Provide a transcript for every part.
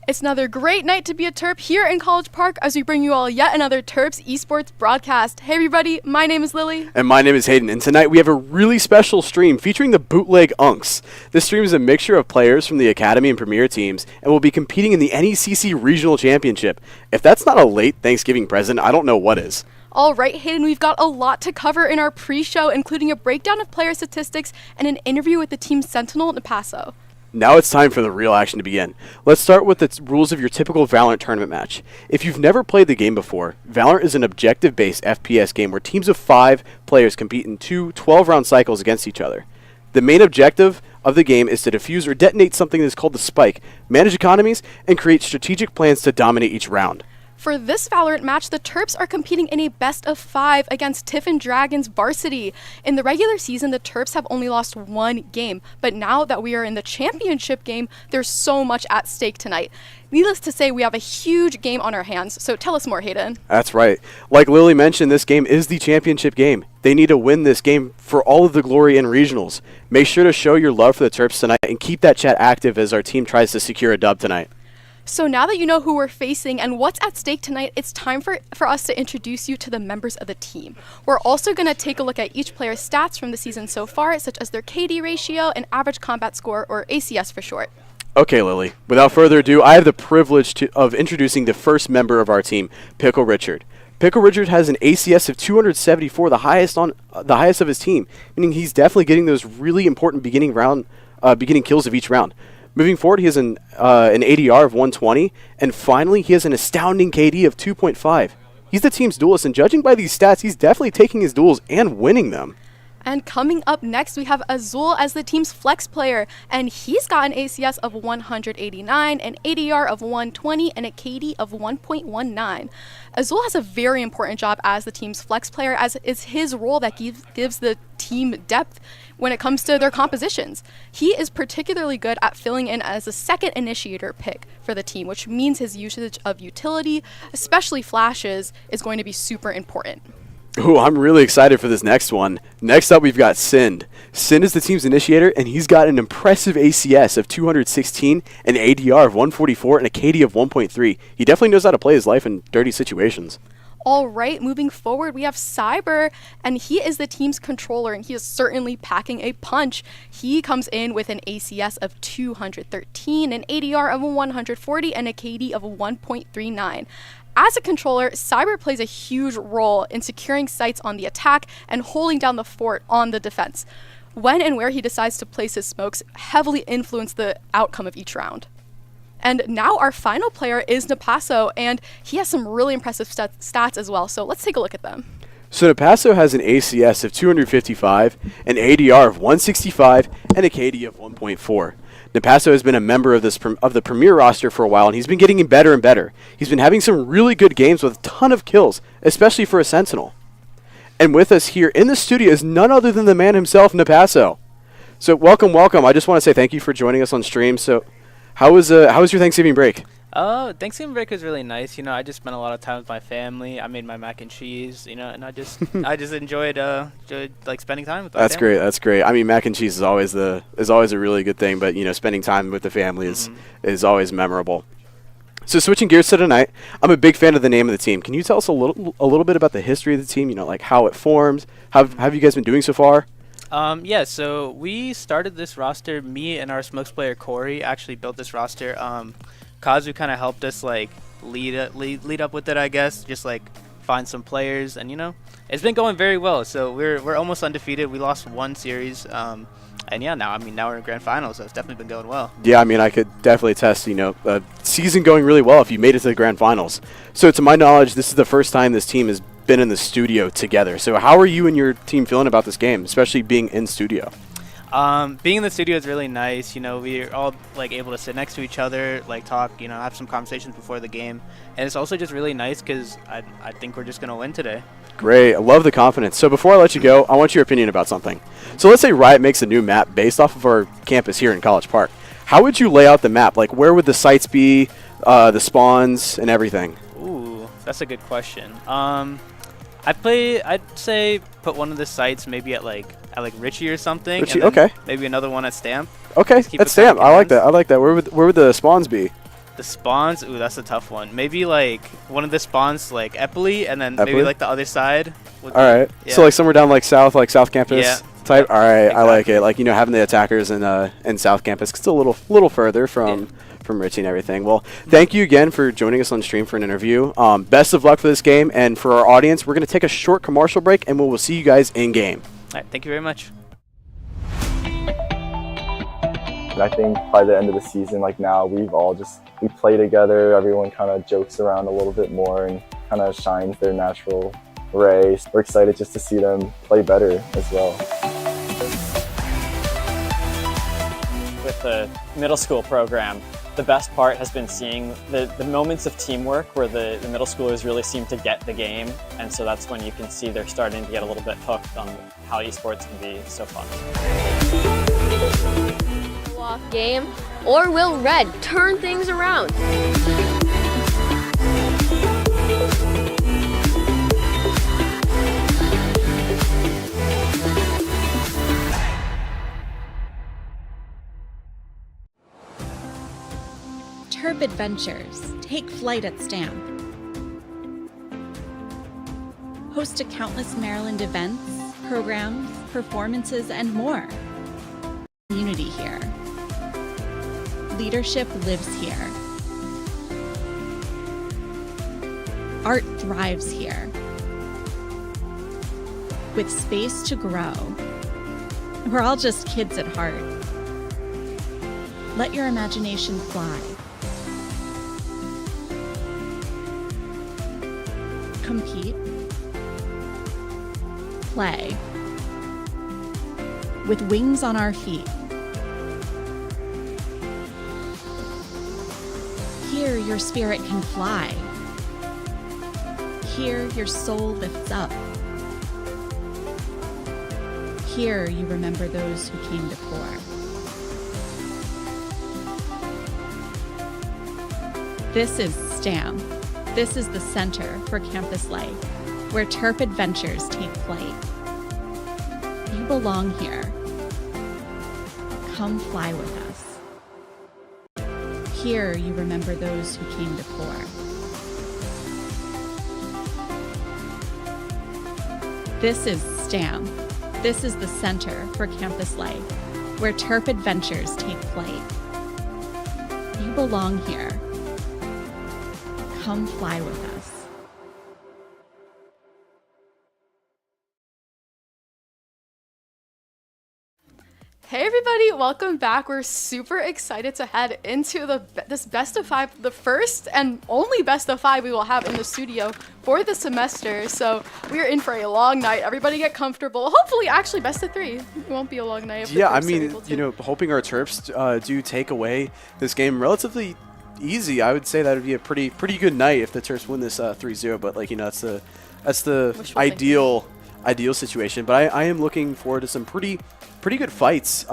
It's another great night to be a Terp here in College Park as we bring you all yet another Terps esports broadcast. Hey everybody, my name is Lily. And my name is Hayden, and tonight we have a really special stream featuring the Bootleg Unks. This stream is a mixture of players from the Academy and Premier teams, and will be competing in the NECC Regional Championship. If that's not a late Thanksgiving present, I don't know what is. All right, Hayden, we've got a lot to cover in our pre-show, including a breakdown of player statistics and an interview with the team Sentinel in Paso. Now it's time for the real action to begin. Let's start with the rules of your typical Valorant tournament match. If you've never played the game before, Valorant is an objective-based FPS game where teams of 5 players compete in 2 12-round cycles against each other. The main objective of the game is to defuse or detonate something that is called the spike, manage economies, and create strategic plans to dominate each round. For this Valorant match, the Terps are competing in a best-of-5 against Tiffin Dragons Varsity. In the regular season, the Terps have only lost 1 game, but now that we are in the championship game, there's so much at stake tonight. Needless to say, we have a huge game on our hands, so tell us more, Hayden. That's right. Like Lily mentioned, this game is the championship game. They need to win this game for all of the glory in regionals. Make sure to show your love for the Terps tonight and keep that chat active as our team tries to secure a dub tonight. So now that you know who we're facing and what's at stake tonight, it's time for us to introduce you to the members of the team. We're also going to take a look at each player's stats from the season so far, such as their KD ratio and average combat score, or ACS for short. Okay, Lily. Without further ado, I have the privilege of introducing the first member of our team, Pickle Richard. Pickle Richard has an ACS of 274, the highest of his team, meaning he's definitely getting those really important beginning kills of each round. Moving forward, he has an ADR of 120, and finally, he has an astounding KD of 2.5. He's the team's duelist, and judging by these stats, he's definitely taking his duels and winning them. And coming up next, we have Azul as the team's flex player, and he's got an ACS of 189, an ADR of 120, and a KD of 1.19. Azul has a very important job as the team's flex player, as it's his role that gives the team depth when it comes to their compositions. He is particularly good at filling in as a second initiator pick for the team, which means his usage of utility, especially flashes, is going to be super important. Ooh, I'm really excited for this next one. Next up, we've got Sind. Sind is the team's initiator, and he's got an impressive ACS of 216, an ADR of 144, and a KD of 1.3. He definitely knows how to play his life in dirty situations. All right, moving forward, we have Cyber, and he is the team's controller, and he is certainly packing a punch. He comes in with an ACS of 213, an ADR of 140, and a KD of 1.39. As a controller, Cyber plays a huge role in securing sites on the attack and holding down the fort on the defense. When and where he decides to place his smokes heavily influence the outcome of each round. And now our final player is Napaso, and he has some really impressive stats as well, so let's take a look at them. So Napaso has an ACS of 255, an ADR of 165, and a KD of 1.4. Napaso has been a member of the Premier roster for a while, and he's been getting better and better. He's been having some really good games with a ton of kills, especially for a Sentinel. And with us here in the studio is none other than the man himself, Napaso. So welcome. I just want to say thank you for joining us on stream. So how was your Thanksgiving break? Thanksgiving break was really nice. I just spent a lot of time with my family. I made my mac and cheese, and I just enjoyed like spending time with my family. That's great. I mean, mac and cheese is always a really good thing, but spending time with the family is always memorable. So switching gears to tonight, I'm a big fan of the name of the team. Can you tell us a little bit about the history of the team? Like how it formed. How have you guys been doing so far? Yeah, so we started this roster. Me and our smokes player Corey actually built this roster. Kazu kind of helped us like lead up with it, I guess. Just like find some players, and it's been going very well. So we're almost undefeated. We lost 1 series, and yeah, now we're in grand finals, so it's definitely been going well. Yeah, I mean, I could definitely attest. A season going really well if you made it to the grand finals. So to my knowledge, this is the first time this team has been in the studio together. So how are you and your team feeling about this game, especially being in studio? Being in the studio is really nice. We're all like able to sit next to each other, like talk, have some conversations before the game, and it's also just really nice because I think we're just gonna win today. Great, I love the confidence. So before I let you go, I want your opinion about something. So let's say Riot makes a new map based off of our campus here in College Park. How would you lay out the map? Like where would the sites be, the spawns, and everything? Ooh, that's a good question. I'd say put one of the sites maybe at Richie or something. Richie, okay. Maybe another one at Stamp. Okay, at Stamp. I like that. Where would the spawns be? The spawns, ooh, that's a tough one. Maybe like one of the spawns like Eppley, and then maybe Eppley? like the other side. All right. Yeah. So like somewhere down like South Campus Yeah. type. Yep. All right, I like Exactly. it. Like having the attackers in South Campus. It's a little further from Richie and everything. Well, thank you again for joining us on stream for an interview. Best of luck for this game, and for our audience, we're gonna take a short commercial break, and we'll see you guys in game. All right, thank you very much. And I think by the end of the season, like now, we play together. Everyone kind of jokes around a little bit more and kind of shines their natural ray. We're excited just to see them play better as well. With the middle school program, the best part has been seeing the moments of teamwork where the middle schoolers really seem to get the game. And so that's when you can see they're starting to get a little bit hooked on how esports can be so fun. Off game, or will Red turn things around? Terp Adventures. Take flight at Stamp. Host to countless Maryland events, programs, performances, and more. Community here. Leadership lives here. Art thrives here. With space to grow. We're all just kids at heart. Let your imagination fly. Compete. Play. With wings on our feet. Here your spirit can fly. Here your soul lifts up. Here you remember those who came before. This is STAM. This is the center for campus life, where Terp adventures take flight. You belong here. Come fly with us. Here you remember those who came before. This is STAM. This is the center for campus life, where Terp adventures take flight. You belong here. Come fly with us. Hey everybody, welcome back. We're super excited to head into this best of 5, the first and only best of 5 we will have in the studio for the semester. So we are in for a long night. Everybody get comfortable. Hopefully, actually, best of 3. It won't be a long night. If the Yeah, I Terps are mean, able to. hoping our Terps do take away this game relatively easy. I would say that would be a pretty good night if the Terps win this 3-0. But that's the Wishful ideal situation. But I am looking forward to some pretty good fights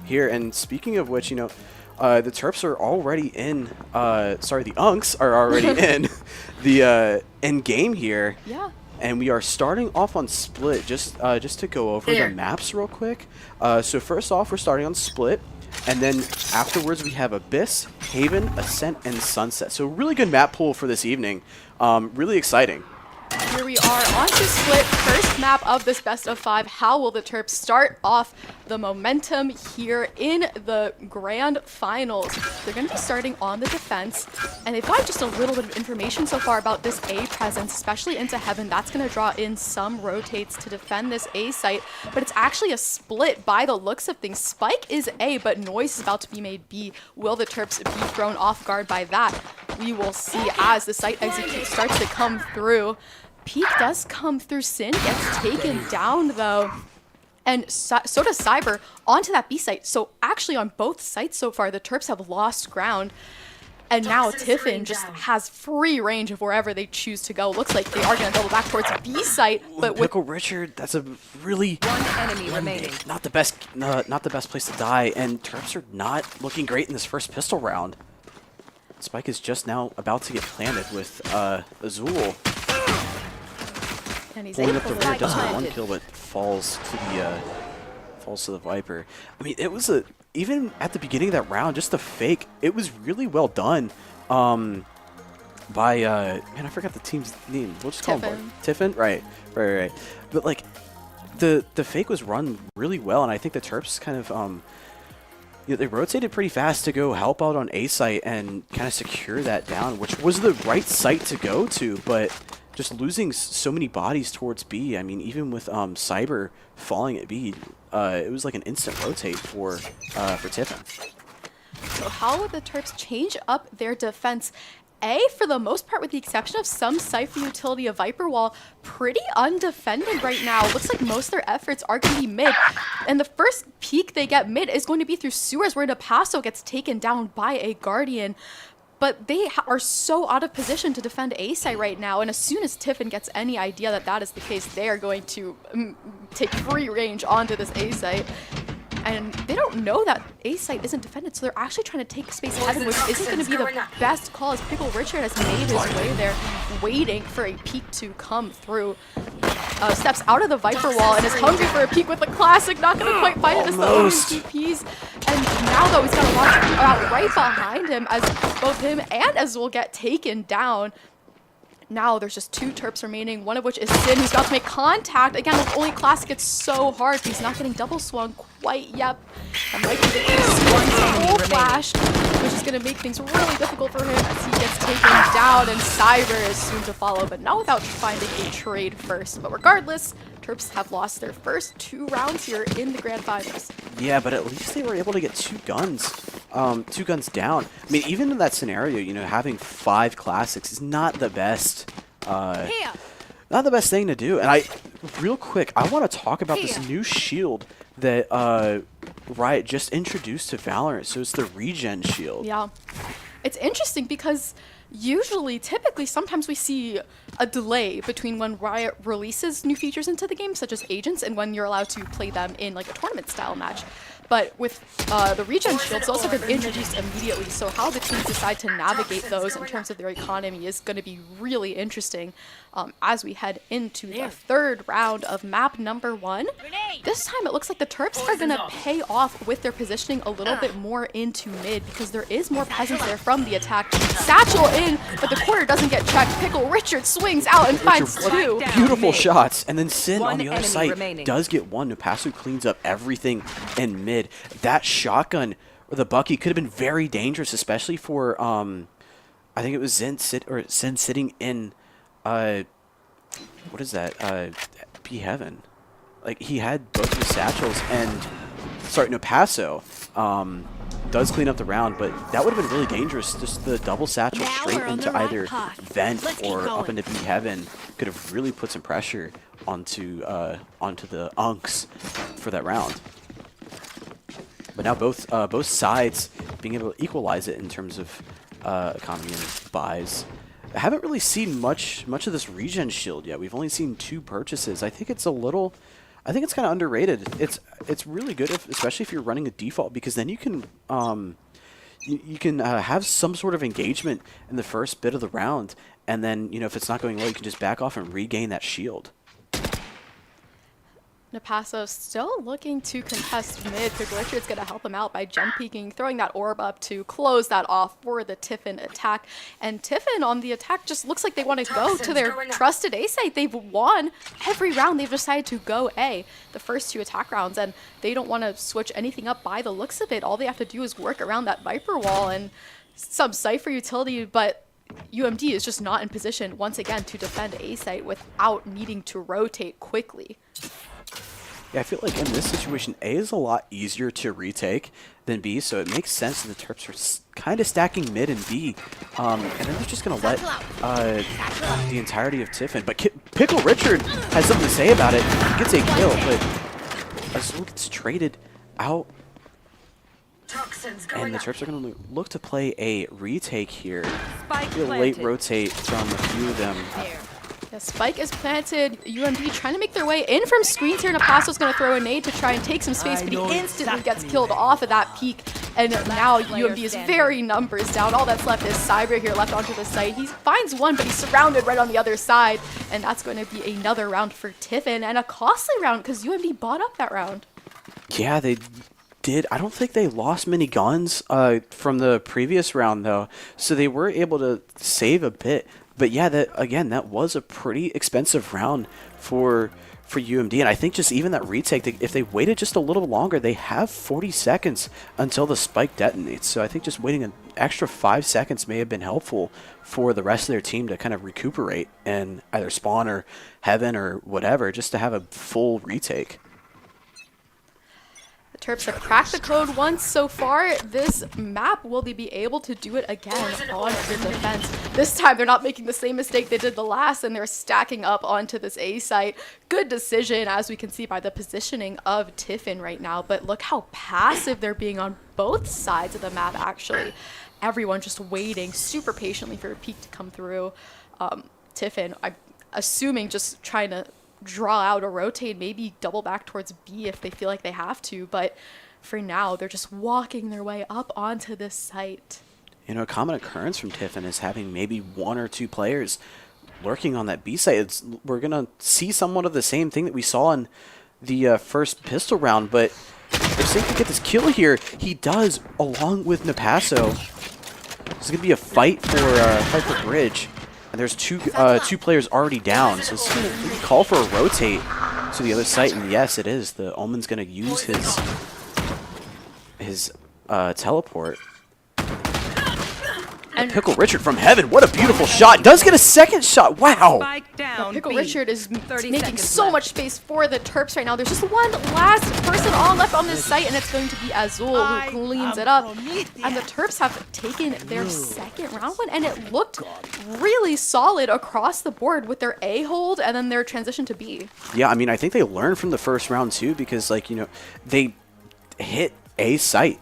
here. And speaking of which, the Terps are already in. The Unks are already in the end game here. Yeah. And we are starting off on Split. Just to go over the maps real quick. So first off, we're starting on Split. And then afterwards, we have Abyss, Haven, Ascent, and Sunset. So really good map pool for this evening. Really exciting. Here we are on to Split, first map of this best of 5. How will the Terps start off the momentum here in the grand finals? They're going to be starting on the defense, and they've got just a little bit of information so far about this A presence, especially into Heaven. That's going to draw in some rotates to defend this A site, but it's actually a split by the looks of things. Spike is A, but Noise is about to be made B. Will the Terps be thrown off guard by that? We will see as the site execute starts to come through. Peak does come through. Sin gets taken down though. And so does Cyber onto that B site. So actually on both sites so far, the Terps have lost ground. And now Tiffin just has free range of wherever they choose to go. Looks like they are going to double back towards B site. But with Pickle Richard, that's a really One enemy remaining. not the best place to die. And Terps are not looking great in this first pistol round. Spike is just now about to get planted with Azul. and he's Pulling able up the to rear, does find have one kill, but falls to the Viper. I mean, it was a even at the beginning of that round, just the fake, it was really well done. By man, I forgot the team's name. We'll just call him Tiffin. Right. But like, the fake was run really well, and I think the Terps kind of they rotated pretty fast to go help out on A site and kind of secure that down, which was the right site to go to, but just losing so many bodies towards B. I mean, even with Cyber falling at B, it was like an instant rotate for Tiffin. So how would the Terps change up their defense? A, for the most part, with the exception of some Cypher utility of Viper Wall, pretty undefended right now. Looks like most of their efforts are going to be mid. And the first peek they get mid is going to be through sewers, where Napaso gets taken down by a Guardian. But they are so out of position to defend A site right now. And as soon as Tiffin gets any idea that that is the case, they are going to take free range onto this A site. And they don't know that A site isn't defended, so they're actually trying to take space heaven, which isn't going to be the best call, as Pickle Richard has made his way there, waiting for a peek to come through. Steps out of the Viper Wall and is hungry for a peek with the classic, not going to quite find it as the only TPs. And now, though, he's got to watch out right behind him, as both him and Azul get taken down. Now there's just 2 Terps remaining, one of which is Sin, who's about to make contact. Again, with only classic, it's so hard. He's not getting double swung quite yet. That might be the case. One full flash, which is going to make things really difficult for him as he gets taken down, and Cyber is soon to follow, but not without finding a trade first. But regardless, Terps have lost their first 2 rounds here in the Grand Finals. Yeah, but at least they were able to get 2 guns. 2 guns down. I mean, even in that scenario, you know, having 5 classics is not the best. Not the best thing to do. And real quick, I want to talk about this new shield that Riot just introduced to Valorant. So it's the regen shield. Yeah, it's interesting because typically, sometimes we see a delay between when Riot releases new features into the game, such as agents, and when you're allowed to play them in like a tournament-style match. But with the regen shields, also been introduced immediately, so how the teams decide to navigate those in terms of their economy is going to be really interesting as we head into the 3rd round of map number 1. This time it looks like the Terps are going to pay off with their positioning a little bit more into mid, because there is more presence there from the attack. Satchel in, but the corner doesn't get checked. Pickle Richard swings out and finds 2. Beautiful shots. And then Sin on the other side does get 1. Napasu cleans up everything in mid. That shotgun or the Bucky could have been very dangerous, especially for I think it was Sin sitting in what is that? B Heaven. Like, he had both of his satchels, and Napaso does clean up the round, but that would have been really dangerous. Just the double satchel straight into either vent or up into B Heaven could have really put some pressure onto the Unks for that round. But now both sides being able to equalize it in terms of economy and buys. I haven't really seen much of this regen shield yet. We've only seen 2 purchases. I think it's kind of underrated. It's really good, especially if you're running a default, because then you can you can have some sort of engagement in the first bit of the round, and then, you know, if it's not going well, you can just back off and regain that shield. Napaso still looking to contest mid. Pickle Richard's going to help him out by jump peeking, throwing that orb up to close that off for the Tiffin attack. And Tiffin on the attack just looks like they want to go to their trusted A site. They've won every round. They've decided to go A the first 2 attack rounds, and they don't want to switch anything up by the looks of it. All they have to do is work around that Viper Wall and some Cypher utility, but UMD is just not in position once again to defend A site without needing to rotate quickly. Yeah, I feel like in this situation, A is a lot easier to retake than B, so it makes sense that the Terps are kind of stacking mid and B, and then they're just going to let the entirety of Tiffin. But Pickle Richard has something to say about it. He gets a kill, but Azul gets traded out, and the Terps are going to look to play a retake here. A late rotate from a few of them. The spike is planted. UMD trying to make their way in from screens here. Napaso's going to throw a nade to try and take some space, but he instantly gets killed off of that peak. And now UMD is very numbers down. All that's left is Cyber here left onto the site. He finds 1, but he's surrounded right on the other side. And that's going to be another round for Tiffin, and a costly round because UMD bought up that round. Yeah, they I don't think they lost many guns from the previous round, though, so they were able to save a bit. But yeah, that was a pretty expensive round for UMD, and I think just even that retake, if they waited just a little longer, they have 40 seconds until the spike detonates. So I think just waiting an extra 5 seconds may have been helpful for the rest of their team to kind of recuperate and either spawn or heaven or whatever, just to have a full retake. The Terps have cracked the code once so far. This map, will they be able to do it again on the defense? This time they're not making the same mistake they did the last, and they're stacking up onto this A site. Good decision, as we can see by the positioning of Tiffin right now, but look how passive they're being on both sides of the map, actually. Everyone just waiting super patiently for a peek to come through. Tiffin, I'm assuming, just trying to draw out or rotate, maybe double back towards B if they feel like they have to, but for now they're just walking their way up onto this site. You know, a common occurrence from Tiffin is having maybe 1 or 2 players lurking on that B site. We're gonna see somewhat of the same thing that we saw in the first pistol round, but if Safe can get this kill here, he does, along with Napasso. This is gonna be a fight for Bridge. And there's two players already down, so it's going to call for a rotate to the other site, and yes, it is. The Omen's going to use his teleport. And Pickle Richard from heaven, what a beautiful shot! Does get a second shot, wow! Pickle Richard is making so much space for the Terps right now. There's just one last person all left on this site, and it's going to be Azul who cleans it up. And the Terps have taken their second round win, and it looked really solid across the board with their A hold and then their transition to B. Yeah, I mean, I think they learned from the first round too, because, like, you know, they hit A site,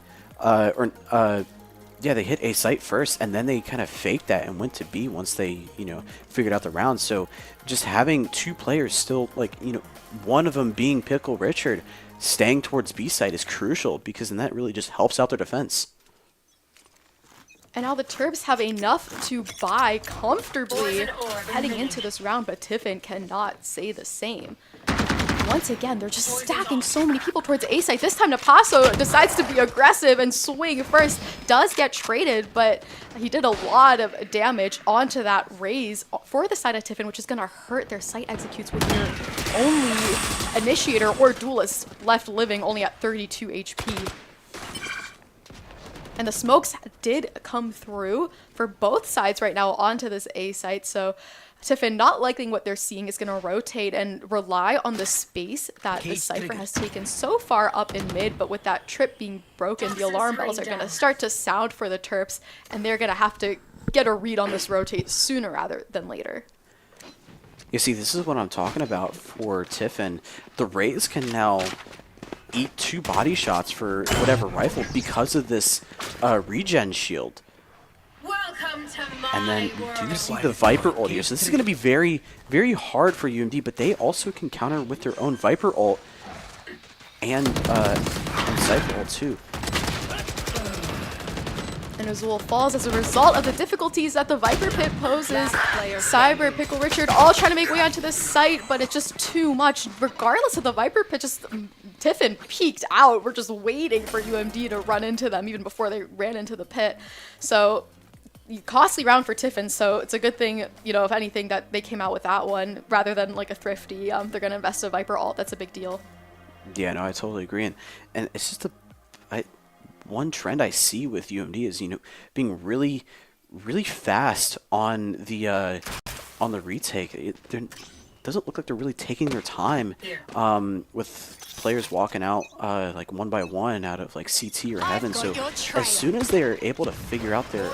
yeah, they hit A site first, and then they kind of faked that and went to B once they, you know, figured out the round. So just having 2 players still, like, you know, one of them being Pickle Richard, staying towards B site is crucial, because then that really just helps out their defense. And now the Terps have enough to buy comfortably heading into this round, but Tiffin cannot say the same. Once again, they're just stacking so many people towards A site. This time Napasso decides to be aggressive and swing first. Does get traded, but he did a lot of damage onto that raise for the side of Tiffin, which is going to hurt their site executes with your only initiator or duelist left living, only at 32 HP. And the smokes did come through for both sides right now onto this A site, so Tiffin, not liking what they're seeing, is going to rotate and rely on the space that the Cypher has taken so far up in mid, but with that trip being broken, the alarm bells are going to start to sound for the Terps, and they're going to have to get a read on this rotate sooner rather than later. You see, this is what I'm talking about for Tiffin. The Rays can now eat 2 body shots for whatever rifle because of this regen shield. And then you do see the Viper ult here. So this is going to be very, very hard for UMD, but they also can counter with their own Viper ult and Cypher ult too. And Azul falls as a result of the difficulties that the Viper pit poses. Cyber, Pickle Richard, all trying to make way onto this site, but it's just too much. Regardless of the Viper pit, just Tiffin peeked out. We're just waiting for UMD to run into them even before they ran into the pit. So costly round for Tiffin, so it's a good thing, you know, if anything, that they came out with that one rather than like a thrifty. They're going to invest a Viper ult. That's a big deal. Yeah, no, I totally agree. And it's just one trend I see with UMD is, you know, being really, really fast on the retake. It doesn't look like they're really taking their time with players walking out like 1 by 1 out of like CT or heaven. So as soon as they are able to figure out their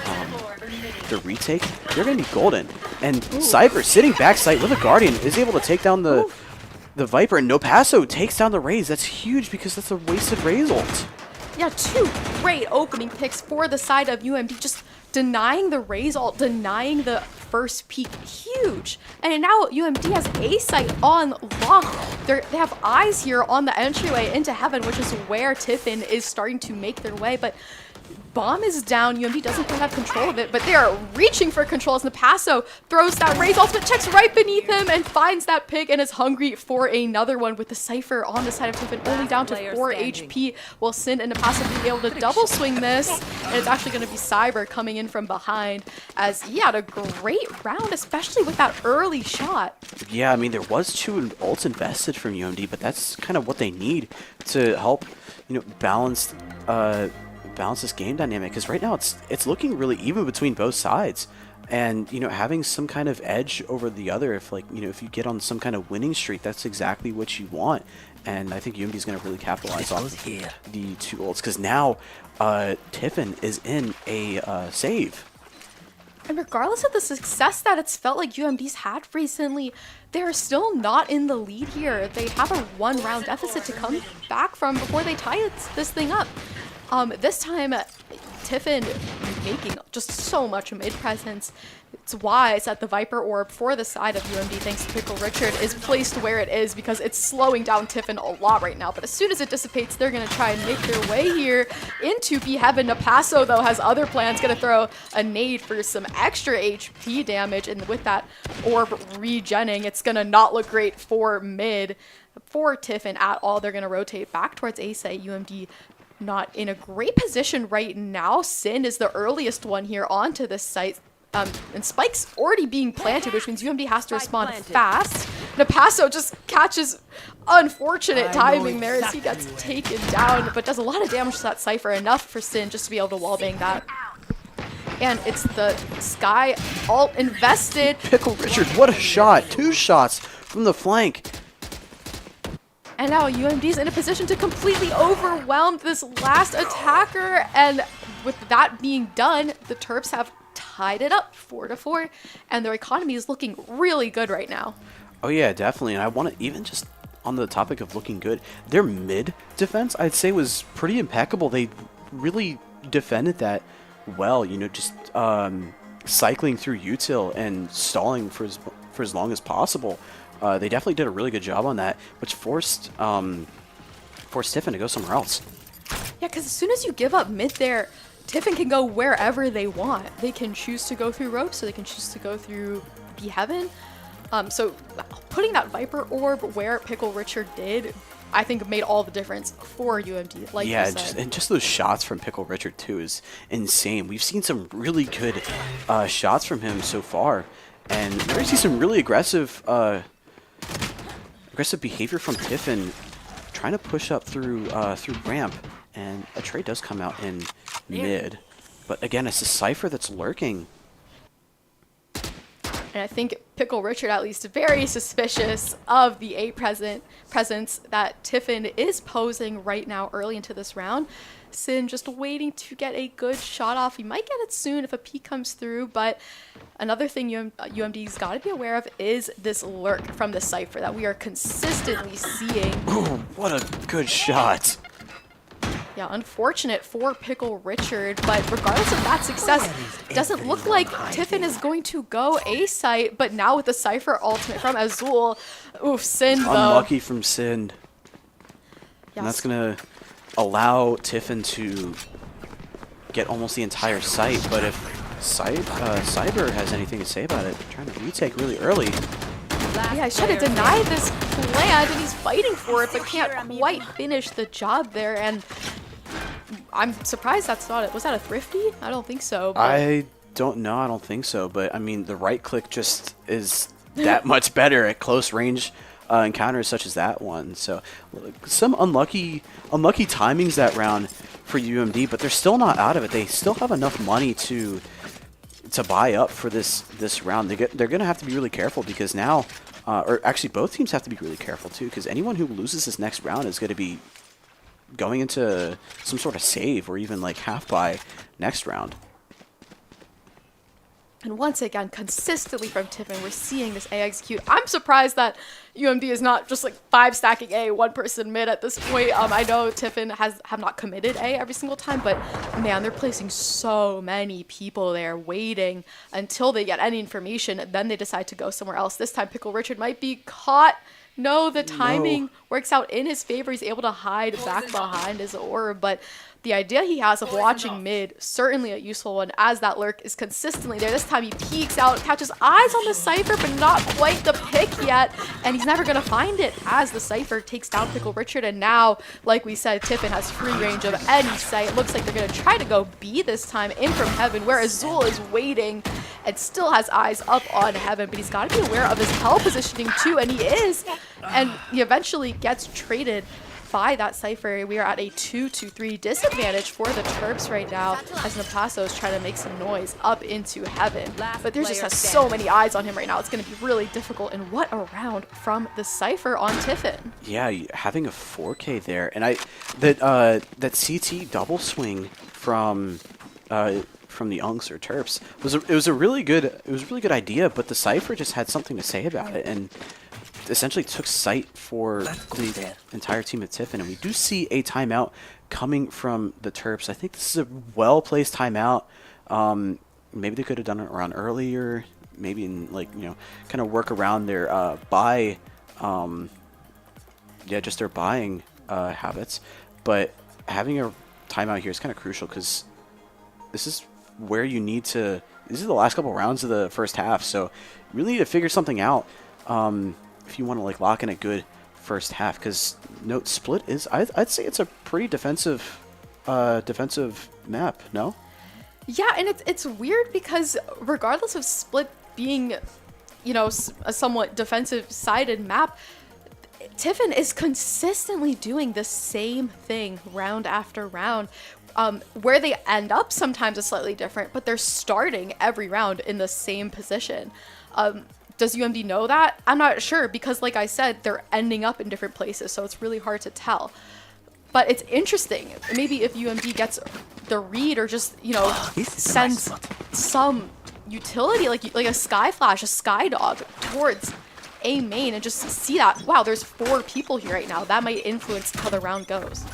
retake, they're gonna be golden. And Cyber sitting backside with a Guardian is able to take down the Viper, and Napasso takes down the Raze. That's huge because that's a wasted Raze ult. Yeah, 2 great opening picks for the side of UMD, just denying the Raze ult, denying the first peek. Huge. And now UMD has A site on lock. They have eyes here on the entryway into heaven, which is where Tiffin is starting to make their way, but Bomb is down. UMD doesn't quite have control of it, but they are reaching for control as Napasso throws that Raze ultimate, checks right beneath him, and finds that pick and is hungry for another one with the Cypher on the side of Tiffin, only down to 4 HP, while Sin and Napasso being able to double swing this, and it's actually going to be Cyber coming in from behind, as he had a great round, especially with that early shot. Yeah, I mean, there was 2 ults invested from UMD, but that's kind of what they need to help, balance this game dynamic, because right now it's looking really even between both sides, and having some kind of edge over the other, if if you get on some kind of winning streak, that's exactly what you want. And I think UMD is going to really capitalize on the 2 ults, because now Tiffin is in a save. And regardless of the success that it's felt like UMD's had recently, they're still not in the lead here. They have a 1-round deficit to come back from before they tie this thing up. This time, Tiffin making just so much mid presence. It's wise that the Viper Orb for the side of UMD, thanks to Pickle Richard, is placed where it is, because it's slowing down Tiffin a lot right now. But as soon as it dissipates, they're going to try and make their way here into B Heaven. Napasso, though, has other plans, going to throw a nade for some extra HP damage. And with that orb regenning, it's going to not look great for mid for Tiffin at all. They're going to rotate back towards A site. UMD not in a great position right now. Sin is the earliest one here onto this site. And Spike's already being planted, which means UMD has to respond fast. Napasso just catches unfortunate timing there as he gets taken down, but does a lot of damage to that Cypher, enough for Sin just to be able to wallbang that. And it's the Sky ult invested. Pickle Richard, what a shot! 2 shots from the flank. And now UMD's in a position to completely overwhelm this last attacker. And with that being done, the Terps have tied it up 4-4, and their economy is looking really good right now. Oh yeah, definitely. And I want to, even just on the topic of looking good, their mid defense, I'd say, was pretty impeccable. They really defended that well, just cycling through util and stalling for as long as possible. They definitely did a really good job on that, which forced Tiffin to go somewhere else. Yeah, because as soon as you give up mid there, Tiffin can go wherever they want. They can choose to go through ropes, so they can choose to go through B Heaven. So putting that Viper Orb where Pickle Richard did, I think made all the difference for UMD. Like yeah, you said. just those shots from Pickle Richard too is insane. We've seen some really good shots from him so far, and we're going to see some really aggressive behavior from Tiffin, trying to push up through ramp, and a trade does come out in mid, but again, it's a Cypher that's lurking. And I think Pickle Richard, at least, very suspicious of the A presence that Tiffin is posing right now early into this round. Sin just waiting to get a good shot off. He might get it soon if a peek comes through, but another thing UMD's got to be aware of is this lurk from the Cypher that we are consistently seeing. Ooh, what a good shot. Yeah, unfortunate for Pickle Richard, but regardless of that success, doesn't look like Tiffin is going to go A site, but now with the Cypher ultimate from Azul, oof, Sin though. Unlucky from Sin. Yes. And that's going to allow Tiffin to get almost the entire site, but if Cyber has anything to say about it, trying to retake really early. Yeah, I should have denied this plant, and he's fighting for it, but can't quite finish the job there, and I'm surprised that's not it. Was that a thrifty? I don't think so. But I don't know. I don't think so. But, I mean, the right click just is that much better at close range encounters such as that one. So, some unlucky timings that round for UMD, but they're still not out of it. They still have enough money to buy up for this round. They're going to have to be really careful, because now, or actually both teams have to be really careful too, because anyone who loses this next round is going to be going into some sort of save or even like half buy next round. And once again, consistently from Tiffin, we're seeing this A execute. I'm surprised that UMD is not just like 5-stacking A, one person mid at this point. I know Tiffin have not committed A every single time, but man, they're placing so many people there waiting until they get any information, and then they decide to go somewhere else. This time, Pickle Richard might be caught No, the timing works out in his favor. He's able to hide back behind his orb, but the idea he has of watching mid, certainly a useful one, as that lurk is consistently there. This time he peeks out, catches eyes on the Cypher, but not quite the pick yet, and he's never going to find it as the Cypher takes down Pickle Richard, and now, like we said, Tiffin has free range of any site. It looks like they're going to try to go B this time, in from Heaven, where Azul is waiting and still has eyes up on Heaven, but he's got to be aware of his hell positioning too, and he is, and he eventually gets traded by that Cypher. We are at a 2-3 disadvantage for the Terps right now as Napaso is trying to make some noise up into Heaven. But there's just so many eyes on him right now. It's going to be really difficult. And what a round from the Cypher on Tiffin. Yeah, having a 4K there, and that CT double swing from the Unks or Terps was a really good idea, but the Cypher just had something to say about it and essentially took sight for the entire team at Tiffin, and we do see a timeout coming from the Terps. I think this is a well-placed timeout. Maybe they could have done it around earlier, maybe in kind of work around their just their buying habits. But having a timeout here is kind of crucial because this is where you need to. These are the last couple rounds of the first half, so you really need to figure something out. If you want to lock in a good first half, because note Split is, I'd say it's a pretty defensive map. No? Yeah, and it's weird because regardless of Split being, a somewhat defensive-sided map, Tiffin is consistently doing the same thing round after round. Where they end up sometimes is slightly different, but they're starting every round in the same position. Does UMD know that? I'm not sure because, like I said, they're ending up in different places, so it's really hard to tell. But it's interesting. Maybe if UMD gets the read or just, sends some utility, like a Sky Flash, a Sky Dog, towards A main and just see that, wow, there's 4 people here right now. That might influence how the round goes.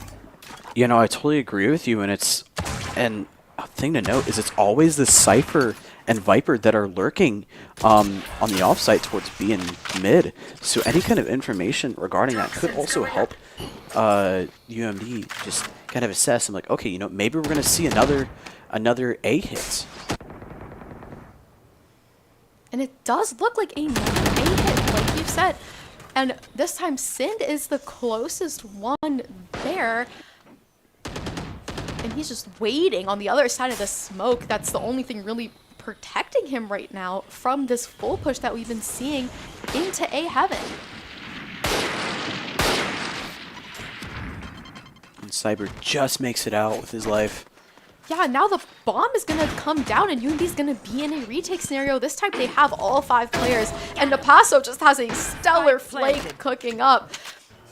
I totally agree with you, and a thing to note is it's always the Cypher and Viper that are lurking on the offsite towards B and mid. So any kind of information regarding that could also help UMD just kind of assess and okay, maybe we're going to see another A hit. And it does look like another A hit, like you've said. And this time Sind is the closest one there. And he's just waiting on the other side of the smoke. That's the only thing really protecting him right now from this full push that we've been seeing into A Heaven. And Cyber just makes it out with his life. Yeah, now the bomb is going to come down and UMD's going to be in a retake scenario. This time they have all 5 players and Napaso just has a stellar flake cooking up.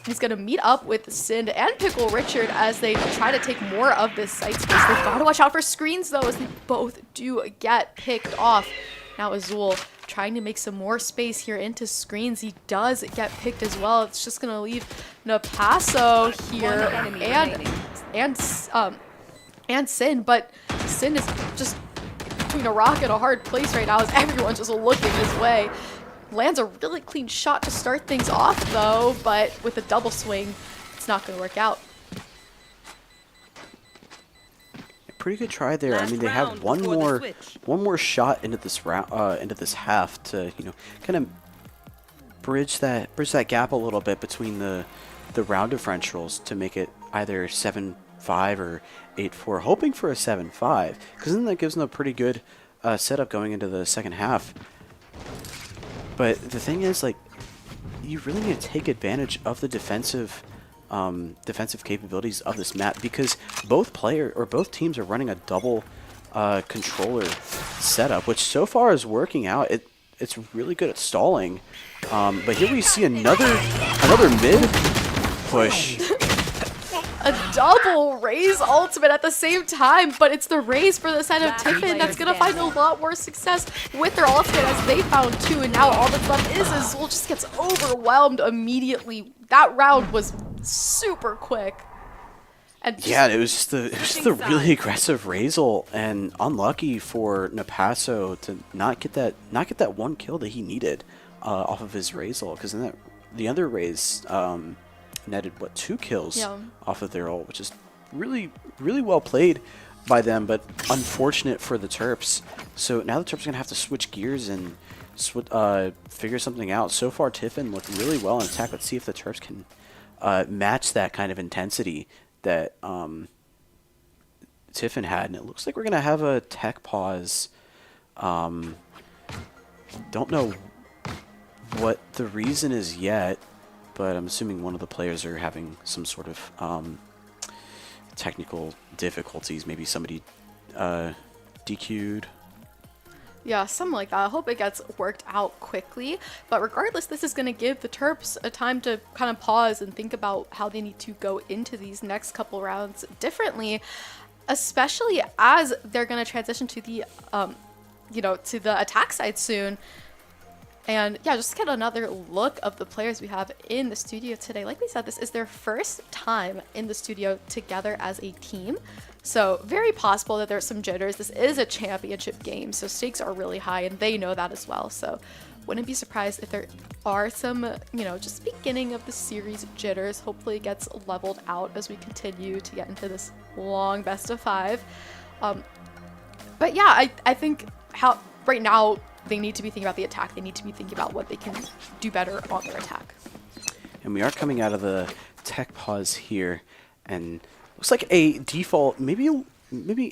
He's going to meet up with Sind and Pickle Richard as they try to take more of this site space. They've got to watch out for screens, though, as they both do get picked off. Now Azul trying to make some more space here into screens. He does get picked as well. It's just going to leave Napaso here and Sin, but Sin is just between a rock and a hard place right now as everyone's just looking his way. Lands a really clean shot to start things off, though, but with a double swing, it's not going to work out. Pretty good try there. I mean, they have one more shot into this round, into this half to kind of bridge that gap a little bit between the round differentials to make it either 7-5 or 8-4, hoping for a 7-5, because then that gives them a pretty good setup going into the second half. But the thing is, you really need to take advantage of the defensive capabilities of this map because both teams are running a double controller setup, which so far is working out. It's really good at stalling. But here we see another mid push. A double Raze ultimate at the same time, but it's the Raze for the side of Tiffin that's going to find a lot more success with their ultimate as they found 2, and now all that's left is Azul just gets overwhelmed immediately. That round was super quick. And yeah, it was just a really aggressive Razel, and unlucky for Napaso to not get that one kill that he needed off of his Razel, because then that the other Rays netted, what, 2 kills off of their ult, which is really, really well played by them, but unfortunate for the Terps. So now the Terps are going to have to switch gears and figure something out. So far, Tiffin looked really well in attack. Let's see if the Terps can match that kind of intensity that Tiffin had. And it looks like we're going to have a tech pause. Don't know what the reason is yet, but I'm assuming one of the players are having some sort of technical difficulties. Maybe somebody DQ'd. Yeah, something like that. I hope it gets worked out quickly. But regardless, this is going to give the Terps a time to kind of pause and think about how they need to go into these next couple rounds differently, especially as they're going to transition to the, to the attack side soon. And yeah, just get another look of the players we have in the studio today. Like we said, this is their first time in the studio together as a team. So very possible that there's some jitters. This is a championship game, so stakes are really high, and they know that as well. So wouldn't be surprised if there are some, just beginning of the series jitters. Hopefully it gets leveled out as we continue to get into this long best of 5. But yeah, I think how right now they need to be thinking about the attack. They need to be thinking about what they can do better on their attack. And we are coming out of the tech pause here, and looks like a default, maybe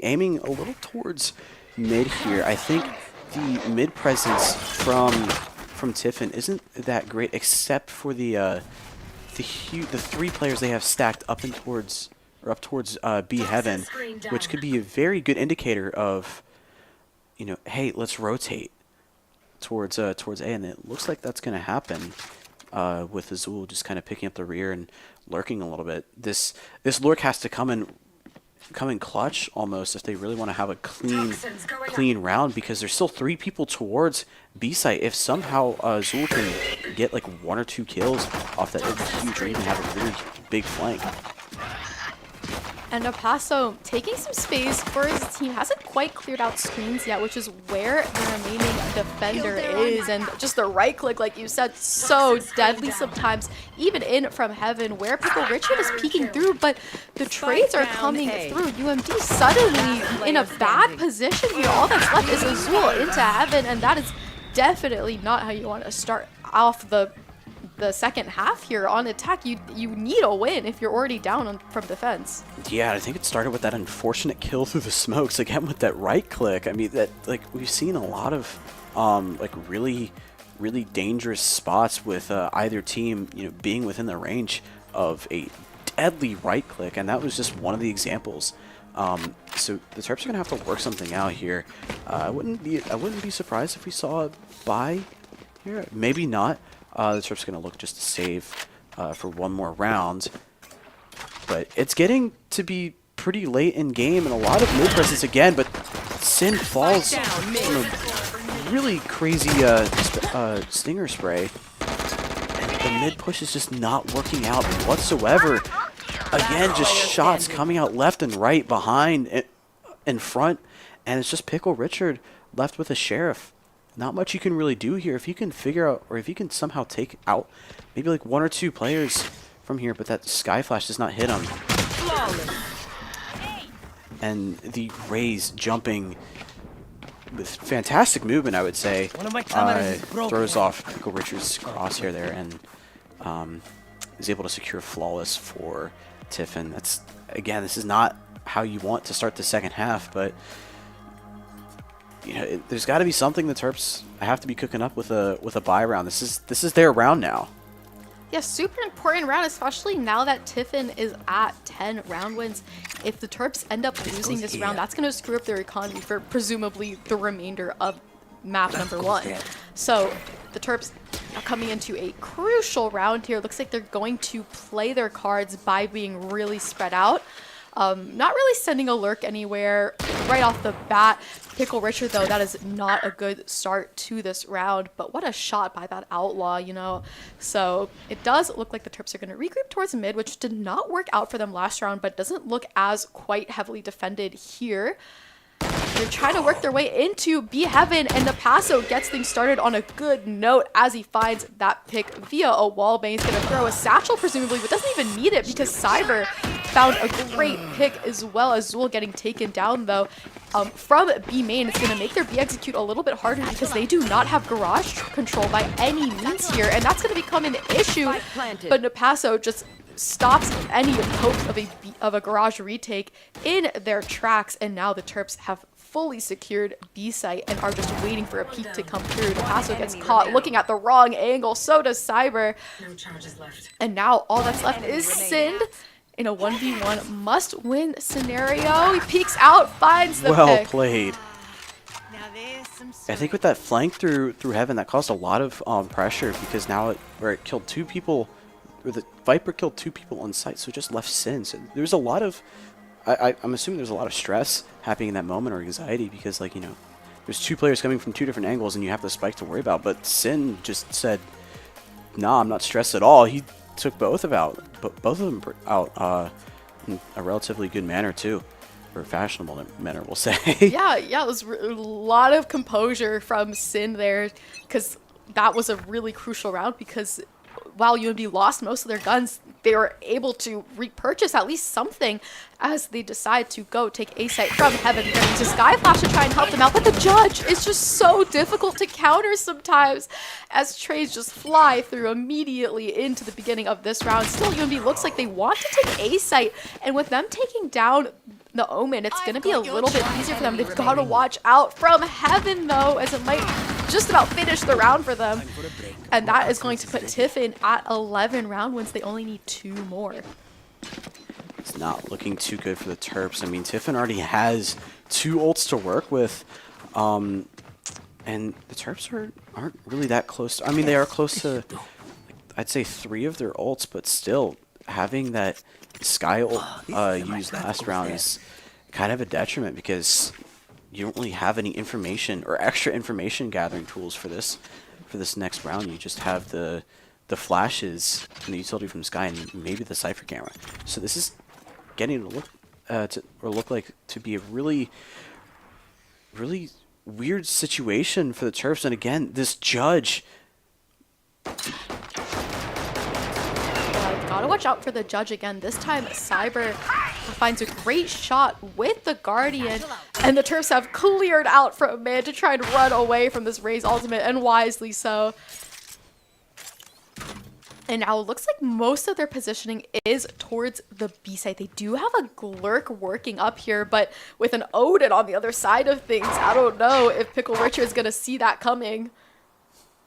aiming a little towards mid here. I think the mid presence from Tiffin isn't that great, except for the 3 players they have stacked up towards B heaven, which could be a very good indicator of, hey, let's rotate towards A, and it looks like that's going to happen with Azul just kind of picking up the rear and lurking a little bit. This lurk has to come in clutch almost if they really want to have a clean round, because there's still 3 people towards B site. If somehow Azul can get like 1 or 2 kills off that, it'd be huge, or even have a really big flank. And Opasso taking some space for his team. Hasn't quite cleared out screens yet, which is where the remaining defender is. And just the right click, like you said, so deadly sometimes, even in from heaven, where Pickle Richard is peeking through, but the trades are coming through. UMD suddenly in a bad position here. All that's left is Azul into heaven, and that is definitely not how you want to start off the second half here on attack. You need a win if you're already down from defense. Yeah, I think it started with that unfortunate kill through the smokes again with that right click. I mean, that we've seen a lot of really dangerous spots with either team being within the range of a deadly right click, and that was just one of the examples. So the Terps are gonna have to work something out here. I wouldn't be surprised if we saw a buy here. Maybe not. The Terps are going to look just to save for one more round. But it's getting to be pretty late in game, and a lot of mid presence again, but Sin falls from a really crazy stinger spray. And the mid push is just not working out whatsoever. Again, just shots coming out left and right, behind, in front, and it's just Pickle Richard left with a Sheriff. Not much you can really do here. If you can figure out, or if you can somehow take out maybe like 1 or 2 players from here, but that Sky Flash does not hit him. And the Rays jumping with fantastic movement, I would say, throws off Pickle Richard's crosshair there, and is able to secure flawless for Tiffin. That's, again, this is not how you want to start the second half, but there's got to be something the Terps have to be cooking up with a buy round. This is their round now. Yeah, super important round, especially now that Tiffin is at 10 round wins. If the Terps end up losing this round, that's going to screw up their economy for presumably the remainder of map number 1. So the Terps are coming into a crucial round here. Looks like they're going to play their cards by being really spread out. Not really sending a lurk anywhere right off the bat. Pickle Richard, though, that is not a good start to this round, but what a shot by that Outlaw, So it does look like the Terps are going to regroup towards mid, which did not work out for them last round, but doesn't look as quite heavily defended here. They're trying to work their way into B Heaven, and Napasso gets things started on a good note as he finds that pick via a wall bang. He's going to throw a satchel, presumably, but doesn't even need it because Cyber found a great pick as well as Zool getting taken down, though. From B main, it's going to make their B execute a little bit harder because they do not have garage control by any means here, and that's going to become an issue. But Napasso just stops any hopes of a garage retake in their tracks, and now the Terps have fully secured B site and are just waiting for a peek to come through. Napasso gets caught looking at the wrong angle, so does Cyber. No charges left. And now all that's left is Sind in a 1v1 must-win scenario. He peeks out, finds the Well pick. played. I think with that flank through Heaven, that caused a lot of pressure because now it killed 2 people, or the Viper killed 2 people on site, so it just left Sin. So there's a lot of, I'm assuming there's a lot of stress happening in that moment, or anxiety, because, like, you know, there's 2 players coming from 2 different angles and you have the spike to worry about. But Sin just said, nah, I'm not stressed at all. He took both of them out in a relatively good manner too, or fashionable manner, we'll say. Yeah, it was a lot of composure from Sin there, because that was a really crucial round, because while UMD lost most of their guns, they were able to repurchase at least something as they decide to go take A site from Heaven. They're going to Sky Flash to try and help them out, but the Judge is just so difficult to counter sometimes as trays just fly through immediately into the beginning of this round. Still, UMD looks like they want to take A site, and with them taking down the Omen, it's going to be a little bit easier for them. They've got to watch out from Heaven, though, as it might just about finish the round for them. And that is going to put Tiffin at 11 round wins. They only need 2 more. It's not looking too good for the Terps. I mean, Tiffin already has 2 ults to work with, and the Terps aren't really that close. I mean, they are close to, I'd say, 3 of their ults, but still, having that Sky ult used last round is kind of a detriment because you don't really have any information or extra information gathering tools for this next round. You just have the flashes and the utility from Sky and maybe the Cypher camera. So this is getting to look like to be a really weird situation for the Terps. And again, this Judge. Gotta watch out for the Judge again. This time, Cyber finds a great shot with the Guardian, and the Terps have cleared out from mid to try and run away from this Raze ultimate, and wisely so. And now it looks like most of their positioning is towards the B site. They do have a Glurk working up here, but with an Odin on the other side of things, I don't know if Pickle Richard is going to see that coming.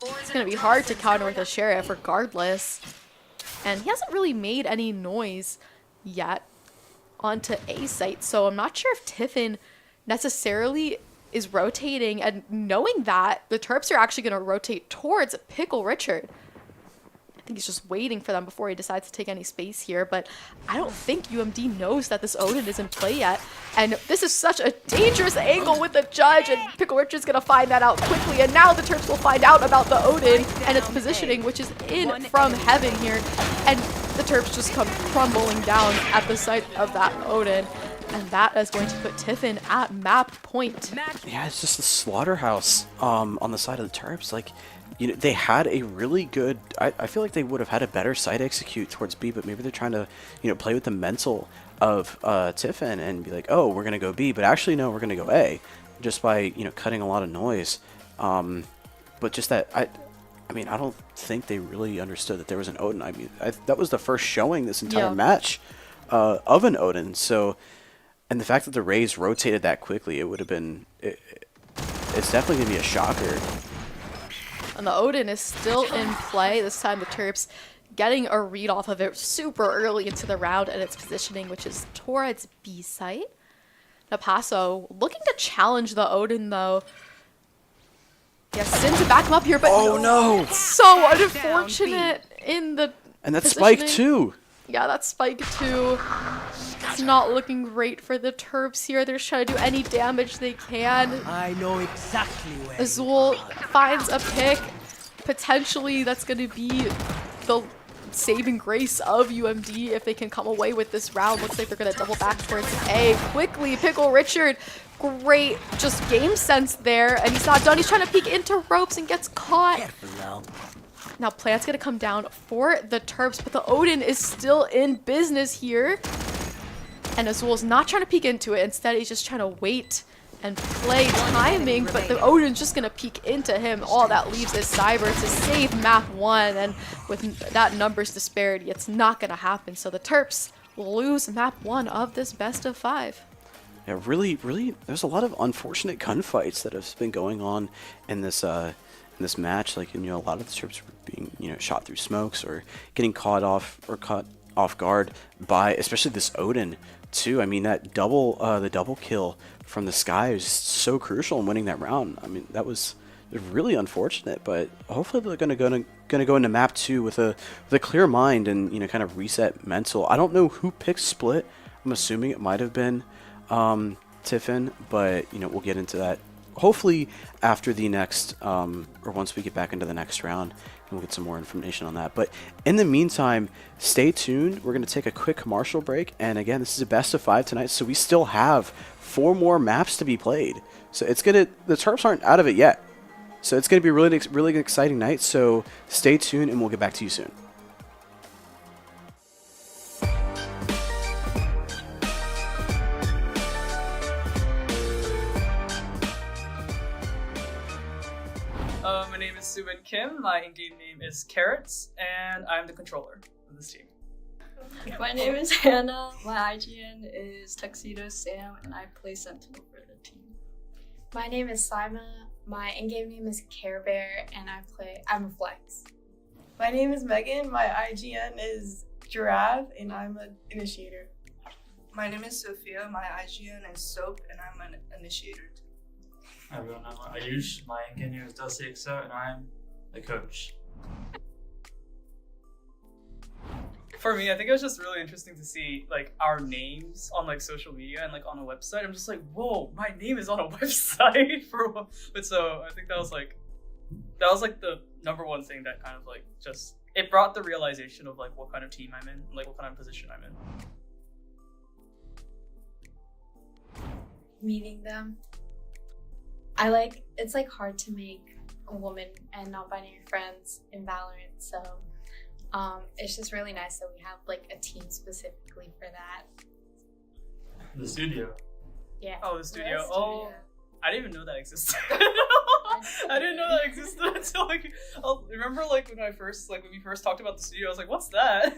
It's going to be hard to counter with a Sheriff regardless. And he hasn't really made any noise yet onto A site, so I'm not sure if Tiffin necessarily is rotating, and knowing that, the Terps are actually going to rotate towards Pickle Richard. I think he's just waiting for them before he decides to take any space here, but I don't think UMD knows that this Odin is in play yet, and this is such a dangerous angle with the Judge, and Pickle Richard's going to find that out quickly, and now the Terps will find out about the Odin and its positioning, which is in from Heaven here, and the Terps just come crumbling down at the sight of that Odin, and that is going to put Tiffin at map point. Yeah, it's just the slaughterhouse on the side of the Terps. Like, you know, they had a really good, I feel like they would have had a better side execute towards B, but maybe they're trying to, you know, play with the mental of Tiffin and be like, oh, we're going to go B, but actually, no, we're going to go A, just by, you know, cutting a lot of noise. But just that, I mean, I don't think they really understood that there was an Odin. I mean, that was the first showing this entire match of an Odin, so, and the fact that the Rays rotated that quickly, it would have been, it's definitely going to be a shocker. And the Odin is still in play. This time the Terps getting a read off of it super early into the round and its positioning, which is towards B site. Napasso looking to challenge the Odin, though. Yeah, Sin to back him up here, but oh no! It's so unfortunate in the And that's positioning. Spike too! Yeah, that's Spike too. It's not looking great for the Terps here. They're trying to do any damage they can. I know exactly where Azul finds a pick. Potentially that's going to be the saving grace of UMD if they can come away with this round. Looks like they're going to double back towards A quickly. Pickle Richard, great just game sense there, and he's not done. He's trying to peek into ropes and gets caught. Now Plant's going to come down for the Terps, but the Odin is still in business here. And Azul's not trying to peek into it. Instead, he's just trying to wait and play timing, but the Odin's just going to peek into him. All that leaves is Cyber to save map 1, and with that numbers disparity, it's not going to happen. So the Terps will lose map 1 of this best of 5. Yeah, really, there's a lot of unfortunate gunfights that have been going on in this match. Like, a lot of the Terps were being, shot through smokes or getting caught off guard by, especially this Odin too. I mean, that the double kill from the sky is so crucial in winning that round. I mean, that was really unfortunate, but hopefully they're gonna go into map 2 with a clear mind and kind of reset mental. I don't know who picked split. I'm assuming it might have been Tiffin, but we'll get into that hopefully after the next or once we get back into the next round, and we'll get some more information on that. But in the meantime, stay tuned. We're going to take a quick commercial break, and again, this is a best of 5 tonight, so we still have 4 more maps to be played. So the Terps aren't out of it yet, so it's going to be a really exciting night. So stay tuned, and we'll get back to you soon. My name is Subin Kim, my in-game name is Carrots, and I'm the controller of this team. My name is Hannah, my IGN is Tuxedo Sam, and I play Sentinel for the team. My name is Sima, my in-game name is Care Bear, and I'm a Flex. My name is Megan, my IGN is Giraffe, and I'm an Initiator. My name is Sophia, my IGN is Soap, and I'm an Initiator. Hi everyone, I'm Ayush, my in-game name is Dulce, and I'm the coach. For me, I think it was just really interesting to see like our names on like social media and like on a website. I'm just like, whoa, my name is on a website but so I think that was like the number one thing that kind of like just it brought the realization of like what kind of team I'm in, like what kind of position I'm in. Meeting them. It's like hard to make a woman and non-binary friends in Valorant, so it's just really nice that we have like a team specifically for that. The studio. Yeah. Oh, the studio. Oh, I didn't even know that existed. I didn't know that existed until like remember like when we first talked about the studio, I was like, what's that?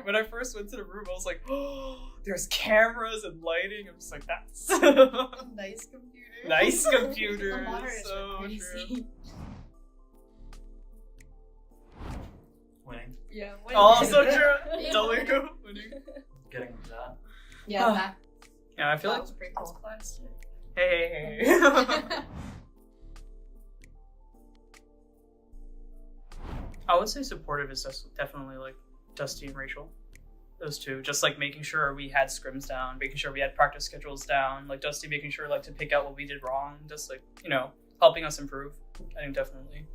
When I first went to the room, I was like, oh, there's cameras and lighting. I'm just like, that's nice computer. Nice computer. So true. Winning. Yeah, winning. Oh, so true. W winning. Getting into that. Yeah, that. Yeah, I feel like was pretty cool. Hey. I would say supportive is definitely like Dusty and Rachel. Those two, just like making sure we had scrims down, making sure we had practice schedules down, like Dusty making sure like to pick out what we did wrong, just like, helping us improve. I think definitely.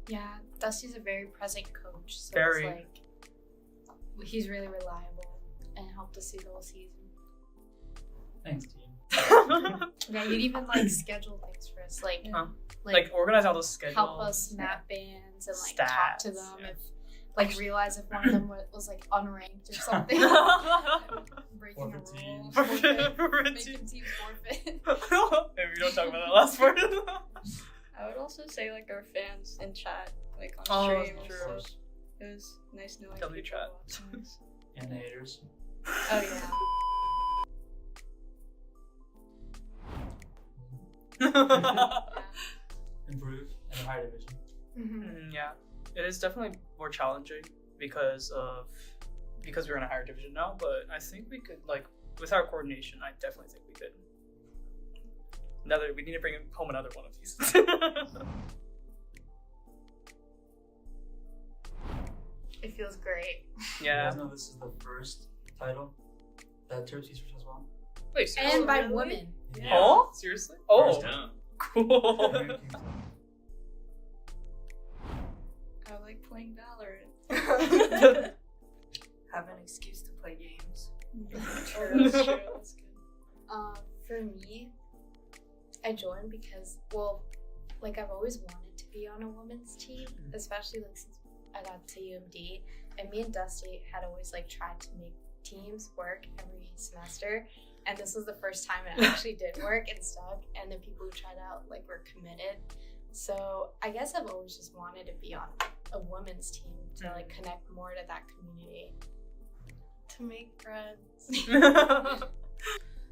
Yeah, Dusty's a very present coach, so very. It's like he's really reliable and helped us through the whole season. Thanks, team. Yeah, you'd even like schedule things for us, like organize all the schedules, help us map bands and like talk to them if realize if one of them was like unranked or something. Breaking a rule. Making teams forfeit. Maybe we don't talk about that last part. I would also say like our fans in chat, like on stream. True. So it was nice knowing W chat. And the haters. Oh yeah. Improve in the higher division. Yeah, it is definitely more challenging because we're in a higher division now. But I think we could with our coordination. I definitely think we could. We need to bring home another one of these. It feels great. Yeah. You guys know this is the first title that Terps Esports has won. Wait, seriously? And by women. Yeah. Oh, seriously? Oh, First down. Cool. I like playing Valorant. Have an excuse to play games. True, that's true. That's good. For me, I joined because, well, like I've always wanted to be on a women's team, especially like since I got to UMD, and me and Dusty had always like tried to make teams work every semester, and this was the first time it actually did work and stuck, and the people who tried out like were committed. So I guess I've always just wanted to be on a women's team to like connect more to that community. To make friends.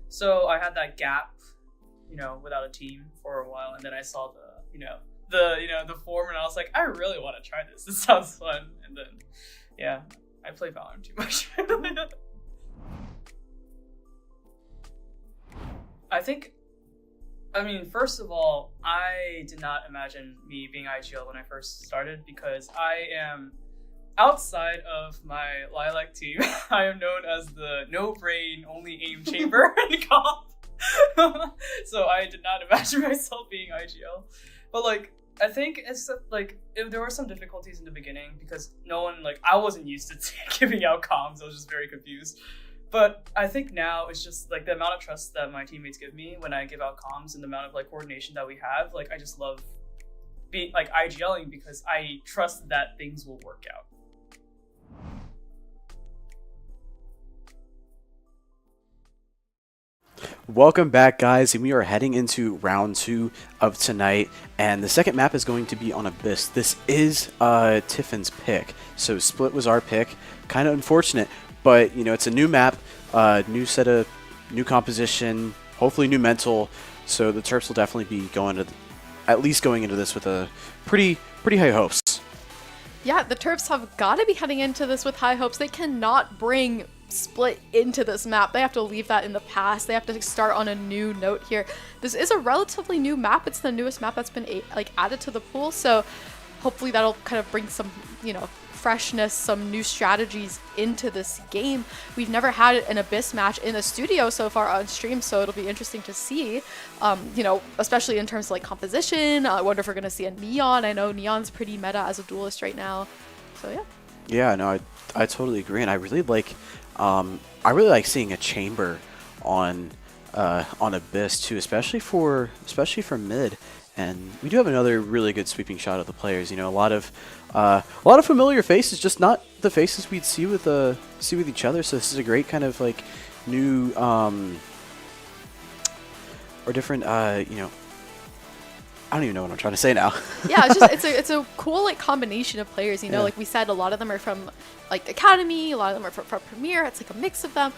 So I had that gap, without a team for a while, and then I saw the form, and I was like, I really want to try this. This sounds fun. And then, yeah, I play Valorant too much. First of all, I did not imagine me being IGL when I first started, because I am, outside of my Lilac team, I am known as the no-brain, only aim chamber in comp. So I did not imagine myself being IGL. But I think it's there were some difficulties in the beginning, because no one, I wasn't used to giving out comms. I was just very confused. But I think now it's just the amount of trust that my teammates give me when I give out comms, and the amount of coordination that we have. I just love being IGLing, because I trust that things will work out. Welcome back, guys, and we are heading into round 2 of tonight, and the second map is going to be on Abyss. This is Tiffin's pick, so Split was our pick. Kind of unfortunate, but it's a new map, new composition, hopefully new mental, so the Terps will definitely be at least going into this with a pretty high hopes. Yeah, the Terps have got to be heading into this with high hopes. They cannot bring Split into this map. They have to leave that in the past. They have to start on a new note here. This is a relatively new map. It's the newest map that's been added to the pool, so hopefully that'll kind of bring some freshness, some new strategies into this game. We've never had an Abyss match in the studio so far on stream, so it'll be interesting to see, especially in terms of composition. I wonder if we're going to see a Neon. I know Neon's pretty meta as a duelist right now, so yeah. Yeah, no, I totally agree, and I really like seeing a chamber on Abyss too, especially for mid. And we do have another really good sweeping shot of the players. A lot of familiar faces, just not the faces we'd see with each other. So this is a great kind of new or different. I don't even know what I'm trying to say now. Yeah, it's a cool combination of players. Yeah. Like we said, a lot of them are from Academy, a lot of them are from Premier. It's a mix of them.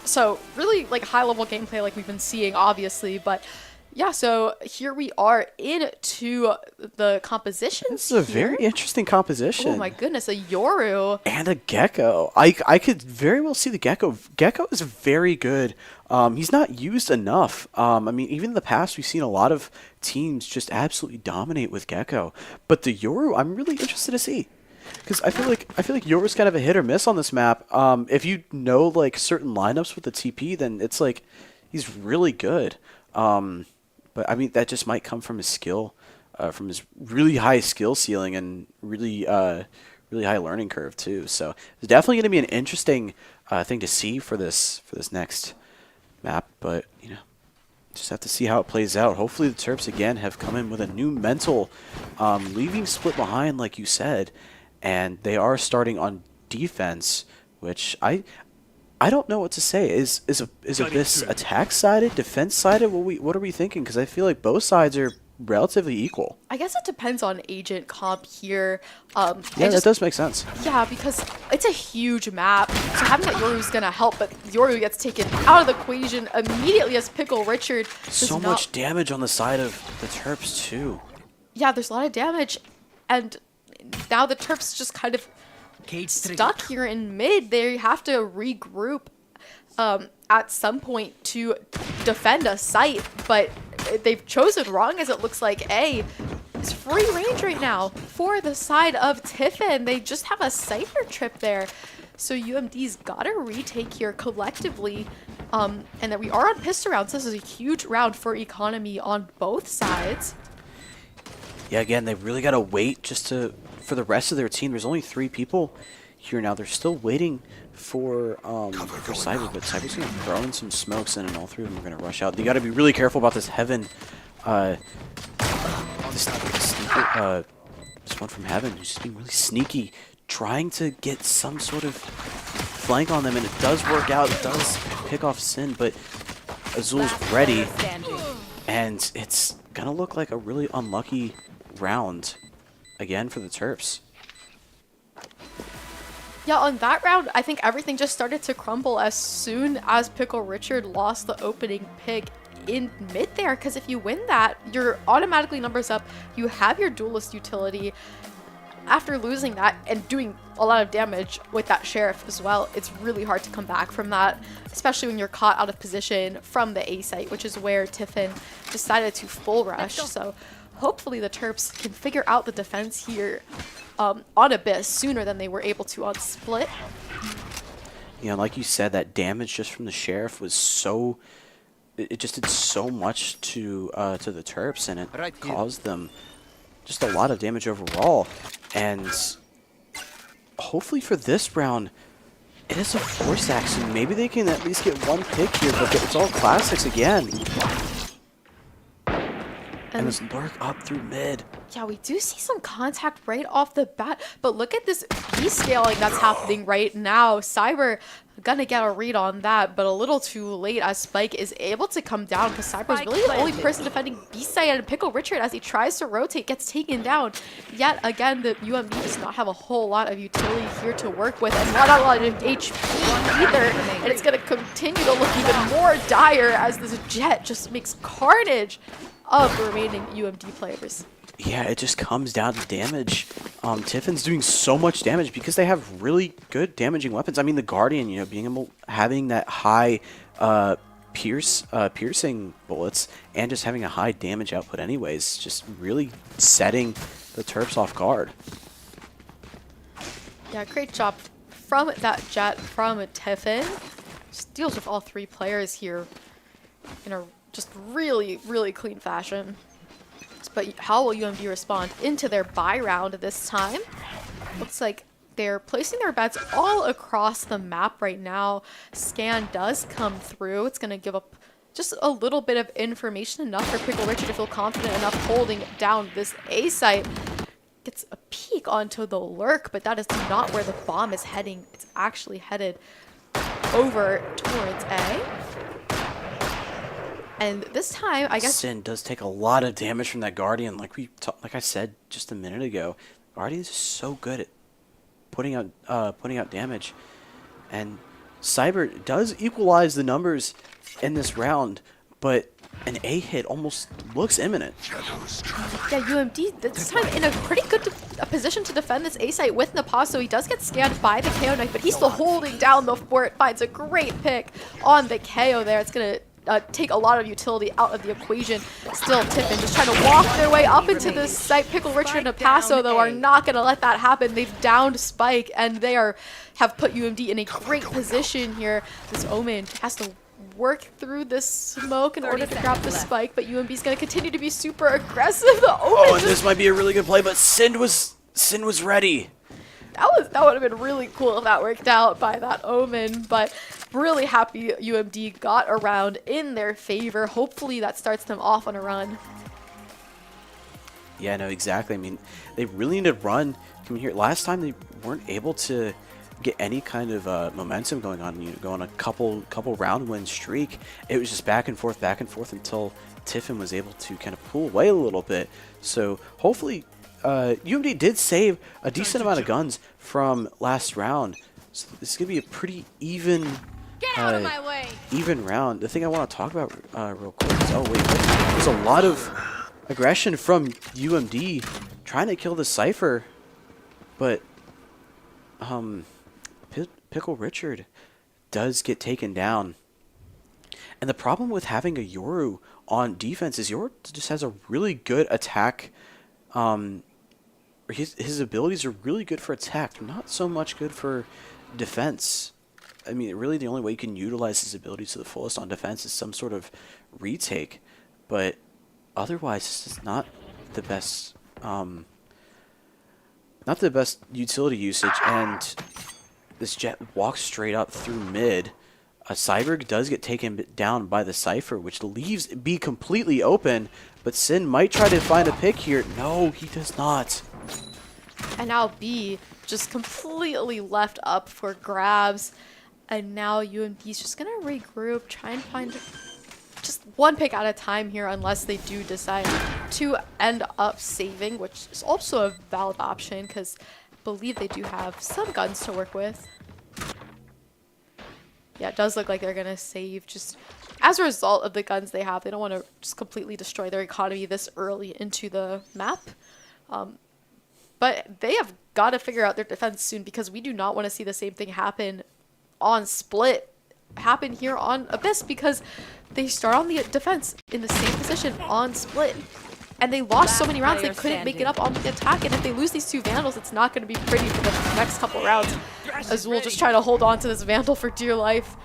So really high level gameplay we've been seeing, obviously, but. Yeah, so here we are into the compositions. This is a very interesting composition. Oh my goodness, a Yoru. And a Gecko. I could very well see the Gecko. Gecko is very good. He's not used enough. Even in the past, we've seen a lot of teams just absolutely dominate with Gecko. But the Yoru, I'm really interested to see. Because I feel like Yoru's kind of a hit or miss on this map. If you know certain lineups with the TP, then it's he's really good. But that just might come from his skill, from his really high skill ceiling and really high learning curve too. So it's definitely going to be an interesting thing to see for this next map. But just have to see how it plays out. Hopefully the Terps again have come in with a new mental, leaving Split behind, like you said, and they are starting on defense, which I don't know what to say. Is Abyss attack sided, defense sided? What are we thinking? Because I feel like both sides are relatively equal. I guess it depends on agent comp here. That does make sense. Yeah, because it's a huge map, so having that Yoru is gonna help. But Yoru gets taken out of the equation immediately as Pickle Richard. So much damage on the side of the Terps too. Yeah, there's a lot of damage, and now the Terps just kind of stuck here in mid. They have to regroup at some point to defend a site, but they've chosen wrong, as it looks like A is free range right now for the side of Tiffin. They just have a Cypher trip there, so UMD's gotta retake here collectively, and that we are on pistol rounds. This is a huge round for economy on both sides. Yeah, again, they really got to wait just for the rest of their team. There's only 3 people here now. They're still waiting for Cyber, but Cyber's going to throw in some smokes in, and all 3 of them are going to rush out. You got to be really careful about this Heaven. This one from Heaven who's just being really sneaky, trying to get some sort of flank on them, and it does work out. It does pick off Sin, but Azul's ready, and it's going to look like a really unlucky round again for the Terps. Yeah, on that round, I think everything just started to crumble as soon as Pickle Richard lost the opening pick in mid there, because if you win that, you're automatically numbers up. You have your duelist utility. After losing that and doing a lot of damage with that Sheriff as well, it's really hard to come back from that, especially when you're caught out of position from the A site, which is where Tiffin decided to full rush. So hopefully the Terps can figure out the defense here on Abyss sooner than they were able to on Split. Yeah, like you said, that damage just from the Sheriff was so... It just did so much to the Terps, and it caused them just a lot of damage overall. And hopefully for this round, it is a force action. Maybe they can at least get 1 pick here, but it's all classics again. And this lurk up through mid. Yeah, we do see some contact right off the bat, but look at this B-scaling that's happening right now. Cyber gonna get a read on that, but a little too late as Spike is able to come down, because Cyber is really the only person defending B-side, and Pickle Richard, as he tries to rotate, gets taken down. Yet again, the UMB does not have a whole lot of utility here to work with, and not a lot of HP either, and it's gonna continue to look even more dire as this Jet just makes carnage of the remaining UMD players. Yeah, it just comes down to damage. Tiffin's doing so much damage because they have really good damaging weapons. I mean, the Guardian, you know, having that high piercing bullets and just having a high damage output anyways, just really setting the Terps off guard. Yeah, great job from that Jet from Tiffin. Just deals with all 3 players here in a just really, really clean fashion. But how will UMD respond into their buy round this time? Looks like they're placing their bets all across the map right now. Scan does come through. It's going to give up just a little bit of information, enough for Pickle Richard to feel confident enough holding down this A site. Gets a peek onto the lurk, but that is not where the bomb is heading. It's actually headed over towards A. And this time, I guess Sin does take a lot of damage from that Guardian. Like I said just a minute ago, Guardian's so good at putting out damage, and Cyber does equalize the numbers in this round, but an A hit almost looks imminent. Yeah, UMD this time in a pretty good position to defend this A site with Napas, so he does get scanned by the KO knife, but he's still holding down the fort. Finds a great pick on the KO there. It's gonna take a lot of utility out of the equation. Still, Tiffin just trying to walk their way up into this site. Pickle Richard and Napaso, though, are not going to let that happen. They've downed Spike, and they have put UMD in a great position here. This Omen has to work through this smoke in order to grab the Spike, but UMB's going to continue to be super aggressive. The Omen Oh, and this might be a really good play, but Sin was ready. That would have been really cool if that worked out by that Omen, but really happy UMD got a round in their favor. Hopefully that starts them off on a run. Yeah, no, exactly. I mean, they really need to run from here. Last time they weren't able to get any kind of momentum going on, you know, go on a couple round win streak. It was just back and forth until Tiffin was able to kind of pull away a little bit. So hopefully UMD did save a decent amount of guns from last round. So this is going to be a pretty even even round. The thing I want to talk about real quick is, oh wait, there's a lot of aggression from UMD trying to kill the Cypher, but Pickle Richard does get taken down. And the problem with having a Yoru on defense is Yoru just has a really good attack. His abilities are really good for attack. They're not so much good for defense. I mean, really the only way you can utilize his abilities to the fullest on defense is some sort of retake. But otherwise, it's just not the best not the best utility usage, and this Jet walks straight up through mid. Cyberg does get taken down by the Cypher, which leaves B completely open, but Sin might try to find a pick here. No, he does not. And now B just completely left up for grabs. And now UMD's just going to regroup, try and find just one pick at a time here unless they do decide to end up saving, which is also a valid option because I believe they do have some guns to work with. Yeah, it does look like they're going to save just as a result of the guns they have. They don't want to just completely destroy their economy this early into the map. But they have got to figure out their defense soon because we do not want to see the same thing happen on Split happen here on Abyss because they start on the defense in the same position on Split. And they lost so many rounds they couldn't make it up on the attack. And if they lose these 2 Vandals, it's not going to be pretty for the next couple rounds. Azul just trying to hold on to this Vandal for dear life.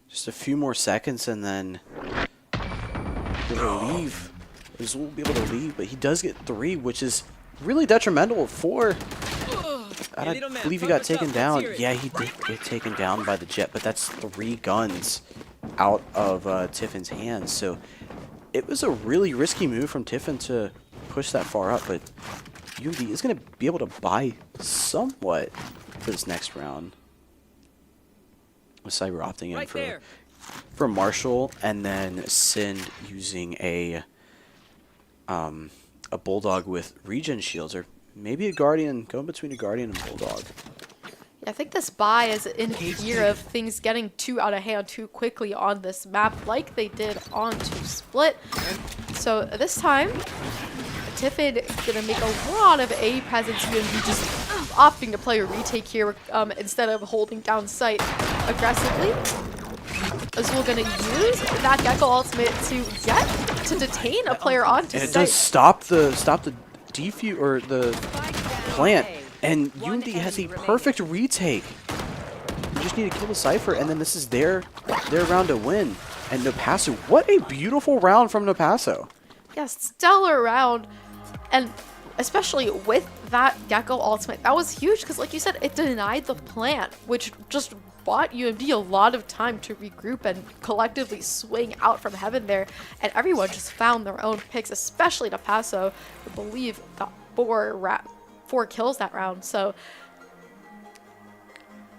Just a few more seconds and then he'll leave. Azul will be able to leave, but he does get 3, which is really detrimental for... I believe he got taken down. Yeah, he did get taken down by the Jet, but that's 3 guns out of Tiffin's hands. So it was a really risky move from Tiffin to push that far up, but UMD is going to be able to buy somewhat for this next round. With Cyber opting in for Marshall, and then Sin using a Bulldog with regen shields, or maybe a Guardian, going between a Guardian and Bulldog. Yeah, I think this buy is in fear of things getting too out of hand too quickly on this map like they did on 2 Split. So this time, Tiffin gonna make a lot of A presence here and just opting to play a retake here instead of holding down sight aggressively. Azul gonna use that Gecko ultimate to detain a player onto and it site. does stop the defuse or the plant, and UMD has a perfect retake. You just need to kill the Cypher, and then this is their round to win. And Nopasso, what a beautiful round from Nopasso. Yeah, stellar round, and especially with that Gecko ultimate, that was huge because, like you said, it denied the plant, which just bought UMD a lot of time to regroup and collectively swing out from heaven there, and everyone just found their own picks, especially Nopasso, I believe got 4 kills that round. So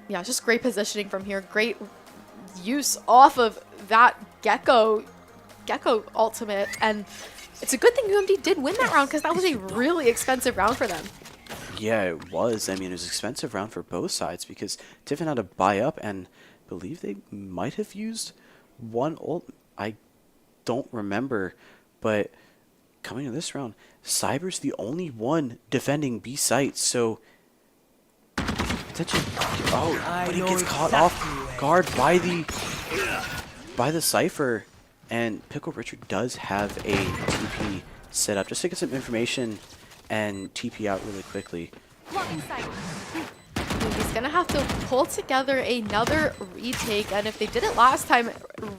yeah, just great positioning from here, great use off of that Gecko ultimate, and it's a good thing UMD did win that round because that was a really expensive round for them. Yeah, it was. I mean, it was an expensive round for both sides because Tiffin had to buy up, and I believe they might have used 1 ult. I don't remember, but coming to this round, Cyber's the only one defending B site, so potentially, but he gets caught off guard by the Cypher, and Pickle Richard does have a TP set up just to get some information and TP out really quickly. He's gonna have to pull together another retake, and if they did it last time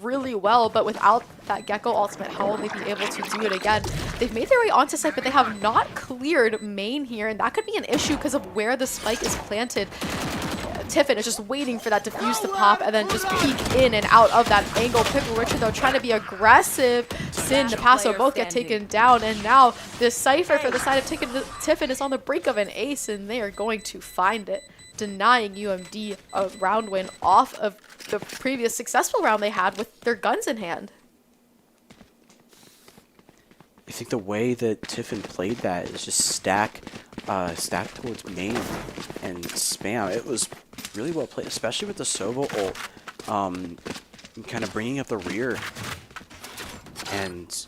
really well, but without that Gecko ultimate, how will they be able to do it again? They've made their way onto site, but they have not cleared main here, and that could be an issue because of where the spike is planted. Tiffin is just waiting for that defuse to pop and then just peek in and out of that angle. Pickle Richard, though, trying to be aggressive. Sin, Nopasso both get taken down, and now this Cypher for the side of Tiffin is on the brink of an ace, and they are going to find it, denying UMD a round win off of the previous successful round they had with their guns in hand. I think the way that Tiffin played that is just stack towards main and spam. It was really well played, especially with the Sova ult, kind of bringing up the rear and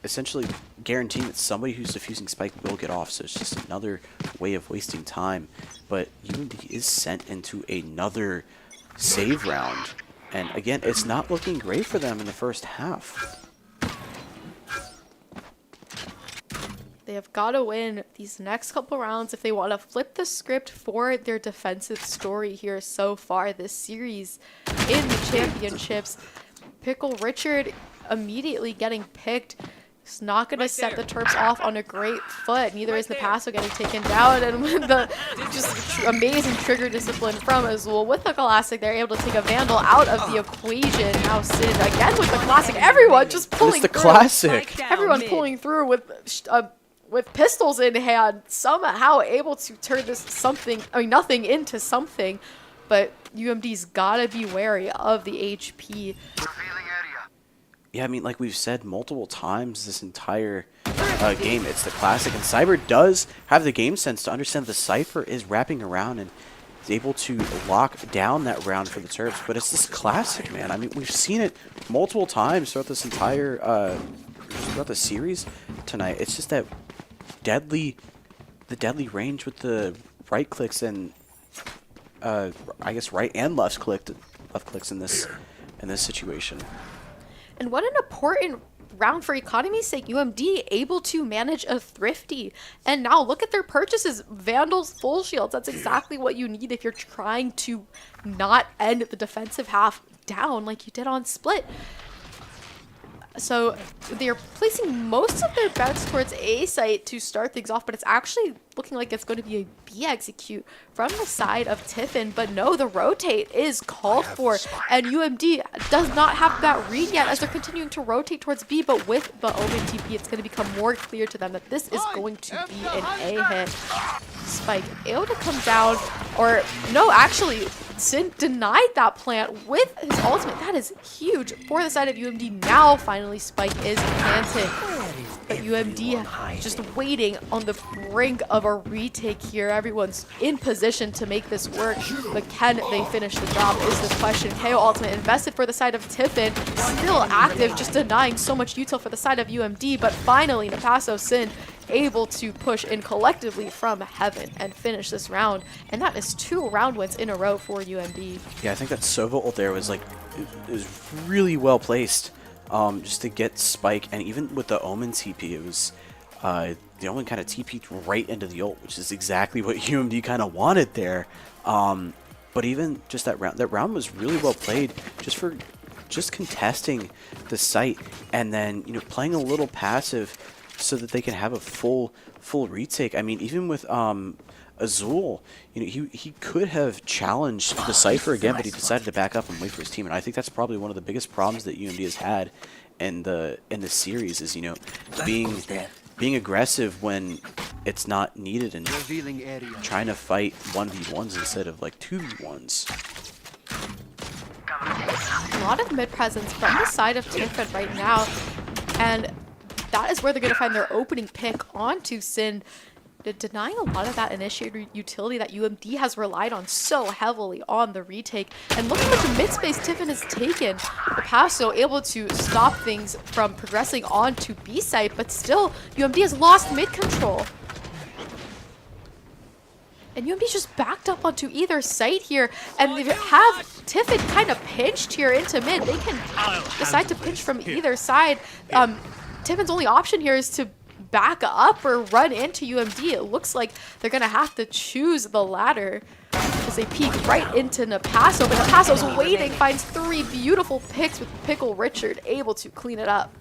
essentially guaranteeing that somebody who's defusing spike will get off. So it's just another way of wasting time. But UMD is sent into another save round, and again, it's not looking great for them in the first half. They have got to win these next couple rounds if they want to flip the script for their defensive story here so far this series in the championships. Pickle Richard immediately getting picked. It's not going to set the Terps off on a great foot. Neither is Napasso getting taken down. And with the just amazing trigger discipline from Azul, with the Classic, they're able to take a Vandal out of the equation. Now Sid again with the Classic. Everyone just pulling It's the through. Classic. Everyone pulling through with pistols in hand, somehow able to turn this nothing into something. But UMD's gotta be wary of the HP. Yeah, I mean, like we've said multiple times this entire game, it's the Classic, and Cyber does have the game sense to understand the Cypher is wrapping around and is able to lock down that round for the Terps. But it's this Classic, man. I mean, we've seen it multiple times throughout this entire throughout the series tonight. It's just that deadly range with the right clicks and I guess right and left clicks in this situation. And what an important round for economy's sake. UMD able to manage a Thrifty. And now look at their purchases. Vandals, full shields. That's exactly what you need if you're trying to not end the defensive half down like you did on Split. So they're placing most of their bets towards A site to start things off, but it's actually looking like it's going to be a B execute from the side of Tiffin. But no, the rotate is called for, and UMD does not have that read yet as they're continuing to rotate towards B. But with the Omen TP, it's going to become more clear to them that this is going to be an A hit. Spike able to come down, or no, actually, Sin denied that plant with his ultimate. That is huge for the side of UMD. Now, finally, Spike is planted. But UMD just waiting on the brink of a retake here. Everyone's in position to make this work. But can they finish the job is the question. KO ultimate invested for the side of Tiffin. Still active, just denying so much util for the side of UMD. But finally, Napasso Sin able to push in collectively from heaven and finish this round, and that is 2 round wins in a row for UMD. Yeah, I think that Sova ult there was like, it was really well placed, just to get Spike, and even with the Omen TP, it was the Omen kind of TP'd right into the ult, which is exactly what UMD kind of wanted there. But even just that round was really well played, just contesting the site, and then playing a little passive so that they can have a full retake. I mean, even with Azul, he could have challenged the Cypher again, but he decided to back up and wait for his team. And I think that's probably one of the biggest problems that UMD has had in the series is being aggressive when it's not needed and trying to fight 1v1s instead of like 2v1s. A lot of mid presence from the side of Tiffin right now, and that is where they're going to find their opening pick onto Sin, denying a lot of that initiator utility that UMD has relied on so heavily on the retake. And look at the mid space Tiffin has taken. Napasso able to stop things from progressing on to B site, but still UMD has lost mid control. And UMD just backed up onto either site here, and they have Tiffin kind of pinched here into mid. They can decide to pinch from either side. Tiffin's only option here is to back up or run into UMD. It looks like they're going to have to choose the latter as they peek right into Napasso. But Napasso's waiting, finds 3 beautiful picks with Pickle Richard able to clean it up.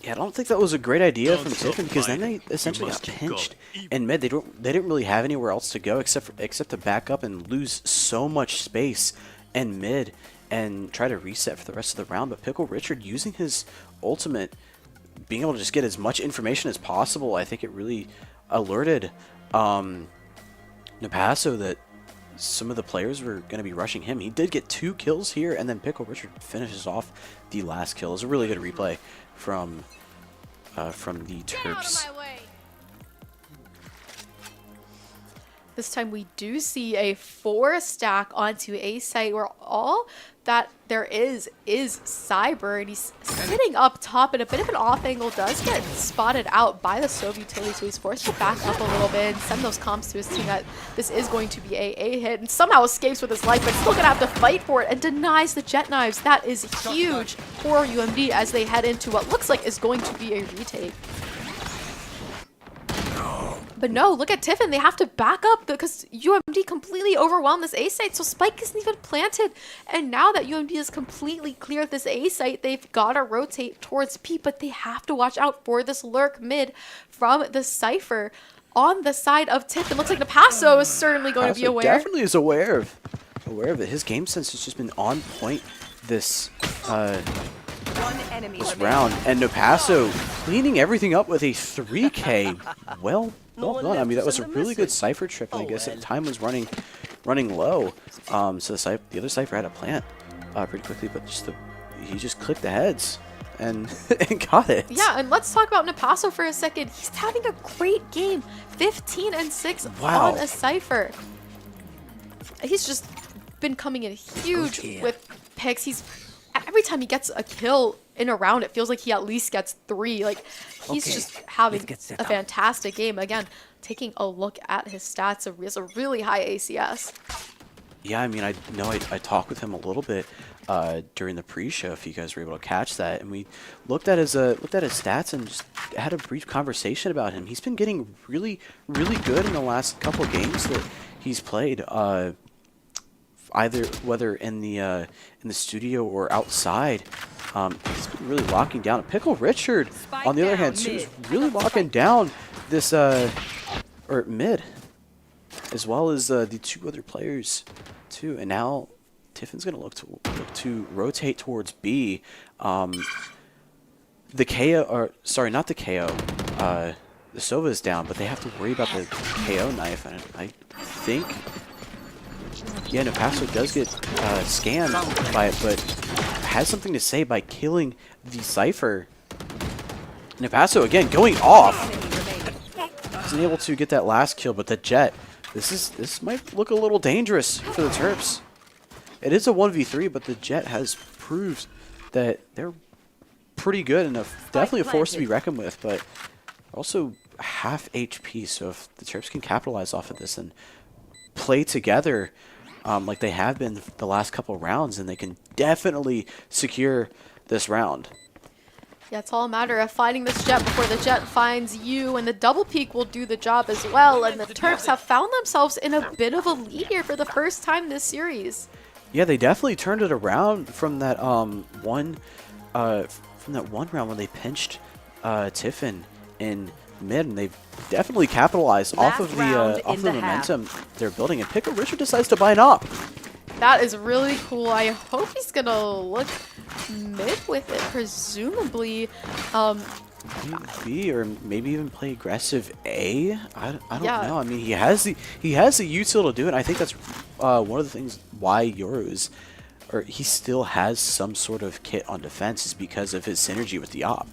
Yeah, I don't think that was a great idea from Tiffin, because then they essentially got pinched in mid. They didn't really have anywhere else to go except to back up and lose so much space in mid and try to reset for the rest of the round. But Pickle Richard using his ultimate, being able to just get as much information as possible, I think it really alerted Napasso that some of the players were going to be rushing him. He did get 2 kills here, and then Pickle Richard finishes off the last kill. It was a really good replay from the Terps. This time we do see a 4 stack onto A site where all that there is Cyber, and he's sitting up top, and a bit of an off angle does get spotted out by the Sov utility, so he's forced to back up a little bit and send those comms to his team that this is going to be a hit, and somehow escapes with his life, but still gonna have to fight for it and denies the jet knives. That is huge for UMD as they head into what looks like is going to be a retake. But no, look at Tiffin. They have to back up because UMD completely overwhelmed this A site. So Spike isn't even planted. And now that UMD is completely clear of this A site, they've got to rotate towards B. But they have to watch out for this lurk mid from the Cypher on the side of Tiffin. Looks like Napasso is certainly going to be aware. Definitely is aware of it. His game sense has just been on point this this round, and Napasso cleaning everything up with a 3K. Well done. I mean, that was a really good Cypher trip, and I guess at the time was running low. So the other Cypher had to plant pretty quickly, but he just clicked the heads and got it. Yeah, and let's talk about Napasso for a second. He's having a great game. 15-6 on a Cypher. He's just been coming in huge with picks. Every time he gets a kill in a round, it feels like he at least gets 3. Like, he's just having a fantastic game. Again, taking a look at his stats, he has a really high ACS. Yeah, I mean, I know I talked with him a little bit during the pre-show, if you guys were able to catch that, and we looked at his stats and just had a brief conversation about him. He's been getting really good in the last couple games that he's played. Either whether in the studio or outside, he's been really locking down. Pickle Richard, on the other hand, too, is really locking down this mid, as well as the 2 other players too. And now Tiffin's gonna look to rotate towards B. The KO, or sorry, not the KO. The Sova is down, but they have to worry about the KO knife, and I think. Yeah, Napasso does get scanned by it, but has something to say by killing the Cypher. Napasso, again, going off. Isn't able to get that last kill, but the Jet, this might look a little dangerous for the Terps. It is a 1v3, but the Jet has proved that they're pretty good and definitely a force to be reckoned with, but also half HP, so if the Terps can capitalize off of this and play together like they have been the last couple rounds, and they can definitely secure this round. Yeah, it's all a matter of finding this Jet before the Jet finds you, and the double peek will do the job as well, and the Terps have found themselves in a bit of a lead here for the first time this series. Yeah, they definitely turned it around from that one round when they pinched Tiffin in mid, and they've definitely capitalized off of the momentum they're building. And Pickle Richard decides to buy an op. That is really cool. I hope he's gonna look mid with it, presumably. B, or maybe even play aggressive A. I don't know. I mean, he has the util to do it. I think that's one of the things why Yoru's, or he still has some sort of kit on defense, is because of his synergy with the op.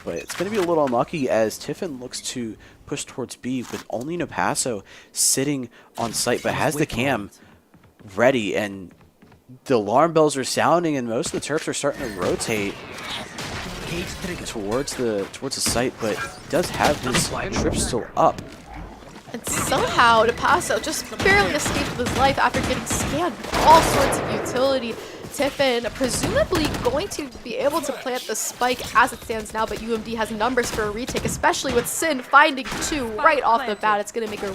But it's going to be a little unlucky as Tiffin looks to push towards B with only Napasso sitting on site, but has the cam ready, and the alarm bells are sounding, and most of the Terps are starting to rotate towards the site, but does have his trip still up. And somehow Napasso just barely escaped with his life after getting scanned with all sorts of utility. Tiffin presumably going to be able to plant the spike as it stands now, but UMD has numbers for a retake, especially with Sin finding 2 right off the bat. It's going to make a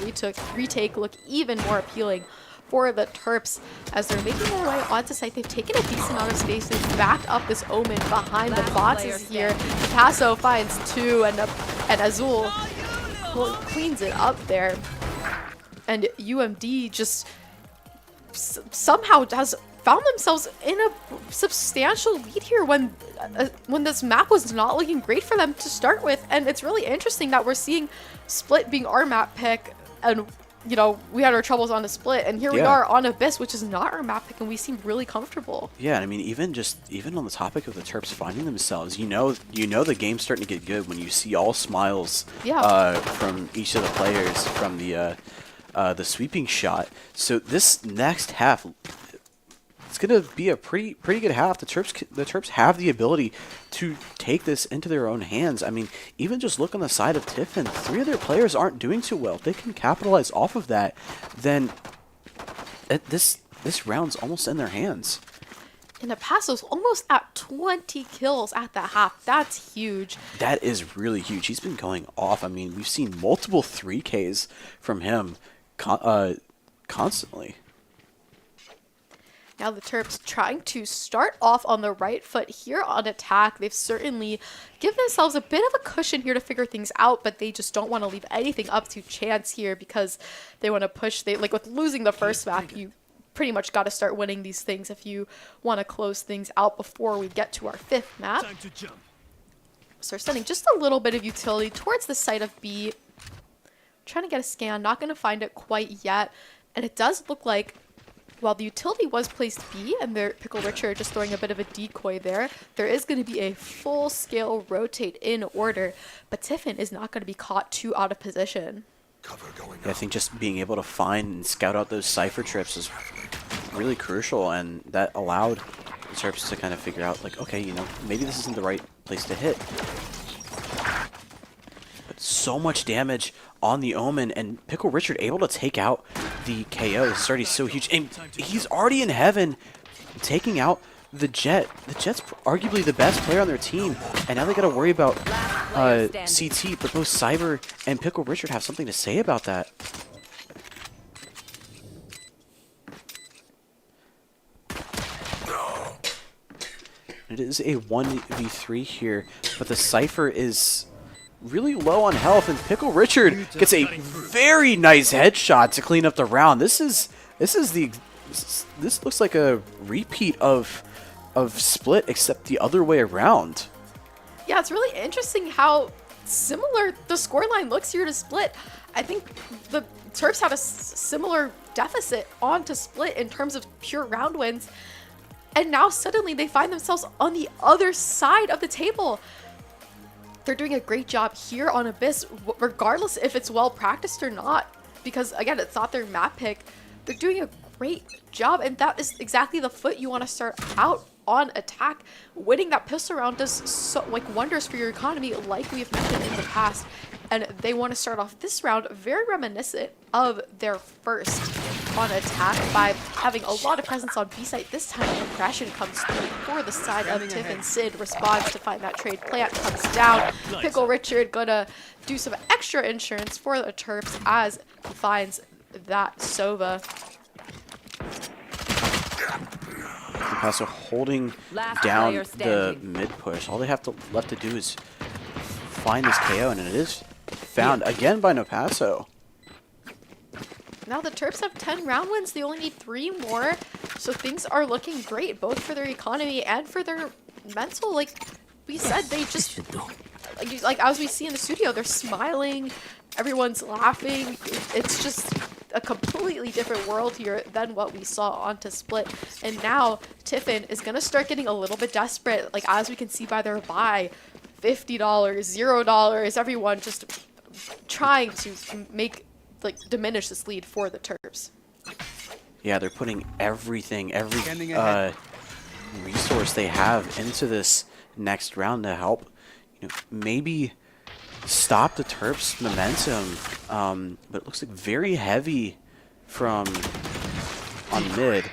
retake look even more appealing for the Terps as they're making their way onto site. They've taken a decent amount of space. They've backed up this Omen behind the boxes here. Napasso finds 2, and Azul cleans it up there. And UMD just somehow has found themselves in a substantial lead here when this map was not looking great for them to start with. And it's really interesting that we're seeing Split being our map pick, and you know, we had our troubles on the Split, and here we are on Abyss, which is not our map pick, and we seem really comfortable. Yeah, and I mean, even on the topic of the Terps finding themselves, you know the game's starting to get good when you see all smiles from each of the players from the sweeping shot. So this next half, it's gonna be a pretty good half. The Terps have the ability to take this into their own hands. I mean, even just look on the side of Tiffin. 3 of their players aren't doing too well. If they can capitalize off of that, then this round's almost in their hands. And Napasso's almost at 20 kills at the half. That's huge. That is really huge. He's been going off. I mean, we've seen multiple 3Ks from him constantly. Now the Terps trying to start off on the right foot here on attack. They've certainly given themselves a bit of a cushion here to figure things out, but they just don't want to leave anything up to chance here because they want to push. Like with losing the first map, you pretty much got to start winning these things if you want to close things out before we get to our 5th map. So we're sending just a little bit of utility towards the site of B. Trying to get a scan, not going to find it quite yet. And it does look like while the utility was placed B and their Pickle Richard just throwing a bit of a decoy there is going to be a full-scale rotate in order, but Tiffin is not going to be caught too out of position. Yeah, I think just being able to find and scout out those Cypher trips is really crucial, and that allowed the Terps to kind of figure out, like, okay, you know, maybe this isn't the right place to hit. But so much damage on the Omen, and Pickle Richard able to take out the KO. This is already so huge, and he's already in heaven, taking out the Jet. The Jet's arguably the best player on their team, and now they got to worry about CT, but both Cyber and Pickle Richard have something to say about that. It is a 1v3 here, but the Cypher is really low on health, and Pickle Richard gets a very nice headshot to clean up the round. This looks like a repeat of Split, except the other way around. Yeah, it's really interesting how similar the scoreline looks here to Split. I think the Terps had a similar deficit on to Split in terms of pure round wins, and now suddenly they find themselves on the other side of the table. They're doing a great job here on Abyss, regardless if it's well practiced or not, because again, it's not their map pick. They're doing a great job, and that is exactly the foot you want to start out on attack. Winning that pistol round does wonders for your economy, like we've mentioned in the past, and they want to start off this round very reminiscent of their first on attack by having a lot of presence on B site. This time compression comes through for the side of Tiffin. Sid responds to find that trade. Plant comes down. Pickle Richard gonna do some extra insurance for the Terps as he finds that Sova. Paso holding down the mid push. All they have left to do is find this KO, and it is found again by Napasso. Now the Terps have 10 round wins. They only need 3 more, so things are looking great, both for their economy and for their mental. Like we said, they just like as we see in the studio, they're smiling, everyone's laughing. It's just a completely different world here than what we saw onto Split. And now Tiffin is gonna start getting a little bit desperate, like as we can see by their buy. $50, $0, everyone just trying to diminish this lead for the Terps. Yeah, they're putting everything, every resource they have into this next round to help, you know, maybe stop the Terps' momentum. But it looks like very heavy from on mid.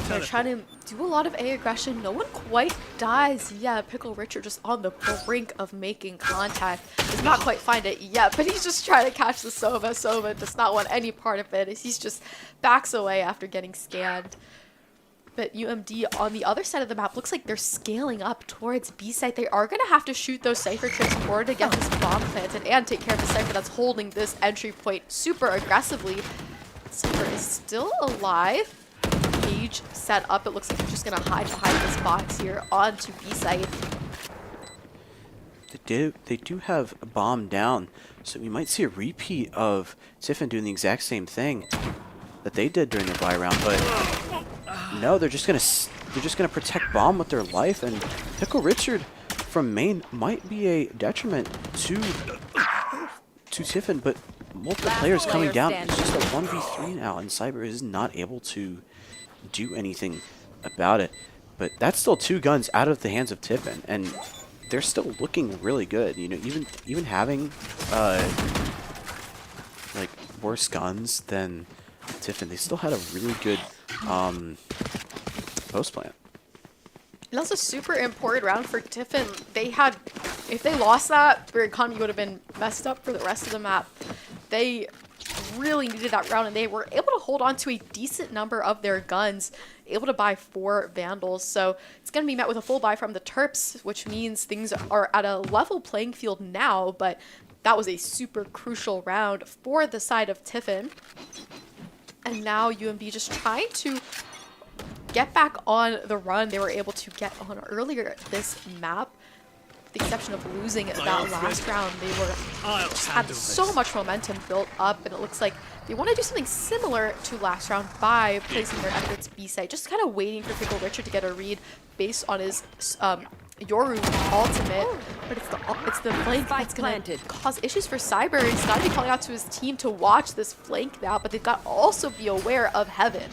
They're trying to do a lot of A aggression. No one quite dies yet. Pickle Richard just on the brink of making contact. Does not quite find it yet, but he's just trying to catch the Sova. Sova does not want any part of it. He's just backs away after getting scanned. But UMD on the other side of the map looks like they're scaling up towards B site. They are going to have to shoot those Cypher trips in order to get this bomb planted and take care of the Cypher that's holding this entry point super aggressively. Cypher is still alive. Cage set up. It looks like they're just going to hide behind this box here onto B site. They do have a bomb down, so we might see a repeat of Tiffin doing the exact same thing that they did during their buy round, but no, they're just gonna protect bomb with their life, and Pickle Richard from main might be a detriment to Tiffin, but multiple players coming down. It's just a 1v3 now, and Cyber is not able to do anything about it. But that's still 2 guns out of the hands of Tiffin, and they're still looking really good. You know, even having like worse guns than Tiffin, they still had a really good post plant. And that was a super important round for Tiffin. They had, if they lost that, their economy would have been messed up for the rest of the map. They really needed that round, and they were able to hold on to a decent number of their guns, able to buy 4 Vandals. So it's going to be met with a full buy from the Terps, which means things are at a level playing field now, but that was a super crucial round for the side of Tiffin. And now UMB just trying to get back on the run they were able to get on earlier this map. With the exception of losing that last round, they were just had so much momentum built up, and it looks like they want to do something similar to last round by placing their efforts B side, just kind of waiting for Pickle Richard to get a read based on his Yoru ultimate, but it's the flank that's going to cause issues for Cyber. He's got to be calling out to his team to watch this flank now, but they've got to also be aware of Heaven.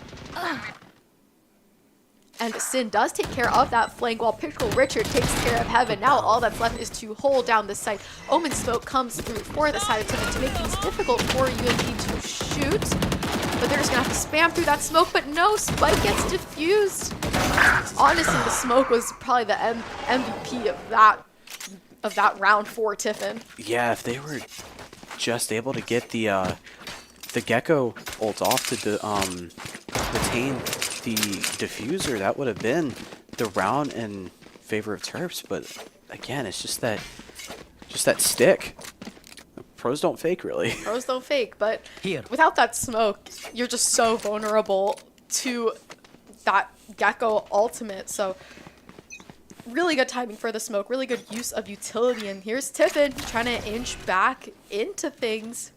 And Sin does take care of that flank while Pickle Richard takes care of Heaven. Now all that's left is to hold down this site. Omen Smoke comes through for the side of Tiffin to make things difficult for UMB to shoot. But they're just going to have to spam through that smoke, but no, Spike gets diffused. Honestly, the smoke was probably the MVP of that round for Tiffin. Yeah, if they were just able to get the Gecko ult off to retain the diffuser, that would have been the round in favor of Terps. But again, it's just that stick. Pros don't fake, really. Pros don't fake, but without that smoke, you're just so vulnerable to that Gecko ultimate. So really good timing for the smoke, really good use of utility. And here's Tiffin trying to inch back into things.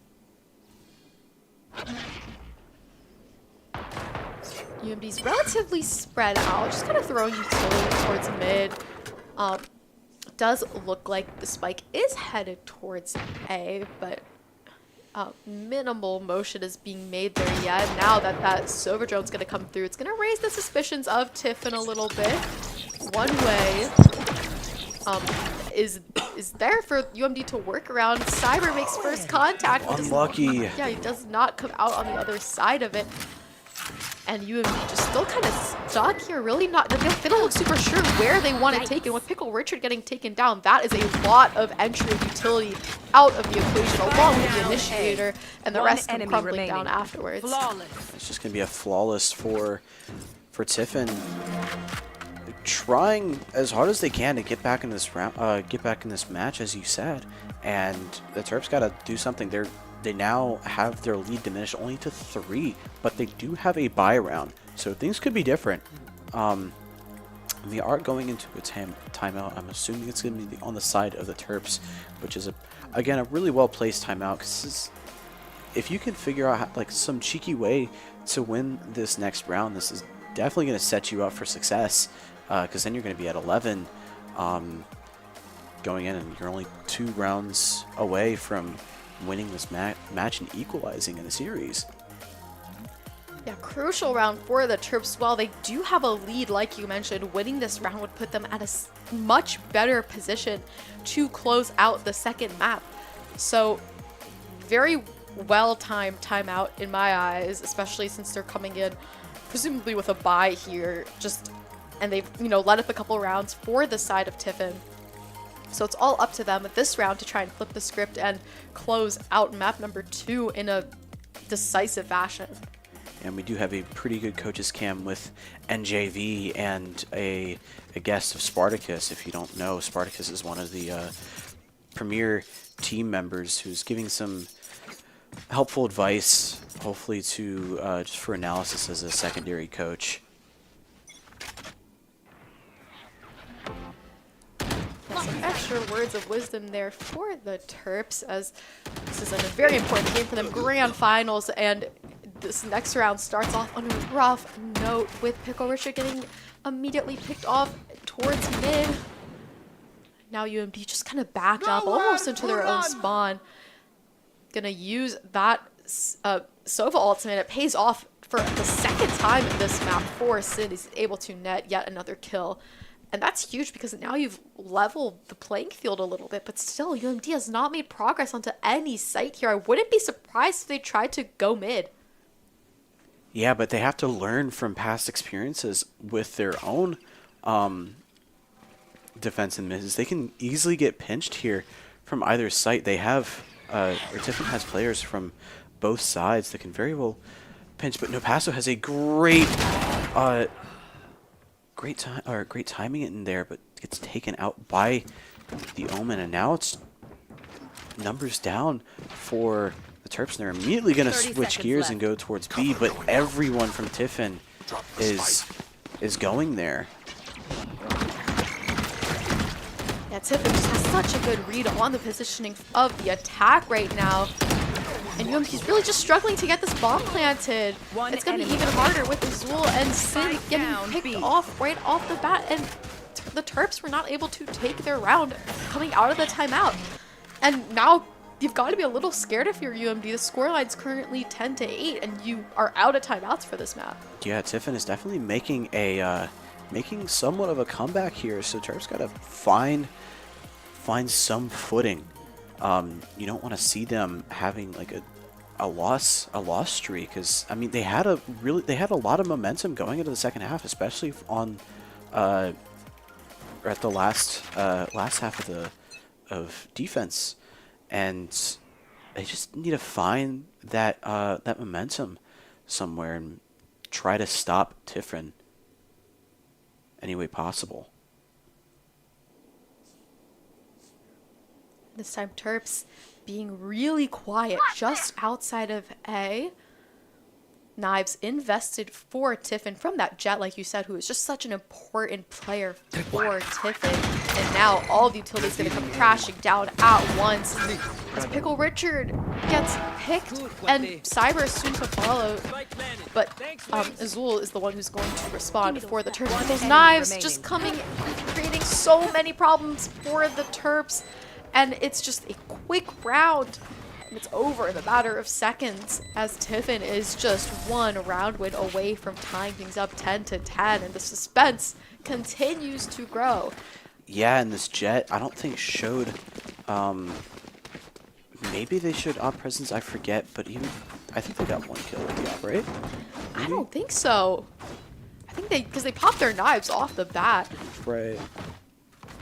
UMB's relatively spread out, just kind of throwing utility towards mid. Does look like the spike is headed towards A, but minimal motion is being made there yet. Now that Silver Drone's going to come through, it's going to raise the suspicions of Tiffin a little bit. One way is there for UMD to work around. Cyber makes first contact. Unlucky. Yeah, he does not come out on the other side of it. And UMD just still kind of stuck here, really not, they don't look super sure where they want to take it. With Pickle Richard getting taken down, that is a lot of entry of utility out of the equation, along with the initiator, and the rest come crumbling down afterwards. It's just going to be a flawless for Tiffin, trying as hard as they can to get back in this round, get back in this match, as you said. And the Terps got to do something. They now have their lead diminished only to 3, but they do have a bye round, so things could be different. They are going into a timeout. I'm assuming it's going to be on the side of the Terps, which is again a really well placed timeout, because if you can figure out like some cheeky way to win this next round, this is definitely going to set you up for success, because then you're going to be at 11 going in, and you're only 2 rounds away from winning this match and equalizing in the series. Yeah, crucial round for the Terps. While they do have a lead, like you mentioned, winning this round would put them at a much better position to close out the second map. So very well-timed timeout in my eyes, especially since they're coming in presumably with a bye here, and they've let up a couple rounds for the side of Tiffin. So it's all up to them with this round to try and flip the script and close out map number 2 in a decisive fashion. And we do have a pretty good coaches cam with NJV and a guest of Spartacus. If you don't know, Spartacus is one of the premier team members who's giving some helpful advice, hopefully to just for analysis as a secondary coach. Some extra words of wisdom there for the Terps, as this is a very important game for them. Grand finals, and this next round starts off on a rough note with Pickle Richard getting immediately picked off towards mid. Now UMD just kind of backed up almost into their own spawn. Gonna use that Sova ultimate. It pays off for the second time in this map for Sid. He's able to net yet another kill. And that's huge because now you've leveled the playing field a little bit, but still, UMD has not made progress onto any site here. I wouldn't be surprised if they tried to go mid. Yeah, but they have to learn from past experiences with their own defense and misses. They can easily get pinched here from either site. They have, or Tiffin has players from both sides that can very well pinch, but Nopasso has a great great timing in there, but gets taken out by the Omen, and now it's numbers down for the Terps, and they're immediately going to switch gears and go towards B, but everyone from Tiffin is going there. Yeah, Tiffin just has such a good read on the positioning of the attack right now. And UMP's really just struggling to get this bomb planted. It's going to be even harder with Azul and Sin getting picked off right off the bat. And the Terps were not able to take their round coming out of the timeout. And now you've got to be a little scared if you're UMD. The scoreline's currently 10-8, and you are out of timeouts for this map. Yeah, Tiffin is definitely making a making somewhat of a comeback here. So Terps got to find some footing. You don't want to see them having like a loss streak, because I mean they had a lot of momentum going into the second half, especially on or at the last half of defense, and they just need to find that that momentum somewhere and try to stop Tiffin any way possible. This time Terps being really quiet just outside of A. Knives invested for Tiffin from that Jet, like you said, who is just such an important player for Tiffin. And now all the utilities going to come crashing down at once as Pickle Richard gets picked and Cyber is soon to follow. But Azul is the one who's going to respond for the Terps. Those Knives just coming, creating so many problems for the Terps. And it's just a quick round. And it's over in a matter of seconds as Tiffin is just one round win away from tying things up 10-10, and the suspense continues to grow. Yeah, and this Jet, I don't think showed, maybe they showed op presence, I forget, but I think they got one kill with the op, right? Maybe? I don't think so. I think because they popped their Knives off the bat. Right.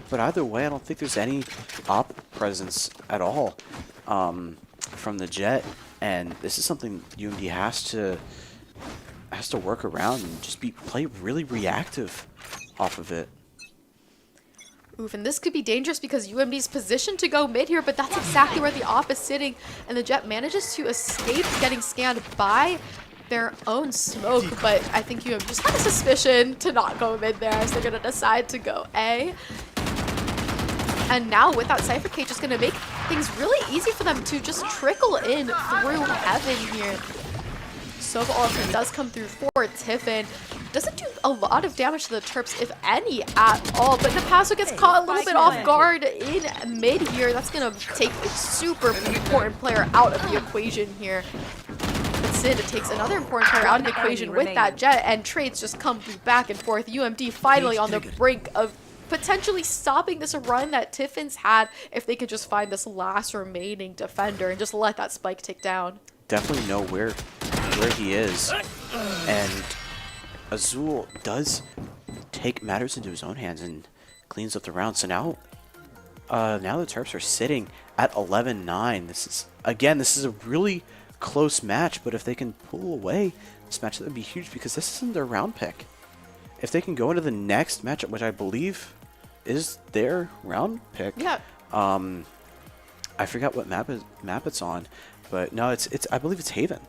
But either way, I don't think there's any op presence at all from the Jet, and this is something UMD has to work around and just play really reactive off of it. Oof, and this could be dangerous because UMD's positioned to go mid here, but that's exactly where the op is sitting, and the Jet manages to escape getting scanned by their own smoke, but I think UMD just had a suspicion to not go mid there, so they're going to decide to go A. And now with that Cypher Cage, it's going to make things really easy for them to just trickle in through Heaven here. Sova also does come through for Tiffin. Doesn't do a lot of damage to the Terps, if any, at all. But Nopasso gets caught a little bit off guard in mid here. That's going to take a super important player out of the equation here. But Sid takes another important player out of the equation with that Jet, and trades just come back and forth. UMD finally on the brink of potentially stopping this run that Tiffin's had if they could just find this last remaining defender and just let that spike tick down. Definitely know where he is, and Azul does take matters into his own hands and cleans up the round. So now the Terps are sitting at 11-9. This is a really close match, but if they can pull away this match, that would be huge because this isn't their round pick. If they can go into the next matchup, which I believe is their round pick. Yeah. I forgot what map it's on, but no, it's I believe it's Haven,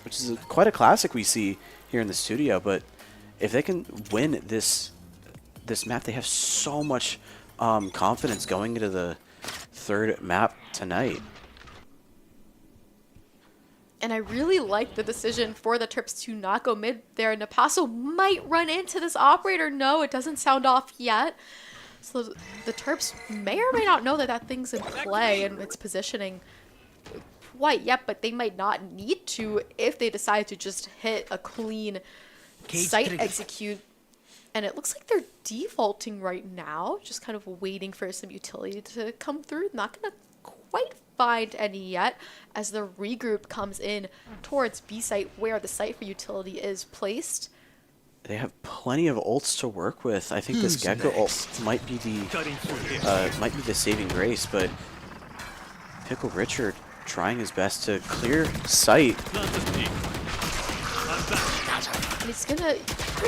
which is quite a classic we see here in the studio. But if they can win this map, they have so much confidence going into the third map tonight. And I really like the decision for the Terps to not go mid there. Nopasso might run into this operator. No, it doesn't sound off yet. So the Terps may or may not know that thing's in play and it's positioning quite yet, but they might not need to if they decide to just hit a clean site execute. And it looks like they're defaulting right now, just kind of waiting for some utility to come through. Not going to quite find any yet as the regroup comes in towards B site where the Cypher utility is placed. They have plenty of ults to work with. I think this Gecko ult might be the saving grace, but Pickle Richard trying his best to clear sight. And he's gonna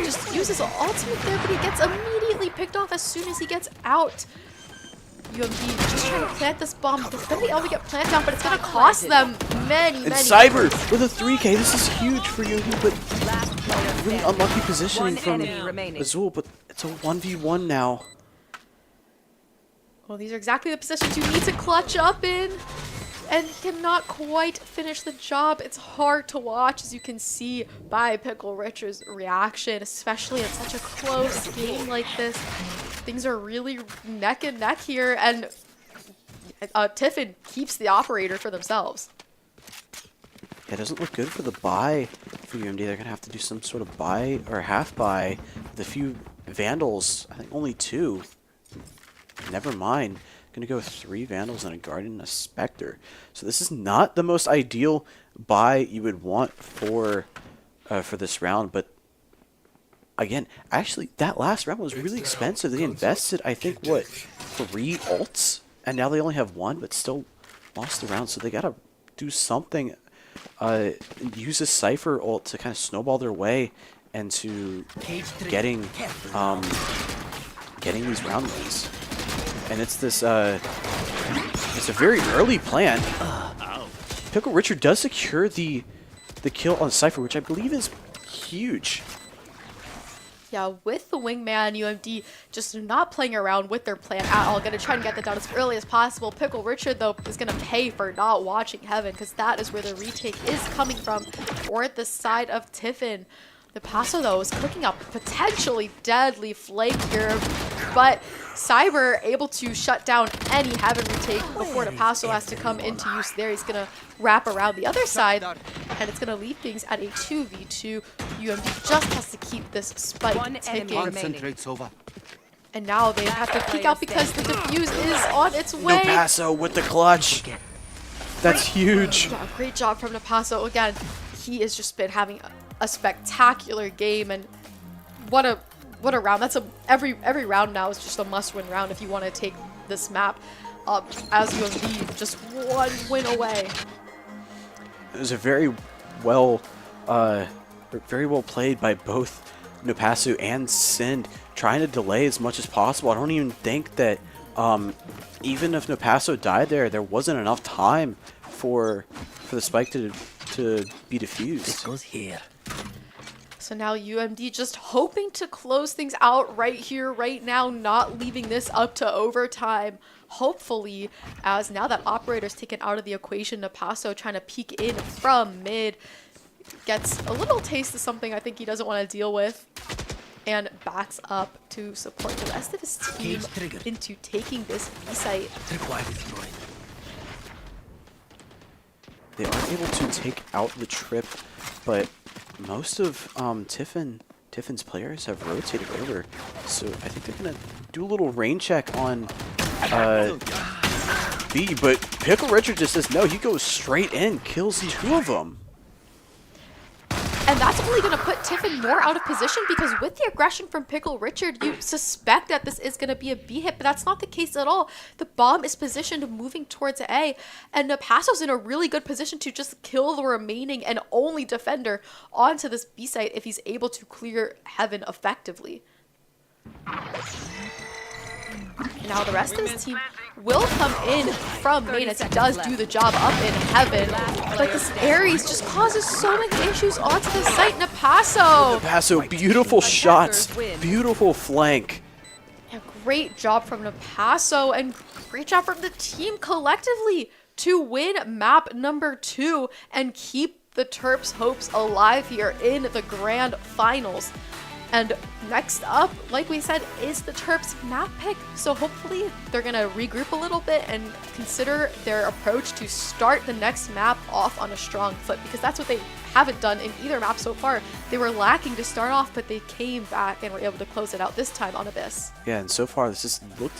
just use his ultimate there, but he gets immediately picked off as soon as he gets out. UMD just trying to plant this bomb. They're gonna be able to get planted down, but it's gonna cost them many. And Cyber with a 3K. This is huge for UMD, but really unlucky positioning from Azul, but it's a 1v1 now. Well, these are exactly the positions you need to clutch up in, and cannot quite finish the job. It's hard to watch, as you can see by Pickle Richard's reaction, especially in such a close game like this. Things are really neck and neck here, and Tiffin keeps the operator for themselves. It doesn't look good for the buy for UMD. They're going to have to do some sort of buy or half buy with a few Vandals. I think only 2. Never mind. Going to go with 3 Vandals and a Guardian and a Spectre. So this is not the most ideal buy you would want for this round, but again, actually, that last round was really expensive. They invested, I think, what, 3 ults? And now they only have 1, but still lost the round. So they got to do something. Use a Cypher ult to kind of snowball their way into getting these round wins. And it's this, it's a very early plan. Pickle Richard does secure the kill on Cypher, which I believe is huge. Yeah, with the wingman, UMD just not playing around with their plan at all. Going to try and get that down as early as possible. Pickle Richard, though, is going to pay for not watching Heaven, because that is where the retake is coming from, or at the side of Tiffin. The Paso, though, is cooking up a potentially deadly flank here, but Cyber able to shut down any Heaven retake before the Paso has to come into use there. He's going to wrap around the other side, and it's going to leave things at a 2v2. UMD just has to keep this spike ticking. And now they have to peek out because the defuse is on its way. No Paso with the clutch. That's huge. Yeah, great job from Napaso. Again, he has just been having a spectacular game, and what a round. That's every round now is just a must-win round if you want to take this map as UMD just 1 win away. It was a very well played by both Napasu and Sind, trying to delay as much as possible. I don't even think that even if Napaso died there wasn't enough time for the spike to be defused. It goes here. So now UMD just hoping to close things out right here, right now, not leaving this up to overtime. Hopefully, as now that operator's taken out of the equation, Napaso trying to peek in from mid, gets a little taste of something I think he doesn't want to deal with, and backs up to support the rest of his team into taking this B site. They aren't able to take out the trip, but most of Tiffin's players have rotated over, so I think they're gonna do a little rain check on B. But Pickle Richard just says no. He goes straight in, kills 2 of them. And that's only going to put Tiffin more out of position, because with the aggression from Pickle Richard, you suspect that this is going to be a B hit, but that's not the case at all. The bomb is positioned moving towards A, and Napaso's in a really good position to just kill the remaining and only defender onto this B site if he's able to clear Heaven effectively. Now the rest of his team will come in from main as he does do the job up in Heaven, but this Ares just causes so many issues onto the site. Napaso, beautiful shots, beautiful flank. Yeah, great job from Napaso, and great job from the team collectively to win map number 2 and keep the Terps' hopes alive here in the grand finals. And next up, like we said, is the Terps map pick. So hopefully they're going to regroup a little bit and consider their approach to start the next map off on a strong foot, because that's what they haven't done in either map so far. They were lacking to start off, but they came back and were able to close it out this time on Abyss. Yeah, and so far this looks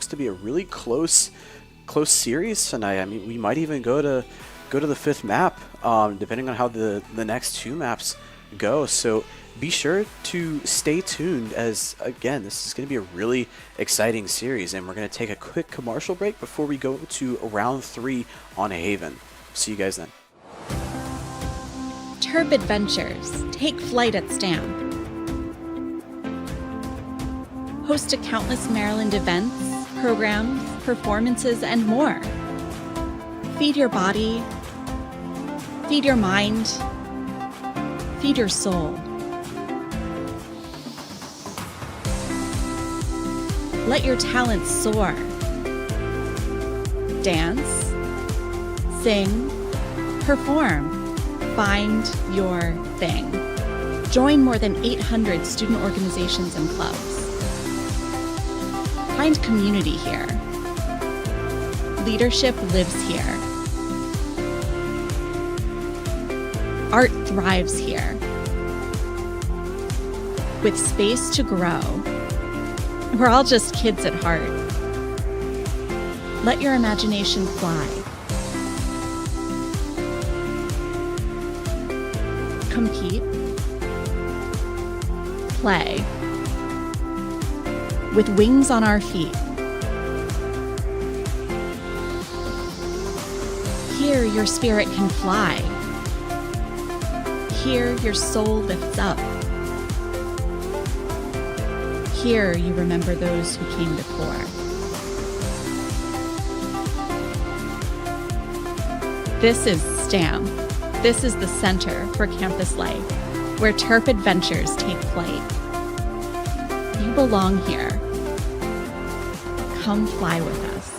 to be a really close close series tonight. I mean, we might even go to the 5th map, depending on how the next 2 maps go. So be sure to stay tuned, as again, this is going to be a really exciting series, and we're going to take a quick commercial break before we go to round 3 on Haven. See you guys then. Terp Adventures take flight at STAM. Host to countless Maryland events, programs, performances, and more. Feed your body, feed your mind, feed your soul. Let your talents soar. Dance, sing, perform, find your thing. Join more than 800 student organizations and clubs. Find community here. Leadership lives here. Art thrives here. With space to grow. We're all just kids at heart. Let your imagination fly. Compete. Play. With wings on our feet. Here your spirit can fly. Here your soul lifts up. Here you remember those who came before. This is STAM. This is the center for campus life, where Terp adventures take flight. You belong here. Come fly with us.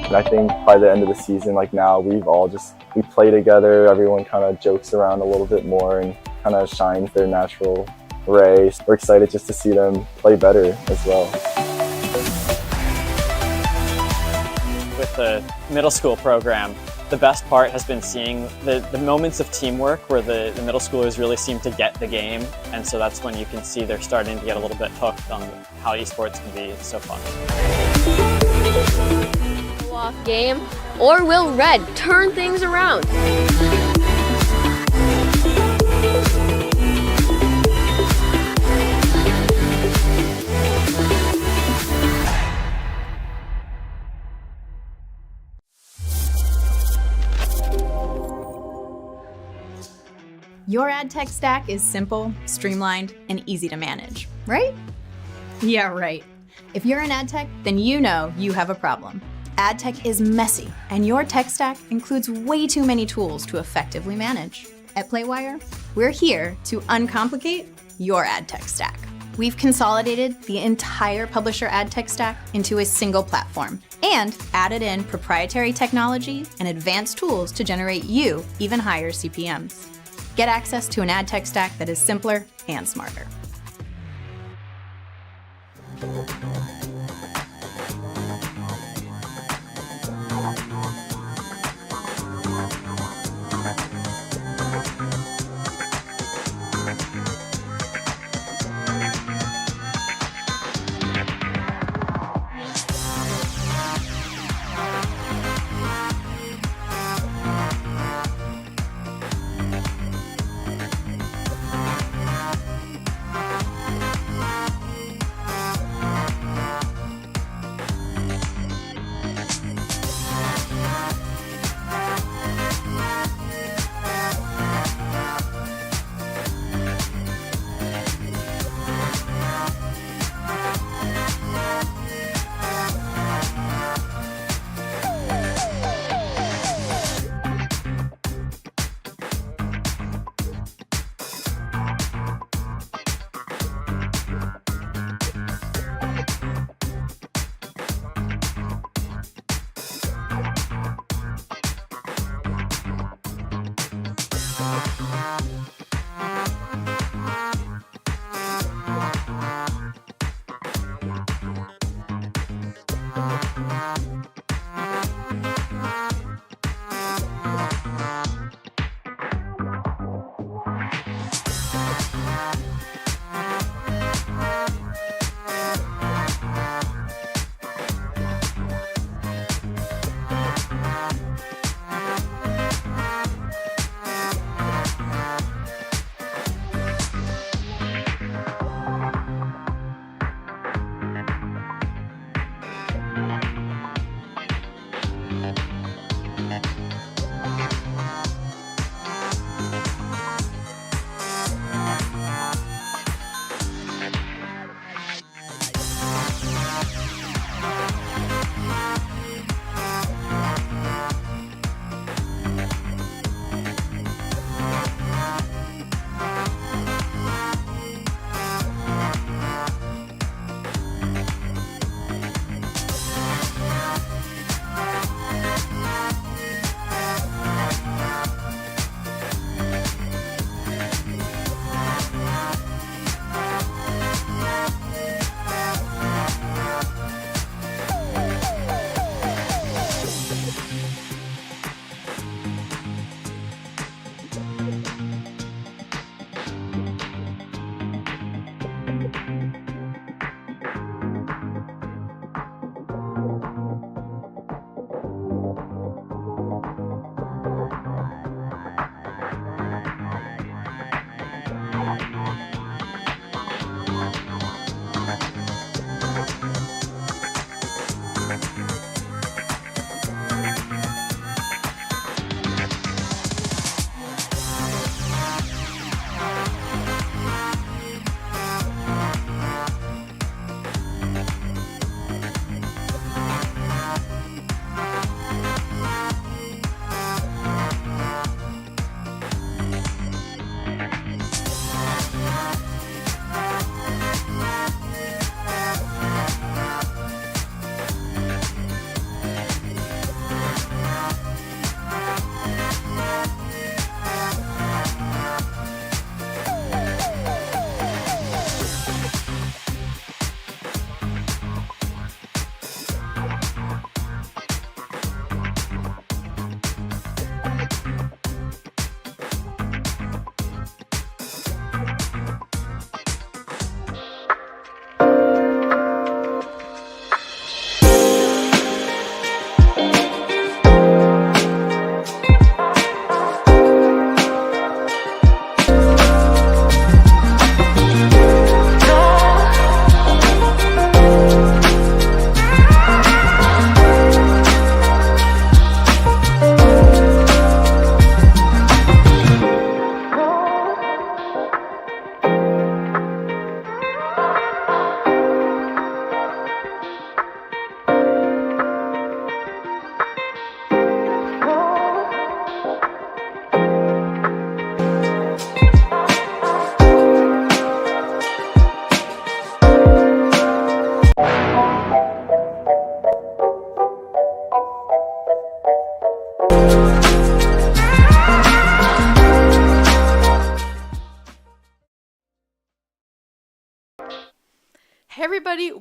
And I think by the end of the season, like now, we play together, everyone kind of jokes around a little bit more and kind of shines their natural ray. We're excited just to see them play better as well. With the middle school program, the best part has been seeing the moments of teamwork where the middle schoolers really seem to get the game, and so that's when you can see they're starting to get a little bit hooked on how esports can be so fun. Off game, or will Red turn things around? Your ad tech stack is simple, streamlined, and easy to manage, right? Yeah, right. If you're in ad tech, then you know you have a problem. Ad tech is messy, and your tech stack includes way too many tools to effectively manage. At Playwire, we're here to uncomplicate your ad tech stack. We've consolidated the entire publisher ad tech stack into a single platform and added in proprietary technology and advanced tools to generate you even higher CPMs. Get access to an ad tech stack that is simpler and smarter.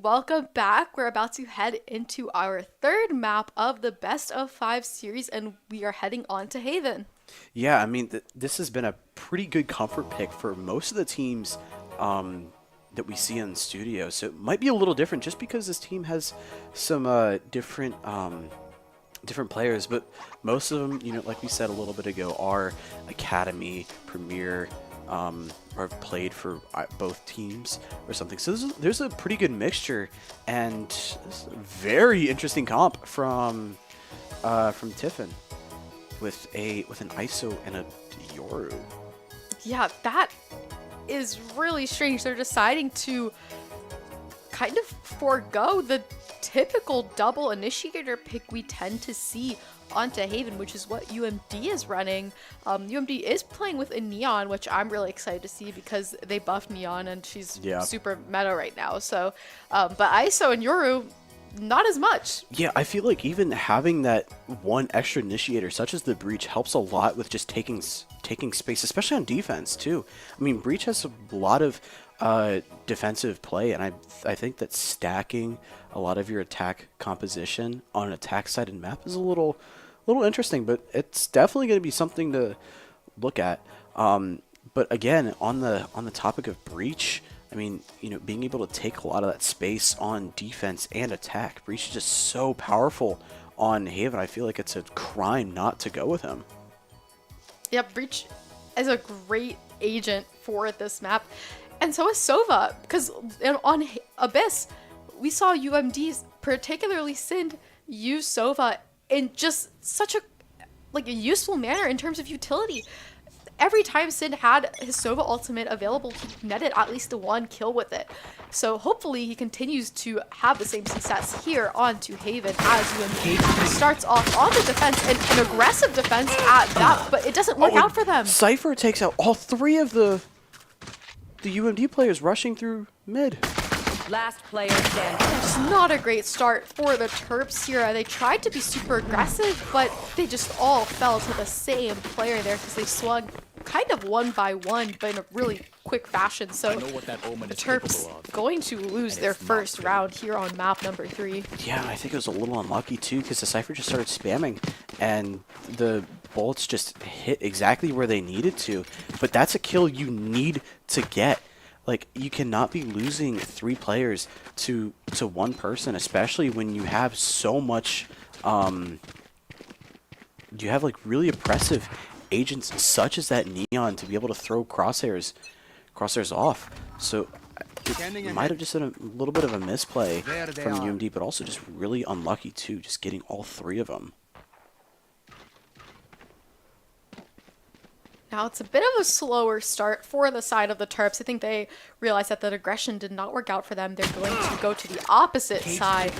welcome back. We're about to head into our third map of the best of 5 series, and we are heading on to Haven. Yeah, I mean, this has been a pretty good comfort pick for most of the teams that we see in the studio. So it might be a little different just because this team has some different players, but most of them, like we said a little bit ago, are Academy, Premier, or have played for both teams or something. So there's a pretty good mixture, and this is a very interesting comp from Tiffin with an ISO and a Yoru. Yeah, that is really strange. They're deciding to kind of forego the typical double initiator pick we tend to see onto Haven, which is what UMD is running. UMD is playing with a Neon, which I'm really excited to see because they buffed Neon and she's super meta right now. So, but ISO and Yoru, not as much. Yeah, I feel like even having that one extra initiator, such as the Breach, helps a lot with just taking space, especially on defense too. I mean, Breach has a lot of defensive play, and I think that stacking a lot of your attack composition on an attack-sided map is a little interesting, but it's definitely going to be something to look at. But again, on the topic of Breach, I mean, being able to take a lot of that space on defense and attack, Breach is just so powerful on Haven. I feel like it's a crime not to go with him. Yeah, Breach is a great agent for this map. And so is Sova, because on Abyss, we saw UMDs, particularly Sind, use Sova in just such a useful manner in terms of utility. Every time Sind had his Sova ultimate available, he netted at least one kill with it. So hopefully he continues to have the same success here onto Haven as UMD starts off on the defense, and an aggressive defense at that, but it doesn't work out for them. Cypher takes out all 3 of the UMD players rushing through mid. Last player standing. It's not a great start for the Terps here. They tried to be super aggressive, but they just all fell to the same player there because they swung kind of one by one, but in a really quick fashion. So the Terps going to lose their first round here on map number 3. Yeah, I think it was a little unlucky too because the Cypher just started spamming and the bullets just hit exactly where they needed to. But that's a kill you need to get. Like, you cannot be losing 3 players to one person, especially when you have so much, you have like really oppressive agents such as that Neon to be able to throw crosshairs off. So it might have just been a little bit of a misplay from UMD, but also just really unlucky too, just getting all 3 of them. Now it's a bit of a slower start for the side of the Terps. I think they realized that aggression did not work out for them. They're going to go to the opposite side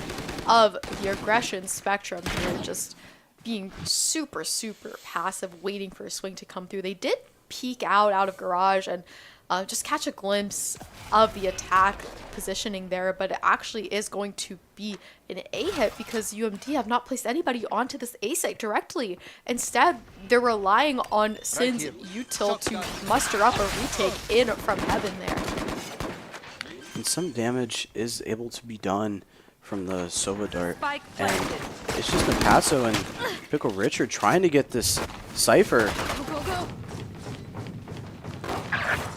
of the aggression spectrum here, just being super, super passive, waiting for a swing to come through. They did peek out of garage and just catch a glimpse of the attack positioning there, but it actually is going to be an A hit because UMD have not placed anybody onto this A site directly. Instead, they're relying on Sin's util to muster up a retake in from heaven there. And some damage is able to be done from the Sova dart, and it's just Napasso and Pickle Richard trying to get this Cypher.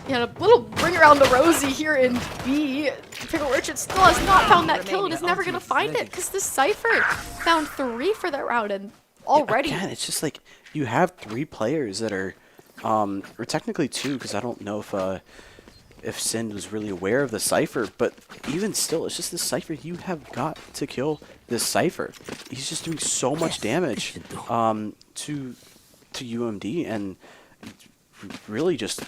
Yeah, a little bring around the rosy here in B. Pickle Richard still has not found that kill and is never going to find it because the Cypher found 3 for that round, and already. Yeah, again, it's just like you have 3 players that are, or technically 2 because I don't know if Sind was really aware of the Cypher, but even still, it's just the Cypher. You have got to kill this Cypher. He's just doing so much damage to UMD and really just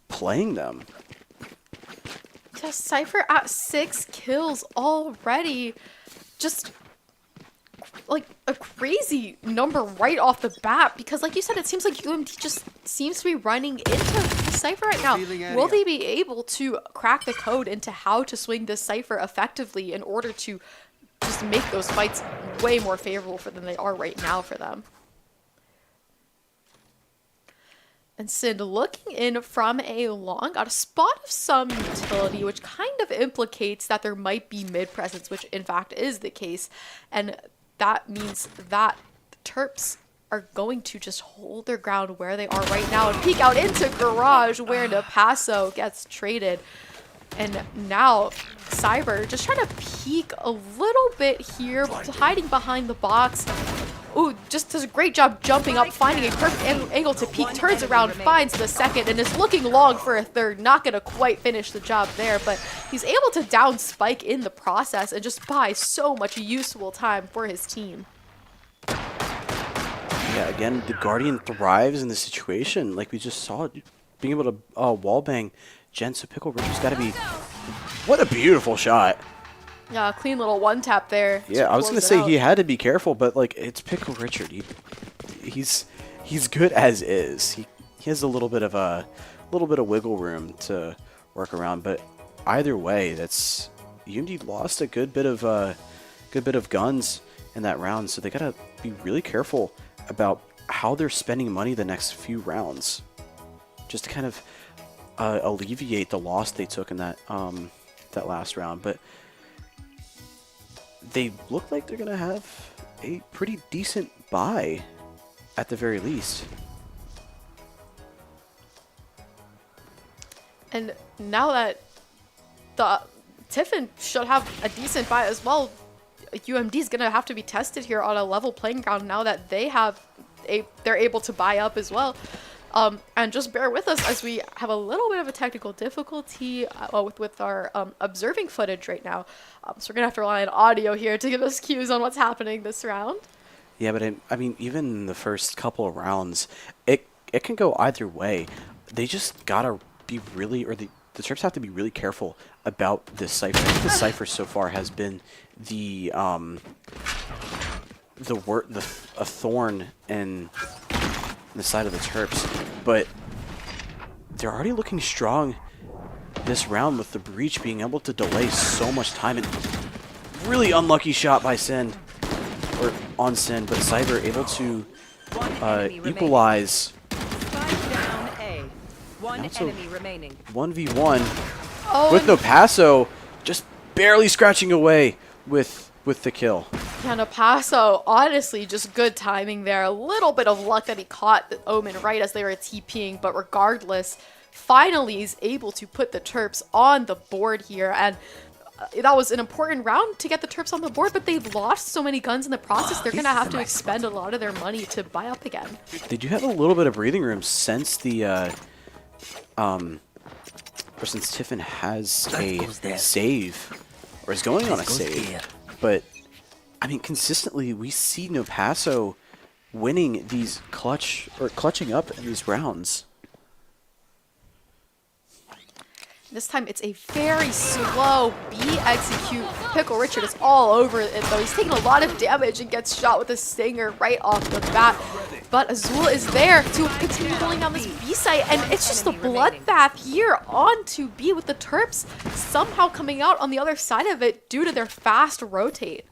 playing them. Yeah, Cypher at 6 kills already. Just like a crazy number right off the bat because, like you said, it seems like UMD just seems to be running into the Cypher right now. Will they be able to crack the code into how to swing this Cypher effectively in order to just make those fights way more favorable for than they are right now for them? And Sid looking in from a long, got a spot of some utility, which kind of implicates that there might be mid presence, which in fact is the case. And that means that the Terps are going to just hold their ground where they are right now and peek out into Garage where Napaso gets traded. And now Cyber just trying to peek a little bit here, hiding behind the box. Ooh, just does a great job jumping up, finding a perfect angle to peek, turns around, finds the second, and is looking long for a third. Not going to quite finish the job there, but he's able to down Spike in the process and just buy so much useful time for his team. Yeah, again, the Guardian thrives in this situation. Like we just saw, being able to wallbang Jen, so Pickle Richard's got to be... What a beautiful shot. Yeah, clean little one tap there. Yeah, I was going to say he had to be careful, but like it's Pickle Richard. He's good as is. He has a little bit of wiggle room to work around, but either way, that's UMD lost a good bit of guns in that round, so they got to be really careful about how they're spending money the next few rounds, just to kind of alleviate the loss they took in that last round. But they look like they're gonna have a pretty decent buy at the very least. And now that the Tiffin should have a decent buy as well, UMD is gonna have to be tested here on a level playing ground now that they're able to buy up as well. And just bear with us as we have a little bit of a technical difficulty with our observing footage right now. So we're going to have to rely on audio here to give us cues on what's happening this round. Yeah, but I mean, even in the first couple of rounds, it can go either way. They just got to be really, or the Terps have to be really careful about this Cypher. I think the Cypher so far has been a thorn in the side of the Terps, but they're already looking strong this round with the breach being able to delay so much time. And really unlucky shot by Sin, or on Sin, but Cyber able to equalize. Down A. One enemy remaining. 1v1 with Napaso just barely scratching away with the kill. Yeah, Napaso, honestly, just good timing there. A little bit of luck that he caught the Omen right as they were TPing, but regardless, finally is able to put the Terps on the board here. And that was an important round to get the Terps on the board, but they've lost so many guns in the process, they're going to have to expend a lot of their money to buy up again. They do have a little bit of breathing room since the, or since Tiffin has a save, or is going on a save. But I mean, consistently, we see Napaso winning these clutching up in these rounds. This time it's a very slow B execute. Pickle Richard is all over it though. He's taking a lot of damage and gets shot with a stinger right off the bat. But Azul is there to continue pulling down this B site, and it's just a bloodbath here onto B with the Terps somehow coming out on the other side of it due to their fast rotate.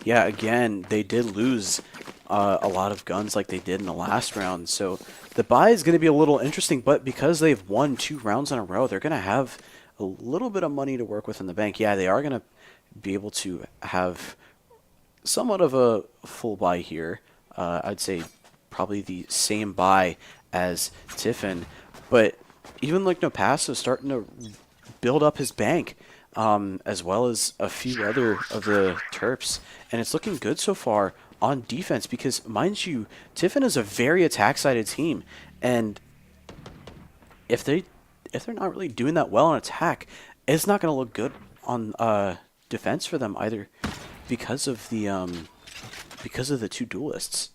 Yeah, again, they did lose a lot of guns like they did in the last round, so the buy is going to be a little interesting, but because they've won 2 rounds in a row, they're going to have a little bit of money to work with in the bank. Yeah, they are going to be able to have somewhat of a full buy here. I'd say probably the same buy as Tiffin, but even like Napaso starting to build up his bank, as well as a few other of the Terps, and it's looking good so far on defense because, mind you, Tiffin is a very attack-sided team, and if they're not really doing that well on attack, it's not going to look good on defense for them either because of the 2 duelists.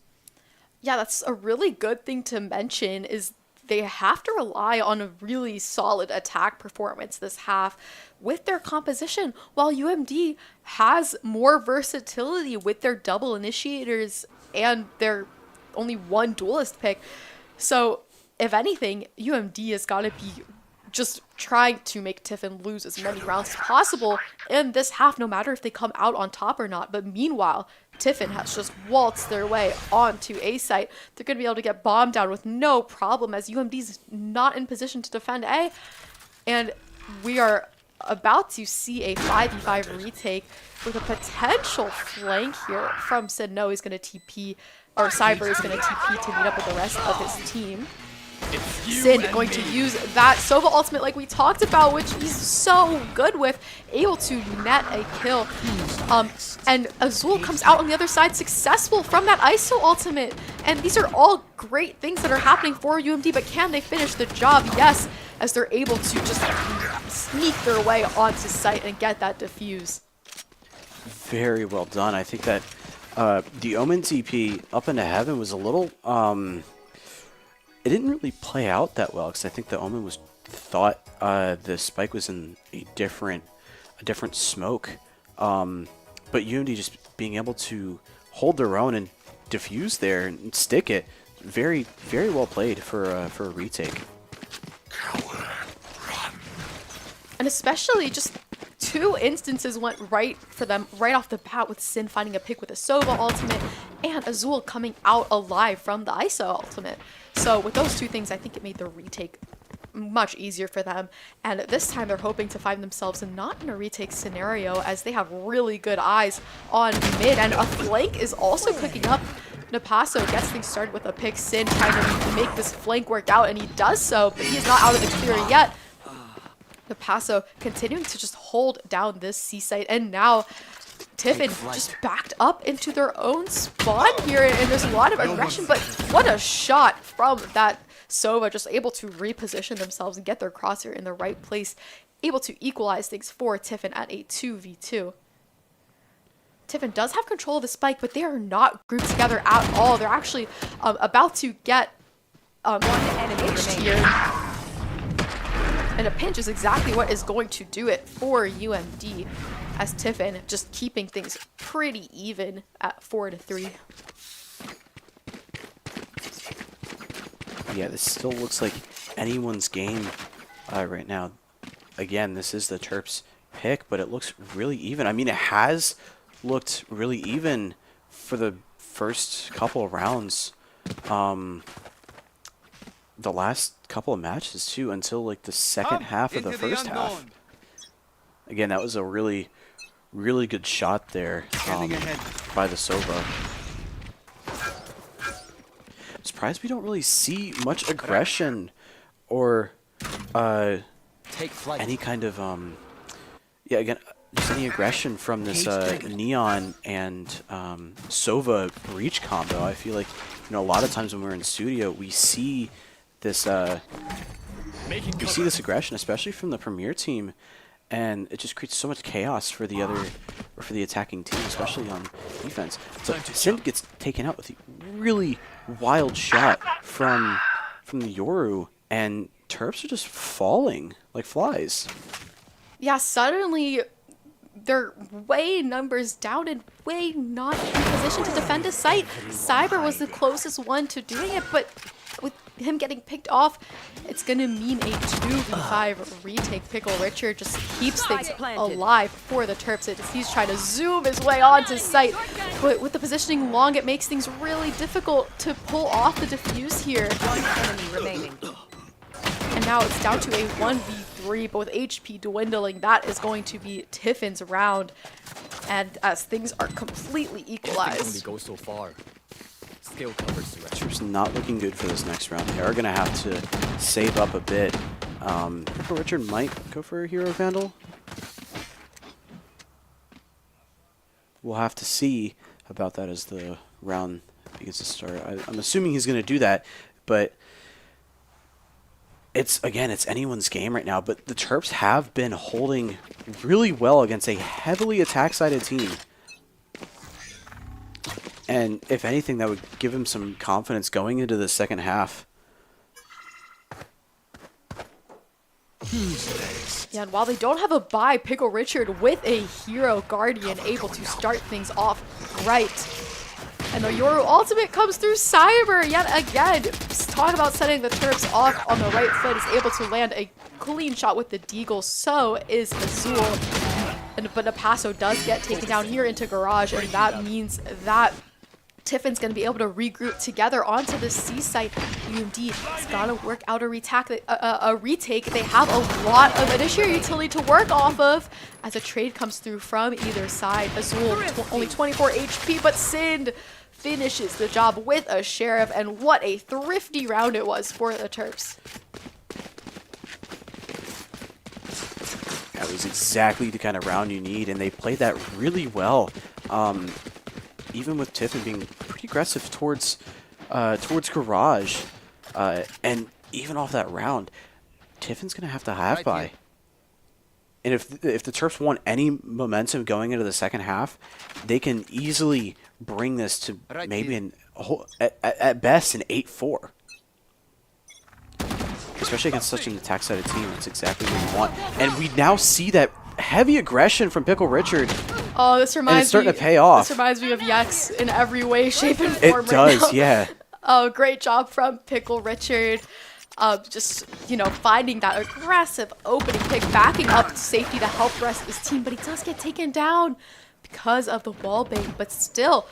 Yeah, that's a really good thing to mention is they have to rely on a really solid attack performance this half with their composition, while UMD has more versatility with their double initiators and their only 1 duelist pick. So, if anything, UMD has got to be just trying to make Tiffin lose as many rounds as possible in this half, no matter if they come out on top or not. But meanwhile, Tiffin has just waltzed their way onto A site. They're going to be able to get bombed down with no problem as UMD's not in position to defend A. And we are about to see a 5v5 retake with a potential flank here from Sid. No, he's going to TP, or Cyber is going to TP to meet up with the rest of his team. Sin going to use that Sova ultimate like we talked about, which he's so good with, able to net a kill. And Azul comes out on the other side successful from that ISO ultimate. And these are all great things that are happening for UMD, but can they finish the job? Yes, as they're able to just sneak their way onto site and get that defuse. Very well done. I think that the Omen TP up into heaven was a little... it didn't really play out that well because I think the Omen was thought the spike was in a different smoke, but UMD just being able to hold their own and defuse there and stick it, very well played for a retake. And especially just 2 instances went right for them right off the bat, with Sin finding a pick with a Sova ultimate and Azul coming out alive from the ISO ultimate. So with those 2 things, I think it made the retake much easier for them. And this time they're hoping to find themselves not in a retake scenario, as they have really good eyes on mid. And a flank is also cooking up. Napaso gets things started with a pick. Sin trying to make this flank work out, and he does so, but he is not out of the clear yet. Napaso continuing to just hold down this C site, and now Tiffin just backed up into their own spawn here, and there's a lot of aggression, but what a shot from that Sova, just able to reposition themselves and get their crosshair in the right place, able to equalize things for Tiffin at a 2v2. Tiffin does have control of the spike, but they are not grouped together at all. They're actually about to get pinched here. And a pinch is exactly what is going to do it for UMD, as Tiffin just keeping things pretty even at 4-3. Yeah, this still looks like anyone's game right now. Again, this is the Terps pick, but it looks really even. I mean, it has looked really even for the first couple of rounds. The last couple of matches too, until like the second half of the first half. Again, that was a really good shot there by the Sova. I'm surprised we don't really see much aggression or any kind of yeah, again, just any aggression from this Neon and Sova breach combo. I feel like, you know, a lot of times when we're in studio, we see this aggression, especially from the Premier team, and it just creates so much chaos for the attacking team, especially on defense. So Sin gets taken out with a really wild shot from the Yoru, and Terps are just falling like flies. Yeah, suddenly they're way numbers down and way not in position to defend a site. Cyber was the closest one to doing it, but with him getting picked off, it's going to mean a 2v5 retake. Pickle Richard just keeps things alive for the Terps. He's trying to zoom his way onto site, but with the positioning long, it makes things really difficult to pull off the defuse here. One enemy remaining. And now it's down to a 1v3, but with HP dwindling, that is going to be Tiffin's round. And as things are completely equalized. Only go so far. Skill covers the rest. Terps not looking good for this next round. They are going to have to save up a bit. Richard might go for a Hero Vandal. We'll have to see about that as the round begins to start. I'm assuming he's going to do that, but it's anyone's game right now. But the Terps have been holding really well against a heavily attack-sided team. And if anything, that would give him some confidence going into the second half. Yeah, and while they don't have a buy, Pickle Richard with a Hero Guardian able to start things off right. And the Yoru ultimate comes through Cyber yet again. Talk about setting the Terps off on the right foot. Is able to land a clean shot with the Deagle. So is Azul. But Napaso does get taken down here into Garage, and that means that Tiffin's going to be able to regroup together onto the C site. UMD has got to work out a retake. They have a lot of initiator utility to work off of as a trade comes through from either side. Azul, only 24 HP, but Sind finishes the job with a Sheriff, and what a thrifty round it was for the Terps. That was exactly the kind of round you need, and they played that really well. Even with Tiffin being pretty aggressive towards Garage, and even off that round, Tiffin's gonna have to half buy. And if the Terps want any momentum going into the second half, they can easily bring this to maybe at best an 8-4. Especially against such an attack-sided team, that's exactly what you want. And we now see that heavy aggression from Pickle Richard. Oh, this reminds me. It's starting to pay off. This reminds me of Yex in every way, shape, and form. It does, right now. yeah. Oh, great job from Pickle Richard. Just, you know, finding that aggressive opening pick, backing up to safety to help the rest of his team, but he does get taken down because of the wall bang. But still,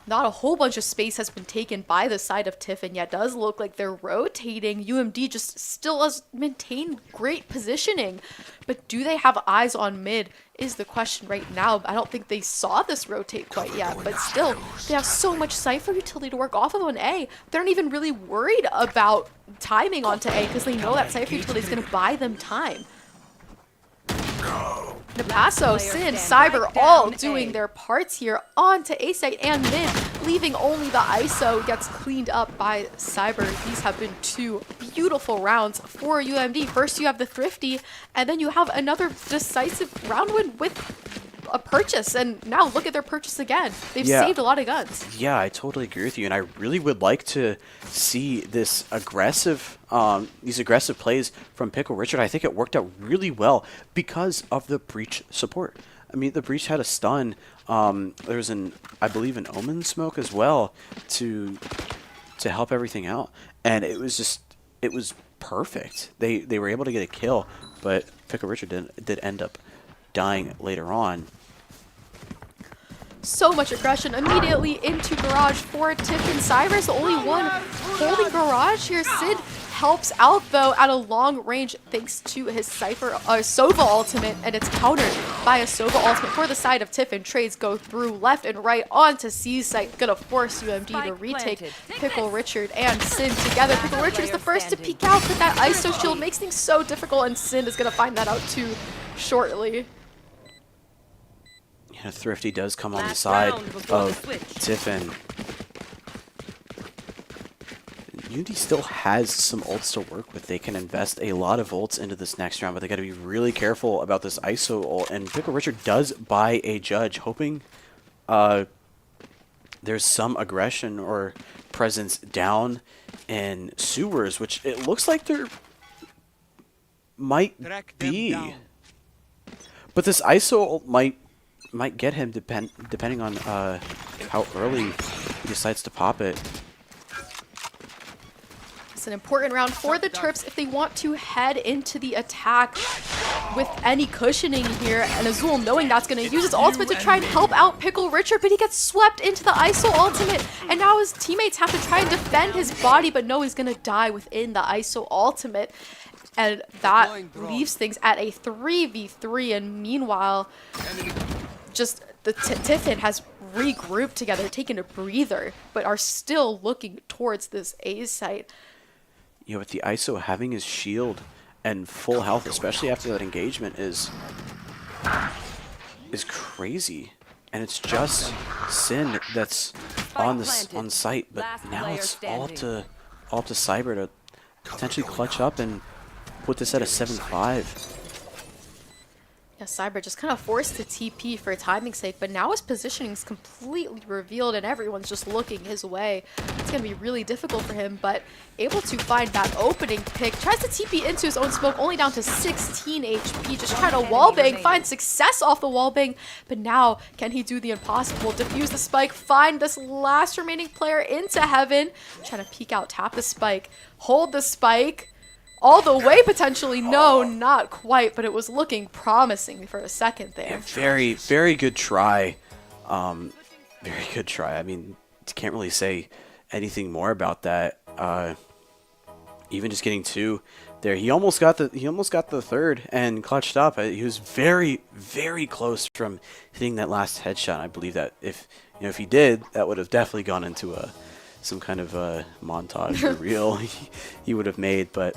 not a whole bunch of space has been taken by the side of Tiffin yet. Does look like they're rotating. UMD just still has maintained great positioning. But do they have eyes on mid is the question right now. I don't think they saw this rotate quite yet, but still, they have so much Cypher utility to work off of on A. They're not even really worried about timing onto A because they know that Cypher utility is going to buy them time. Napaso, Sin, Cyber all doing their parts here onto A site and mid, leaving only the ISO gets cleaned up by Cyber. These have been two beautiful rounds for UMD. First you have the thrifty, and then you have another decisive round win with a purchase, and now look at their purchase again. They've saved a lot of guns. Yeah, I totally agree with you, and I really would like to see this these aggressive plays from Pickle Richard. I think it worked out really well because of the Breach support. I mean, the Breach had a stun. There was I believe an Omen smoke as well to help everything out, and it was perfect. They were able to get a kill, but Pickle Richard did end up dying later on. So much aggression immediately into Garage for Tiffin. Cyber's the only one holding Garage here. Sid helps out though at a long range thanks to his Sova ultimate, and it's countered by a Sova ultimate for the side of Tiffin. Trades go through left and right onto C's site, gonna force UMD to retake Pickle Richard and Sin together. Pickle Richard is the first to peek out, but that ISO shield makes things so difficult, and Sin is gonna find that out too shortly. Yeah, Thrifty does come on the side of Tiffin. UMD still has some ults to work with. They can invest a lot of ults into this next round, but they got to be really careful about this ISO ult. And Pickle Richard does buy a judge, hoping there's some aggression or presence down in sewers, which it looks like there might be. But this ISO ult might get him depending on how early he decides to pop it. It's an important round for the Terps if they want to head into the attack with any cushioning here. And Azul, knowing that's going to use his ultimate to try and help out Pickle Richard, but he gets swept into the ISO ultimate. And now his teammates have to try and defend his body, but no, he's going to die within the ISO ultimate. And that leaves things at a 3v3. And meanwhile, just the Tiffin has regrouped together, taken a breather, but are still looking towards this A site. You know, with the ISO having his shield and full health, especially after that engagement, is crazy. And it's just Sin that's on site, but now it's all to Cyber to potentially clutch up and put this at a 7-5. Yeah, Cyber just kind of forced to TP for timing's sake, but now his positioning is completely revealed and everyone's just looking his way. It's going to be really difficult for him, but able to find that opening pick. Tries to TP into his own smoke, only down to 16 HP. Just trying to wallbang, find success off the wallbang, but now can he do the impossible? Defuse the spike, find this last remaining player into heaven. Trying to peek out, tap the spike, hold the spike. all the way potentially. No, not quite, but it was looking promising for a second there. Yeah, very, very good try. Very good try. I mean, can't really say anything more about that. Even just getting 2 there, he almost got the third and clutched up. He was very, very close from hitting that last headshot. I believe that if he did, that would have definitely gone into some kind of montage or reel he would have made. But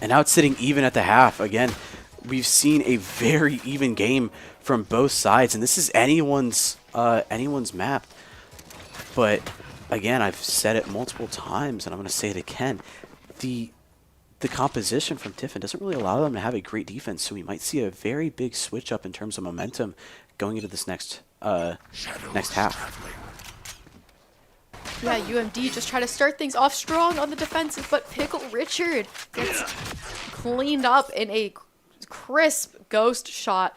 and now it's sitting even at the half. Again, we've seen a very even game from both sides, and this is anyone's map. But again, I've said it multiple times, and I'm going to say it again. The composition from Tiffin doesn't really allow them to have a great defense, so we might see a very big switch up in terms of momentum going into this next half. Yeah, UMD just try to start things off strong on the defensive, but Pickle Richard gets cleaned up in a crisp ghost shot.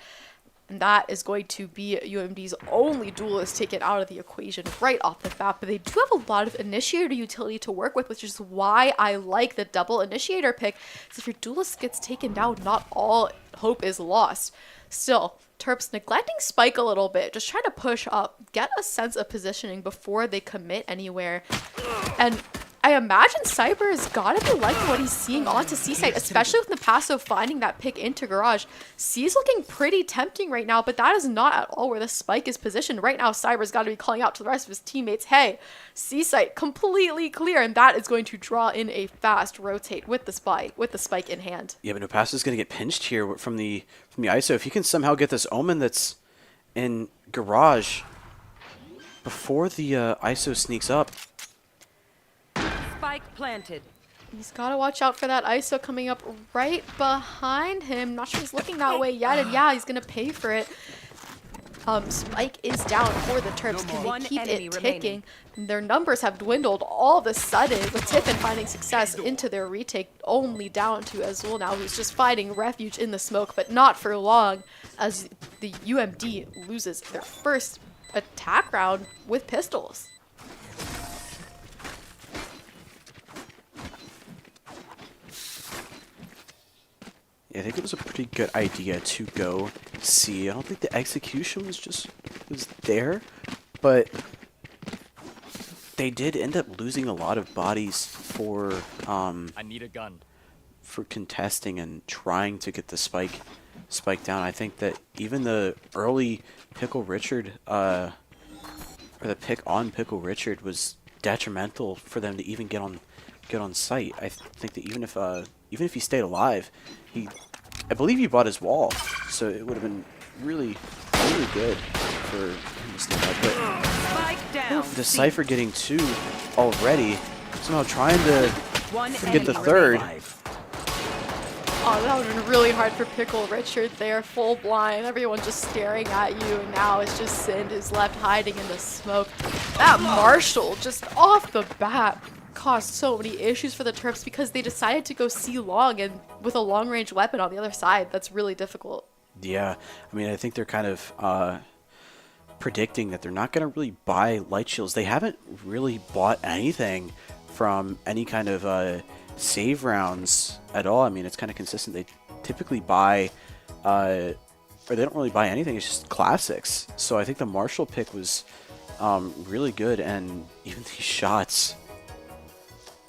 And that is going to be UMD's only duelist taken out of the equation right off the bat. But they do have a lot of initiator utility to work with, which is why I like the double initiator pick. So if your duelist gets taken down, not all hope is lost. Still, Terps neglecting Spike a little bit, just trying to push up, get a sense of positioning before they commit anywhere. And I imagine Cyber has got to be liking what he's seeing onto C-side, especially with Napasso finding that pick into Garage. C's looking pretty tempting right now, but that is not at all where the spike is positioned. Right now, Cyber's got to be calling out to the rest of his teammates, hey, C-side completely clear, and that is going to draw in a fast rotate with the spike in hand. Yeah, but Napasso's going to get pinched here from the ISO. If he can somehow get this Omen that's in Garage before the ISO sneaks up. Spike planted. He's got to watch out for that ISO coming up right behind him. Not sure he's looking that way yet, and yeah, he's going to pay for it. Spike is down for the Terps. Can they keep it ticking? Their numbers have dwindled all of a sudden, with Tiffin finding success into their retake, only down to Azul now, who's just finding refuge in the smoke, but not for long, as the UMD loses their first attack round with pistols. Yeah, I think it was a pretty good idea to go C. I don't think the execution was there, but they did end up losing a lot of bodies for I need a gun. For contesting and trying to get the spike down. I think that even the early Pickle Richard or the pick on Pickle Richard was detrimental for them to even get on site. I think that even if he stayed alive, I believe he bought his wall, so it would have been really, really good for him to stay alive. But the Cypher getting 2 already, somehow trying to get the third. Oh, that would have been really hard for Pickle Richard there, full blind, everyone just staring at you, and now it's just Sind is left hiding in the smoke. That Marshall, just off the bat, caused so many issues for the Terps because they decided to go C long, and with a long-range weapon on the other side, that's really difficult. Yeah, I mean, I think they're kind of predicting that they're not going to really buy light shields. They haven't really bought anything from any kind of save rounds at all. I mean, it's kind of consistent. They typically buy, or they don't really buy anything. It's just classics. So I think the Marshall pick was really good, and even these shots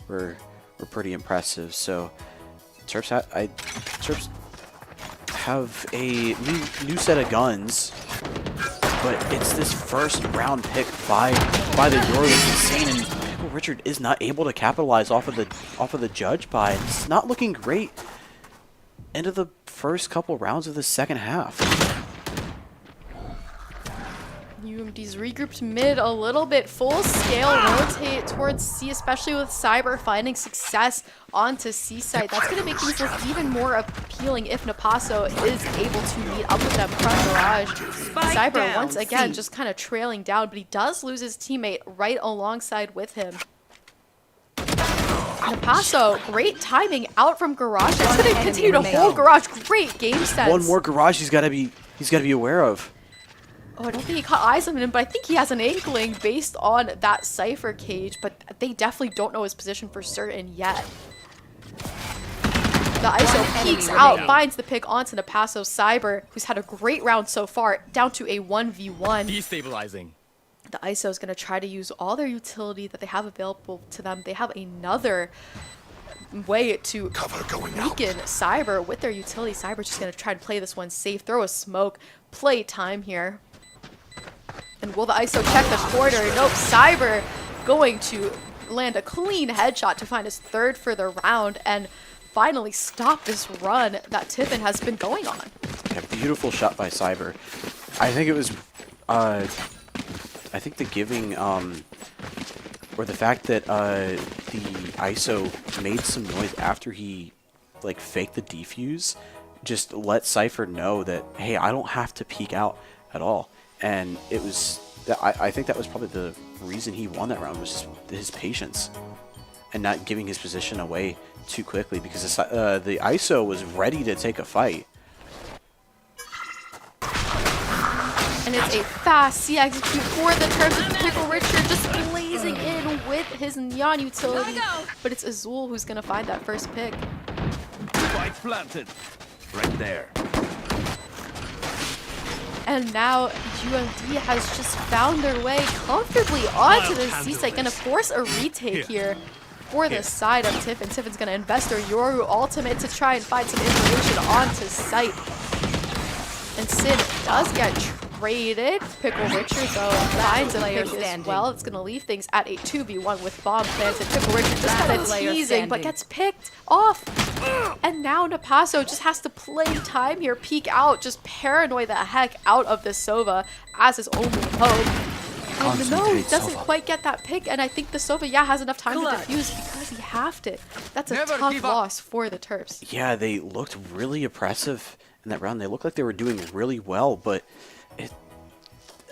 were pretty impressive. So Terps have a new set of guns, but it's this first round pick by the Euro that's insane, and Pickle Richard is not able to capitalize off of the judge buy. It's not looking great into the first couple rounds of the second half. UMD's regrouped mid a little bit, full scale rotate towards C, especially with Cyber finding success onto C side. That's going to make things look even more appealing if Napasso is able to meet up with them from Garage. Cyber once again just kind of trailing down, but he does lose his teammate right alongside with him. Napasso, great timing out from Garage. That's going to continue to hold Garage. Great game sense. One more Garage he's got to be aware of. Oh, I don't think he caught eyes on him, but I think he has an inkling based on that Cypher cage, but they definitely don't know his position for certain yet. The ISO peeks out, finds the pick onto Napaso. Cyber, who's had a great round so far, down to a 1v1. Destabilizing. The ISO is going to try to use all their utility that they have available to them. They have another way to weaken Cyber with their utility. Cyber's just going to try and play this one safe, throw a smoke, play time here. And will the ISO check the quarter? Nope, Cyber going to land a clean headshot to find his third for the round and finally stop this run that Tiffin has been going on. Yeah, beautiful shot by Cyber. I think it was, I think the giving, or the fact that the ISO made some noise after he like faked the defuse just let Cypher know that, hey, I don't have to peek out at all. And it was, I think that was probably the reason he won that round, was just his patience and not giving his position away too quickly, because the ISO was ready to take a fight. And it's a fast C execute for the Terps with Pickle Richard just blazing in with his Neon utility. But it's Azul who's going to find that first pick. Spike planted. Right there. And now UMD has just found their way comfortably onto the C site. Going to force a retake here for the side of Tiffin. Tiffin's going to invest their Yoru ultimate to try and find some information onto site. And Sid does get traded. Pickle Richard, though, finds a pick as well. It's going to leave things at a 2v1 with bomb planted. Pickle Richard just kind of teasing, but gets picked off. And now Napaso just has to play time here, peek out, just paranoid the heck out of the Sova as his only hope. And no, he doesn't quite get that pick, and I think the Sova, has enough time to defuse because he halved it. That's a tough loss for the Terps. Yeah, they looked really oppressive in that round. They looked like they were doing really well, but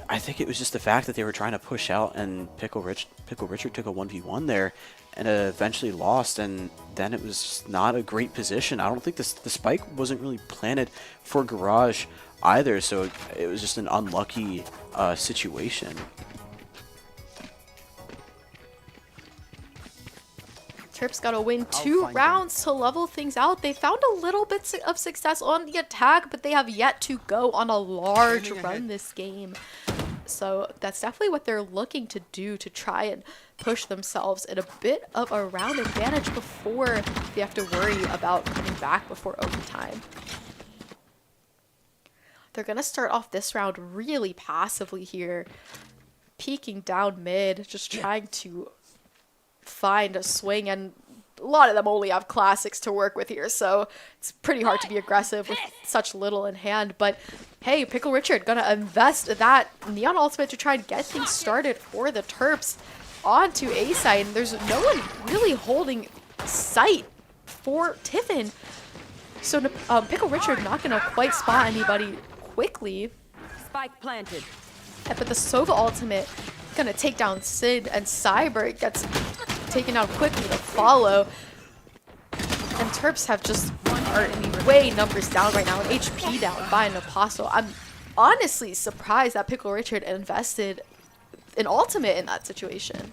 I think it was just the fact that they were trying to push out, and Pickle Richard took a 1v1 there and eventually lost, and then it was just not a great position. I don't think the spike wasn't really planted for Garage either, so it was just an unlucky situation. Terps got to win 2 rounds to level things out. They found a little bit of success on the attack, but they have yet to go on a large run this game. So that's definitely what they're looking to do, to try and push themselves in a bit of a round advantage before they have to worry about coming back before overtime. They're going to start off this round really passively here, peeking down mid, just trying to find a swing, and a lot of them only have classics to work with here, so it's pretty hard to be aggressive with such little in hand. But hey, Pickle Richard gonna invest that Neon ultimate to try and get things started for the Terps onto A side, and there's no one really holding sight for Tiffin, so Pickle Richard not gonna quite spot anybody quickly. Spike planted. But the Sova ultimate gonna take down Sid, and Cyber gets taken out quickly to follow. And Terps have just are way numbers down right now, and HP down by an Apostle. I'm honestly surprised that Pickle Richard invested an ultimate in that situation.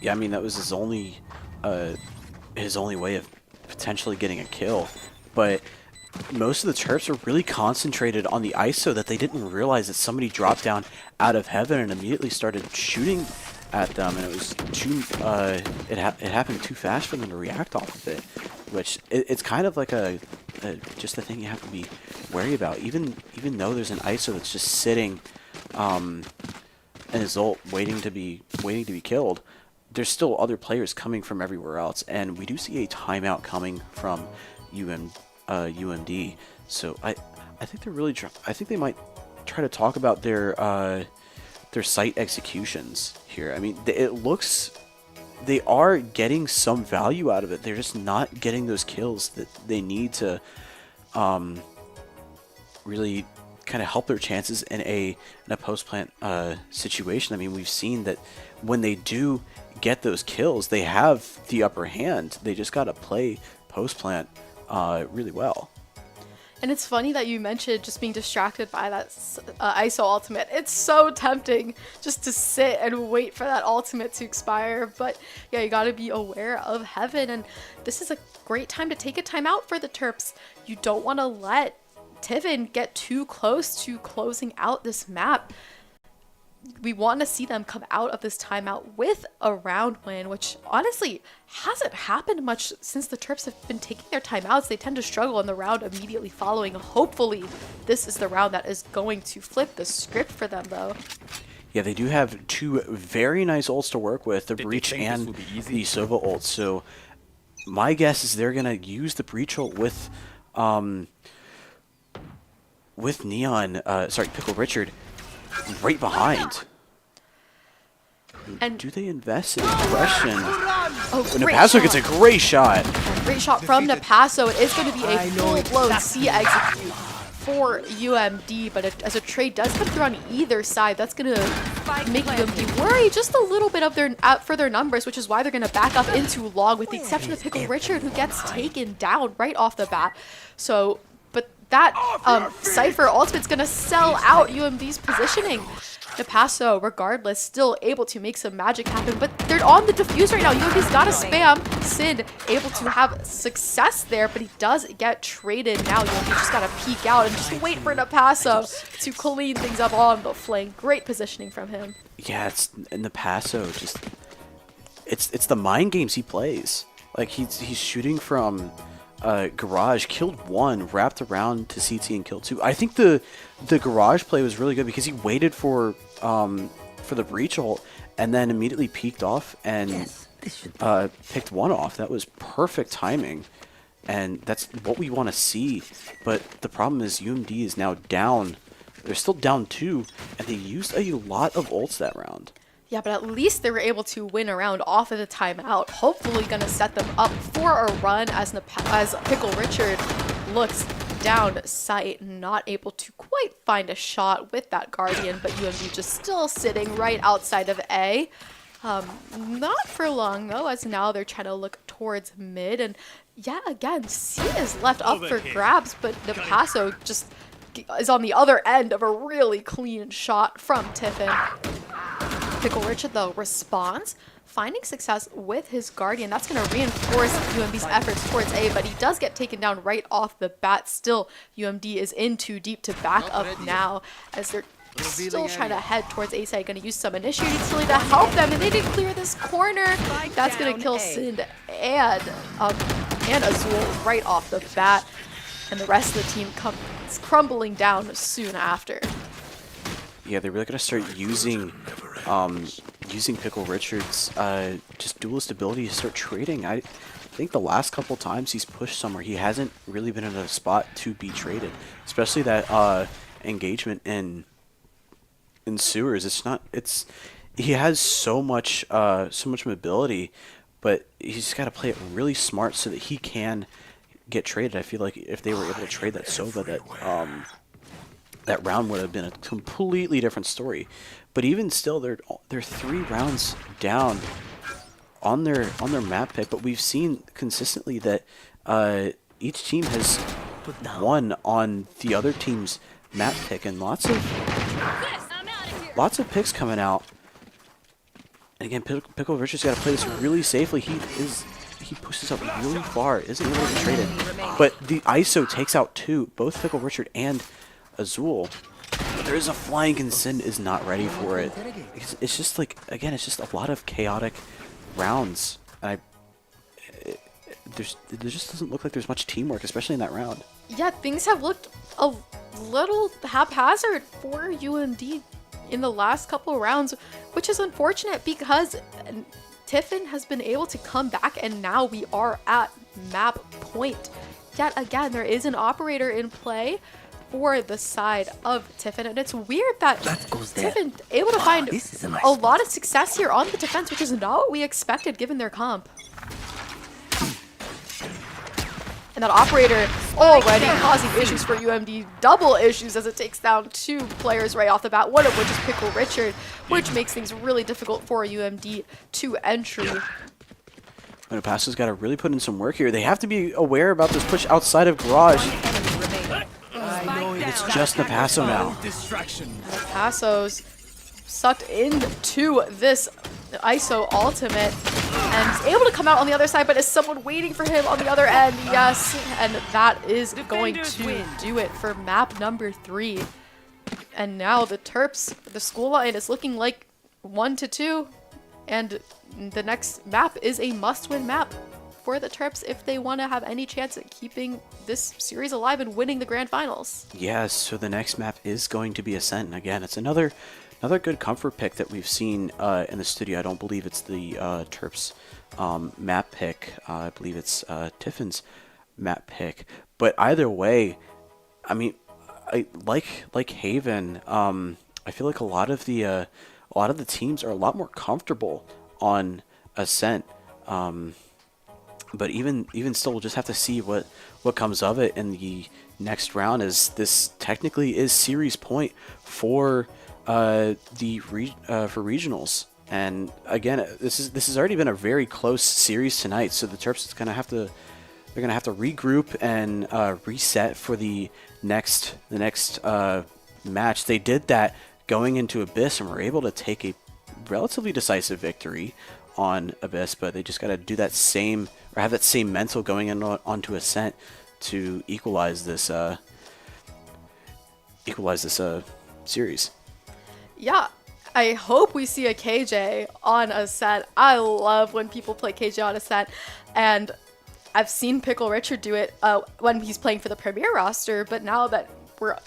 Yeah, I mean, that was his only way of potentially getting a kill. But most of the Terps were really concentrated on the ISO that they didn't realize that somebody dropped down out of heaven and immediately started shooting at them, and it was too it happened too fast for them to react off of it, which it's kind of like just a thing you have to be wary about. Even though there's an ISO that's just sitting in his ult waiting to be killed, there's still other players coming from everywhere else, and we do see a timeout coming from UMD. So I think they're really I think they might try to talk about their site executions here. I mean, it looks they are getting some value out of it. They're just not getting those kills that they need to really kind of help their chances in a post plant situation. I mean, we've seen that when they do get those kills, they have the upper hand. They just got to play post plant really well. And it's funny that you mentioned just being distracted by that ISO ultimate. It's so tempting just to sit and wait for that ultimate to expire. But yeah, you gotta be aware of Heaven. And this is a great time to take a timeout for the Terps. You don't want to let Tiffin get too close to closing out this map. We want to see them come out of this timeout with a round win, which honestly hasn't happened much since the Terps have been taking their timeouts. They tend to struggle in the round immediately following. Hopefully, this is the round that is going to flip the script for them, though. Yeah, they do have two very nice ults to work with, the Breach and the Sova ult. So my guess is they're going to use the Breach ult with Neon, sorry, Pickle Richard right behind. And do they invest in aggression? Oh, Napasso gets a great shot. Great shot from Napasso. It is going to be a full-blown C execute for UMD, but as a trade does come through on either side, that's going to make UMD worry just a little bit of their for their numbers, which is why they're going to back up into long, with the exception of Pickle Richard, who gets taken down right off the bat. So that Cypher ultimate's going to sell out UMD's positioning. Napasso, regardless, still able to make some magic happen, but they're on the defuse right now. UMD's got to spam. Sid able to have success there, but he does get traded now. UMD just got to peek out and just wait for Napasso to clean things up on the flank. Great positioning from him. Yeah, it's Napasso. Just it's the mind games he plays. Like he's shooting from Garage, killed one, wrapped around to CT and killed two. I think the Garage play was really good because he waited for the Breach ult and then immediately peeked off and picked one off. That was perfect timing, and that's what we want to see. But the problem is UMD is now down. They're still down 2, and they used a lot of ults that round. Yeah, but at least they were able to win a round off of the timeout. Hopefully going to set them up for a run as Pickle Richard looks down sight, not able to quite find a shot with that Guardian, but UMD just still sitting right outside of A. Not for long, though, as now they're trying to look towards mid. And yeah, again, C is left up for grabs, but Napasso just is on the other end of a really clean shot from Tiffin. Pickle Richard, though, responds, finding success with his Guardian. That's going to reinforce UMD's efforts towards A, but he does get taken down right off the bat. Still, UMD is in too deep to back up now, as they're still trying to head towards A side. Going to use some initiating utility to help them, and they didn't clear this corner. That's going to kill Sind and Azul right off the bat, and the rest of the team comes crumbling down soon after. Yeah, they're really going to start using Pickle Richard's just duelist ability to start trading. I think the last couple times he's pushed somewhere, he hasn't really been in a spot to be traded, especially that engagement in sewers. He has so much mobility, but he's just got to play it really smart so that he can get traded. I feel like if they were able to trade that Sova, that round would have been a completely different story. But even still, they're 3 rounds down on their map pick. But we've seen consistently that each team has won on the other team's map pick, and lots of picks coming out. And again, Pickle Richard's got to play this really safely. He pushes up really far, isn't able to get traded. But the ISO takes out 2, both Pickle Richard and Azul. There is a flying, and Sin is not ready for it. It's just like, again, it's just a lot of chaotic rounds. And there just doesn't look like there's much teamwork, especially in that round. Yeah, things have looked a little haphazard for UMD in the last couple of rounds, which is unfortunate because Tiffin has been able to come back, and now we are at map point. Yet again, there is an operator in play for the side of Tiffin, and it's weird that Tiffin able to find a lot of success here on the defense, which is not what we expected given their comp. And that operator already causing issues for UMD, double issues as it takes down 2 players right off the bat, one of which is Pickle Richard, which makes things really difficult for UMD to entry. Napasso's got to really put in some work here. They have to be aware about this push outside of Garage. It's just Napasso now. Napasso's sucked into this ISO ultimate and is able to come out on the other side, but is someone waiting for him on the other end? Yes, and that is going to do it for map number 3. And now the Terps, the school line is looking like 1-2, and the next map is a must-win map for the Terps if they want to have any chance at keeping this series alive and winning the grand finals. Yes, so the next map is going to be Ascent, and again, it's another good comfort pick that we've seen in the studio. I don't believe it's the Terps map pick. I believe it's Tiffin's map pick. But either way, I mean, I like Haven. I feel like a lot of the teams are a lot more comfortable on Ascent. But even still, we'll just have to see what comes of it in the next round, as this technically is series point for regionals. And again, this has already been a very close series tonight, so the Terps is gonna have to regroup and reset for the next match. They did that going into Abyss and were able to take a relatively decisive victory on Abyss, but they just got to do that same, or have that same mental going in onto Ascent to equalize this series. Yeah, I hope we see a KJ on Ascent. I love when people play KJ on Ascent, and I've seen Pickle Richard do it when he's playing for the Premier roster, but now that we're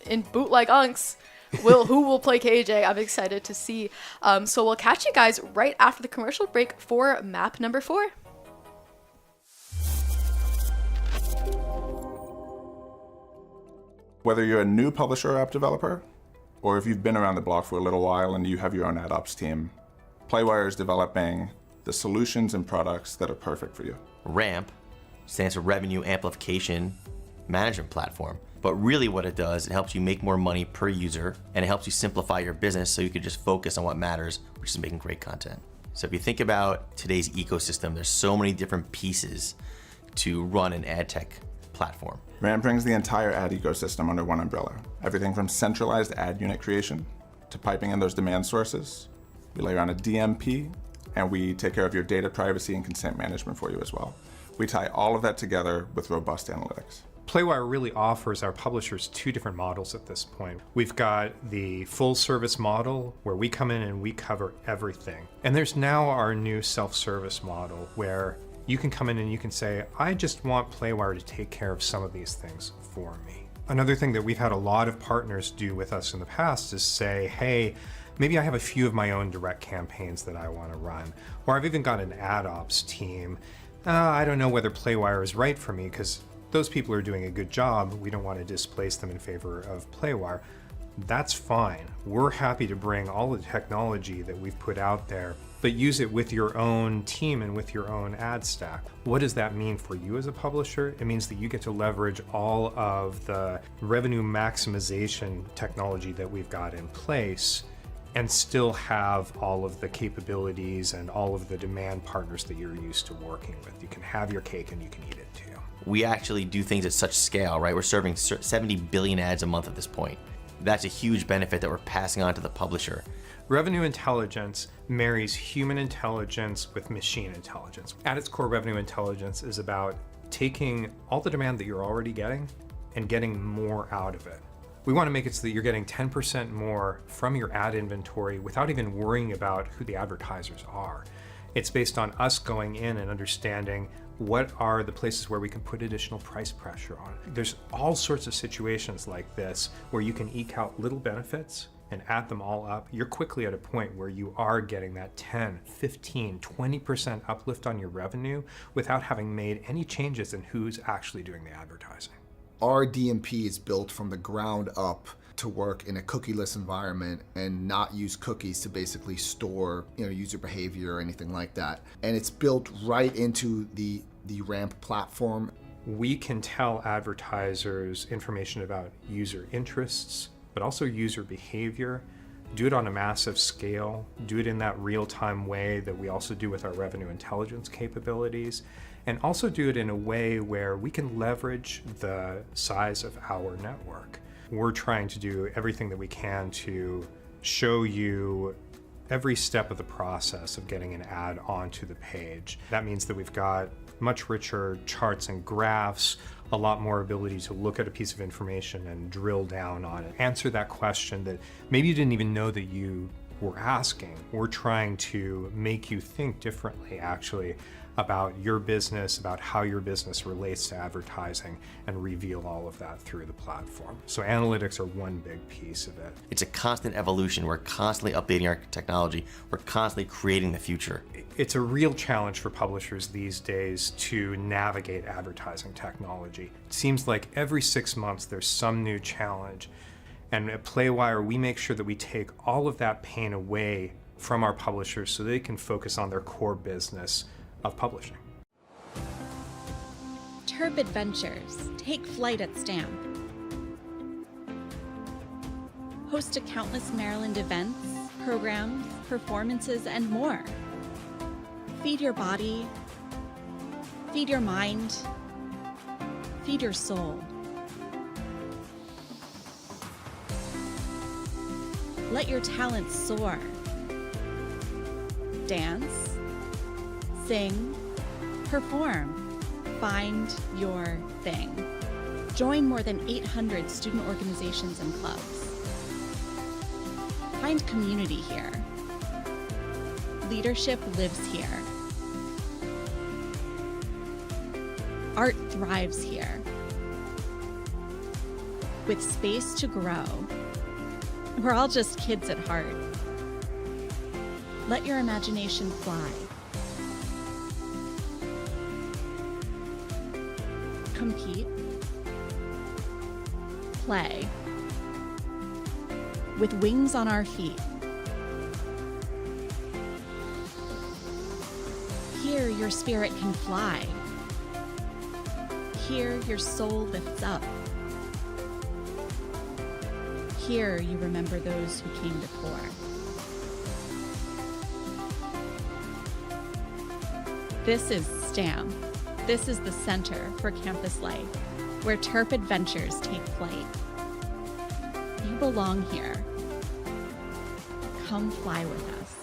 in Bootleg Unks, who will play KJ? I'm excited to see. So we'll catch you guys right after the commercial break for map number 4. Whether you're a new publisher or app developer, or if you've been around the block for a little while and you have your own ad ops team, Playwire is developing the solutions and products that are perfect for you. RAMP stands for Revenue Amplification Management Platform. But really what it does, it helps you make more money per user, and it helps you simplify your business so you can just focus on what matters, which is making great content. So if you think about today's ecosystem, there's so many different pieces to run an ad tech platform. RAMP brings the entire ad ecosystem under one umbrella. Everything from centralized ad unit creation to piping in those demand sources. We layer on a DMP, and we take care of your data privacy and consent management for you as well. We tie all of that together with robust analytics. Playwire really offers our publishers 2 different models at this point. We've got the full service model where we come in and we cover everything. And there's now our new self-service model where you can come in and you can say, I just want Playwire to take care of some of these things for me. Another thing that we've had a lot of partners do with us in the past is say, hey, maybe I have a few of my own direct campaigns that I want to run. Or I've even got an ad ops team. I don't know whether Playwire is right for me because those people are doing a good job. We don't want to displace them in favor of Playwire. That's fine. We're happy to bring all the technology that we've put out there, but use it with your own team and with your own ad stack. What does that mean for you as a publisher? It means that you get to leverage all of the revenue maximization technology that we've got in place and still have all of the capabilities and all of the demand partners that you're used to working with. You can have your cake and you can eat it too. We actually do things at such scale, right? We're serving 70 billion ads a month at this point. That's a huge benefit that we're passing on to the publisher. Revenue intelligence marries human intelligence with machine intelligence. At its core, revenue intelligence is about taking all the demand that you're already getting and getting more out of it. We want to make it so that you're getting 10% more from your ad inventory without even worrying about who the advertisers are. It's based on us going in and understanding what are the places where we can put additional price pressure on. There's all sorts of situations like this where you can eke out little benefits and add them all up. You're quickly at a point where you are getting that 10, 15, 20% uplift on your revenue without having made any changes in who's actually doing the advertising. Our DMP is built from the ground up to work in a cookieless environment and not use cookies to basically store, user behavior or anything like that. And it's built right into the RAMP platform. We can tell advertisers information about user interests, but also user behavior, do it on a massive scale, do it in that real-time way that we also do with our revenue intelligence capabilities, and also do it in a way where we can leverage the size of our network. We're trying to do everything that we can to show you every step of the process of getting an ad onto the page. That means that we've got much richer charts and graphs, a lot more ability to look at a piece of information and drill down on it. Answer that question that maybe you didn't even know that you were asking. We're trying to make you think differently, actually, about your business, about how your business relates to advertising, and reveal all of that through the platform. So analytics are one big piece of it. It's a constant evolution. We're constantly updating our technology. We're constantly creating the future. It's a real challenge for publishers these days to navigate advertising technology. It seems like every 6 months there's some new challenge. And at Playwire, we make sure that we take all of that pain away from our publishers so they can focus on their core business of publishing. Terp Adventures take flight at Stamp. Host to countless Maryland events, programs, performances, and more. Feed your body, feed your mind, feed your soul. Let your talents soar. Dance, sing, perform, find your thing. Join more than 800 student organizations and clubs. Find community here. Leadership lives here. Art thrives here. With space to grow. We're all just kids at heart. Let your imagination fly. Compete. Play. With wings on our feet. Here your spirit can fly. Here your soul lifts up. Here you remember those who came before. This is STAM. This is the Center for Campus Life, where Terp adventures take flight. You belong here. Come fly with us.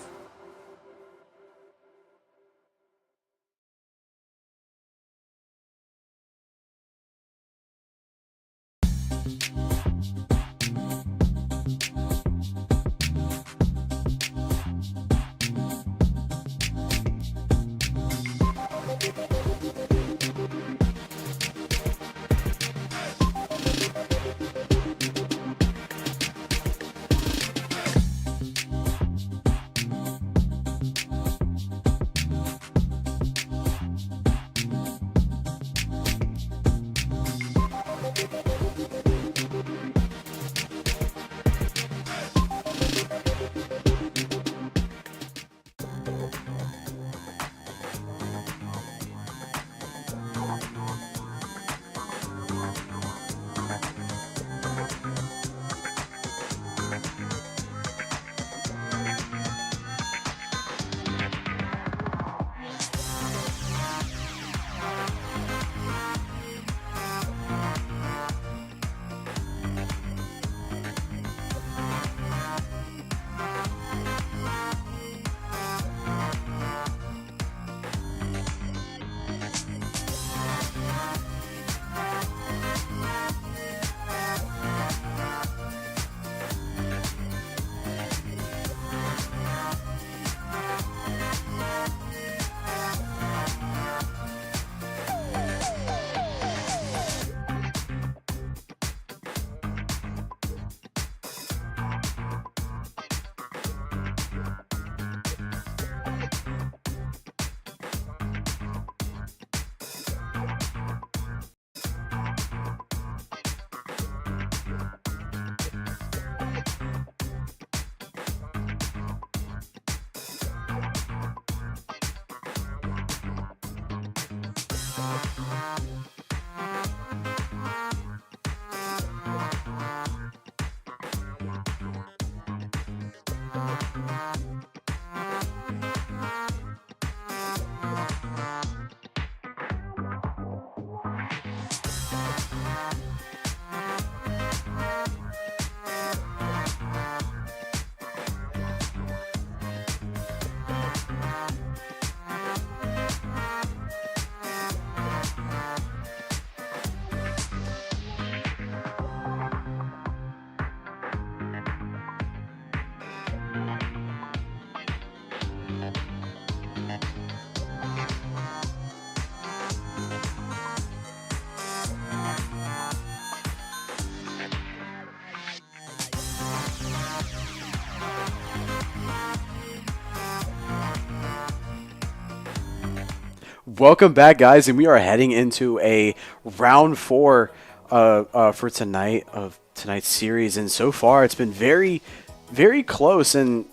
Welcome back, guys, and we are heading into a round 4 for tonight's series. And so far, it's been very, very close, and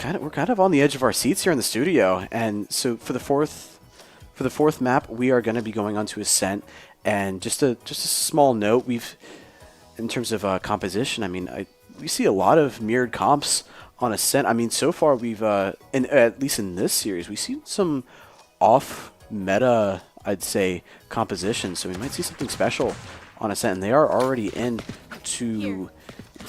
we're kind of on the edge of our seats here in the studio. And so for the fourth map, we are going to be going on to Ascent. And just a small note, in terms of composition, I mean, we see a lot of mirrored comps on Ascent. I mean, so far we've, at least in this series, we've seen some off-meta, I'd say, compositions. So we might see something special on Ascent. And they are already into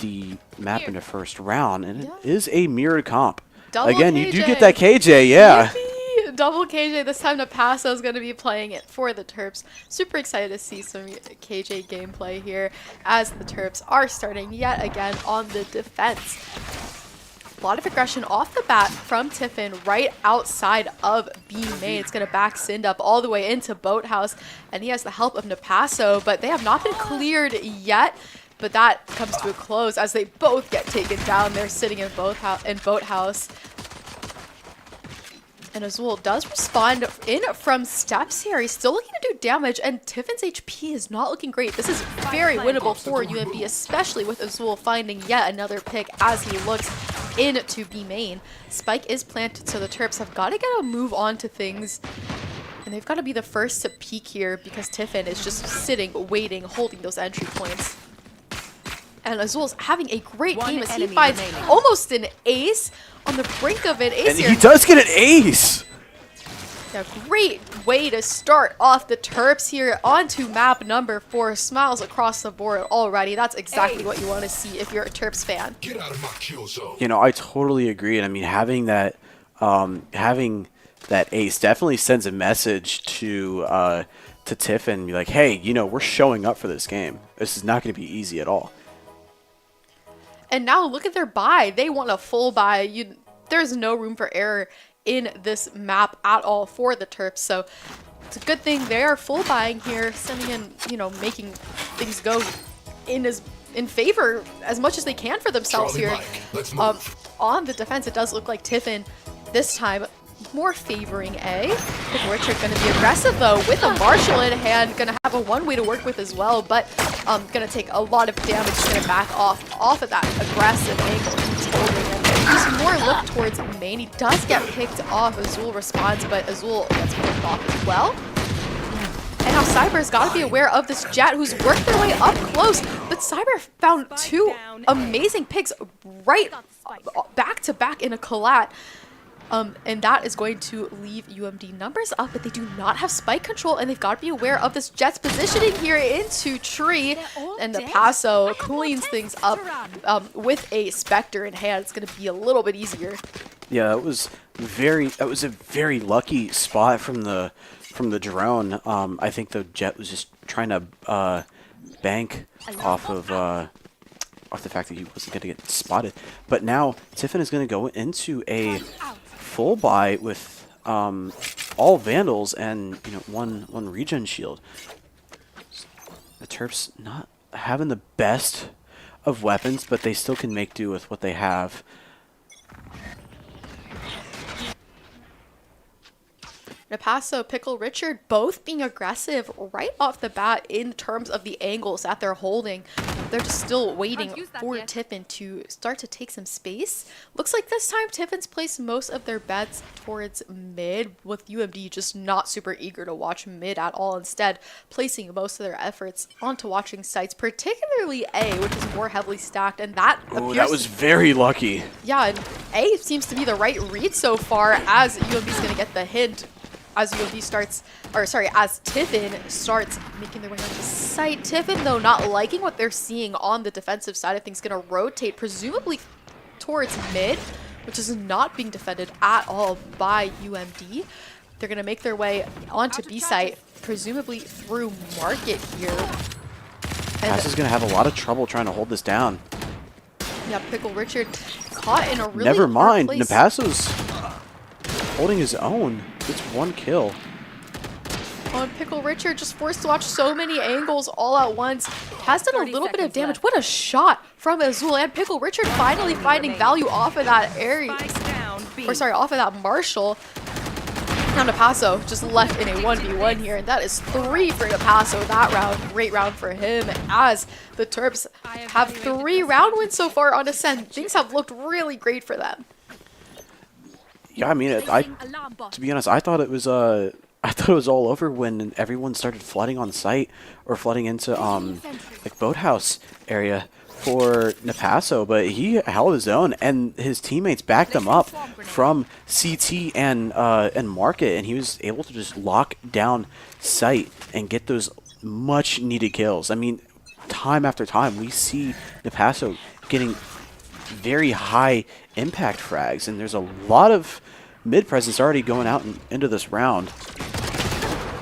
the map in the first round. And it is a mirrored comp. Again, KJ. you do get that KJ, yeah. Yippee! Double KJ. This time Napasso is going to be playing it for the Terps. Super excited to see some KJ gameplay here as the Terps are starting yet again on the defense. A lot of aggression off the bat from Tiffin right outside of B main. It's going to back Sind up all the way into Boathouse, and he has the help of Napasso, but they have not been cleared yet. But that comes to a close as they both get taken down. They're sitting in Boathouse. And Azul does respond in from steps here. He's still looking to do damage, and Tiffin's HP is not looking great. This is very winnable for UMB, especially with Azul finding yet another pick as he looks into B main. Spike is planted, so the Terps have got to get a move on to things. And they've got to be the first to peek here because Tiffin is just sitting, waiting, holding those entry points. And Azul's having a great game as he finds almost an ace on the brink of an ace And here. he does get an ace! A great way to start off the Terps here onto map number 4. Smiles across the board already. That's exactly what you want to see if you're a Terps fan. Get out of my kill zone. You know, I totally agree. And I mean, having that ace definitely sends a message to Tiffin. Be like, hey, you know, we're showing up for this game. This is not going to be easy at all. And now look at their buy. They want a full buy. There's no room for error in this map at all for the Terps. So it's a good thing they are full buying here, sending in, you know, making things go in favor as much as they can for themselves here. On the defense, it does look like Tiffin this time more favoring A. Richard going to be aggressive though with a Marshall in hand, going to have a one way to work with as well, but going to take a lot of damage, going to back off of that aggressive angle he's holding, and he's more look towards main. He does get picked off. Azul responds, but Azul gets picked off as well. And now Cyber's got to be aware of this Jet who's worked their way up close, but Cyber found two amazing picks right back to back in a collat. And that is going to leave UMD numbers up, but they do not have spike control, and they've got to be aware of this Jet's positioning here into tree. And the Paso cleans things up with a Spectre in hand. It's going to be a little bit easier. Yeah, that was a very lucky spot from the drone. I think the Jet was just trying to bank off of the fact that he wasn't going to get spotted. But now Tiffin is going to go into a full buy with all Vandals and, you know, one regen shield. The Terps not having the best of weapons, but they still can make do with what they have. Napasso, Pickle, Richard, both being aggressive right off the bat in terms of the angles that they're holding. They're just still waiting for Tiffin to start to take some space. Looks like this time Tiffin's placed most of their bets towards mid, with UMD just not super eager to watch mid at all. Instead, placing most of their efforts onto watching sites, particularly A, which is more heavily stacked, and that that was very lucky. Yeah, and A seems to be the right read so far, as UMB's going to get the hint as UMD starts, as Tiffin starts making their way onto site. Tiffin, though, not liking what they're seeing on the defensive side of things, going to rotate presumably towards mid, which is not being defended at all by UMD. They're going to make their way onto B site, presumably through market here. Pass is going to have a lot of trouble trying to hold this down. Yeah, Pickle Richard caught in a really Never mind, hard place. Napasso's holding his own. It's one kill. Oh, and Pickle Richard just forced to watch so many angles all at once. Has done a little bit of damage. What a shot from Azul, and Pickle Richard finally finding value off of that area. Off of that Marshall. Now Napasso just left in a 1v1 here, and that is 3 for Napasso that round. Great round for him, as the Terps have 3 round wins so far on Ascend. Things have looked really great for them. Yeah, I mean, to be honest, I thought it was all over when everyone started flooding on site or flooding into like boathouse area for Napasso, but he held his own, and his teammates backed him up from CT and Market, and he was able to just lock down site and get those much needed kills. I mean, time after time we see Napasso getting very high impact frags, and there's a lot of mid presence already going out into this round.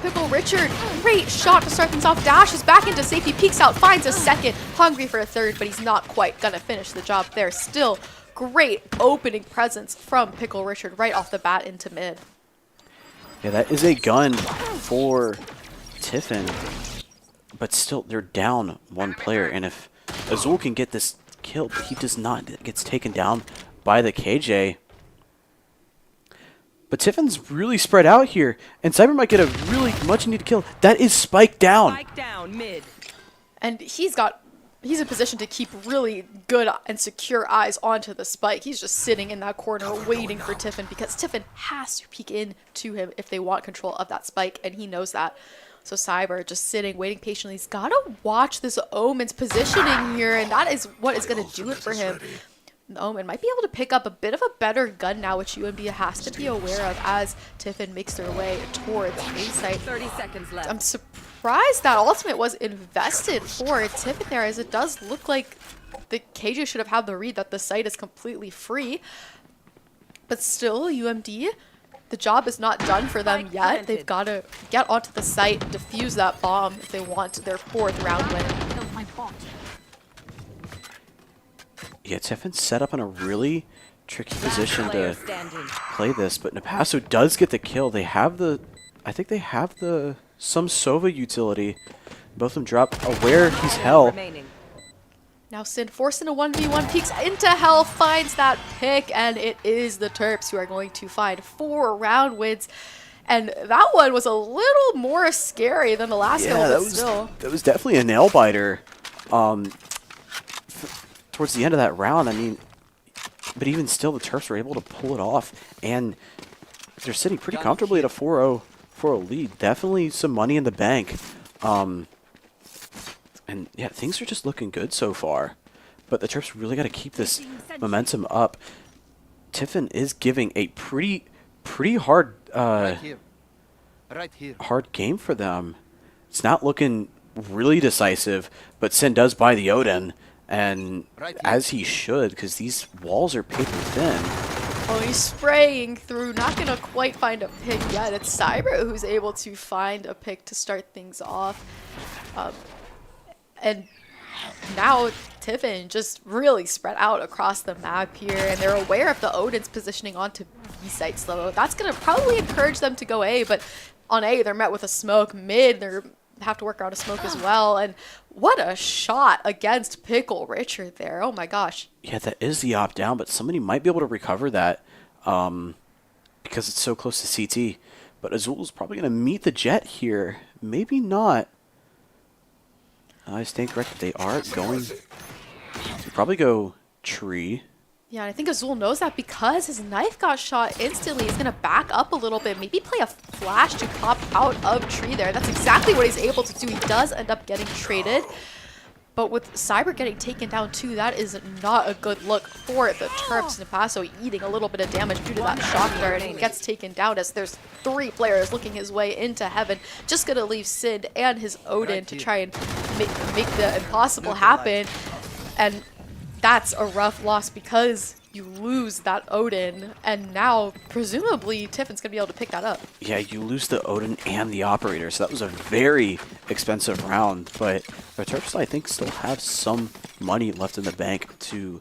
Pickle Richard, great shot to start things off. Dashes back into safety, peeks out, finds a second, hungry for a third, but he's not quite gonna finish the job there. Still, great opening presence from Pickle Richard right off the bat into mid. Yeah, that is a gun for Tiffin, but still, they're down 1 player, and if Azul can get this kill, but he does not, it gets taken down by the KJ. But Tiffin's really spread out here, and Cyber might get a really much needed kill. That is Spike down. Spike down mid. And he's in position to keep really good and secure eyes onto the spike. He's just sitting in that corner waiting for Tiffin, because Tiffin has to peek in to him if they want control of that spike, and he knows that. So Cyber just sitting, waiting patiently. He's got to watch this Omen's positioning here, and that is what is going to do it for him. Omen might be able to pick up a bit of a better gun now, which UMD has to be aware of as Tiffin makes their way towards A site. 30 seconds left. I'm surprised that ultimate was invested for Tiffin there, as it does look like the KJ should have had the read that the site is completely free. But still, UMD, the job is not done for them yet. They've got to get onto the site, defuse that bomb if they want their 4th round win. Yeah, Tiffin's set up in a really tricky position to play this, but Napasso does get the kill. They have the, I think they have the, some Sova utility. Both of them drop aware he's hell. Now Sin forced into 1v1, peeks into hell, finds that pick, and it is the Terps who are going to find 4 round wins. And that one was a little more scary than the last Yeah, one, that was definitely a nail biter. Towards the end of that round, I mean, but even still, the Terps were able to pull it off, and they're sitting pretty comfortably at a 4-0 lead. Definitely some money in the bank. And yeah, things are just looking good so far. But the Terps really got to keep this momentum up. Tiffin is giving a pretty hard hard game for them. It's not looking really decisive, but Sin does buy the Odin. And as he should, because these walls are paper thin. Oh, he's spraying through, not going to quite find a pick yet. It's Cyber who's able to find a pick to start things off. And now Tiffin just really spread out across the map here, and they're aware of the Odin's positioning onto B site slow. That's going to probably encourage them to go A, but on A, they're met with a smoke. Mid, they're have to work out a smoke as well, and what a shot against Pickle Richard there. Oh my gosh. Yeah, that is the op down, but somebody might be able to recover that because it's so close to CT. But Azul's probably going to meet the Jet here. Maybe not. I stand corrected. They are going to probably go tree. Yeah, and I think Azul knows that because his knife got shot instantly. He's going to back up a little bit, maybe play a flash to pop out of tree there. That's exactly what he's able to do. He does end up getting traded. But with Cyber getting taken down too, that is not a good look for the Terps. Napasso eating a little bit of damage due to that shock dart, and he gets taken down as there's 3 players looking his way into heaven. Just going to leave Sid and his Odin to try and make the impossible happen. And that's a rough loss because you lose that Odin, and now presumably Tiffin's going to be able to pick that up. Yeah, you lose the Odin and the Operator, so that was a very expensive round, but the Terps, I think, still have some money left in the bank to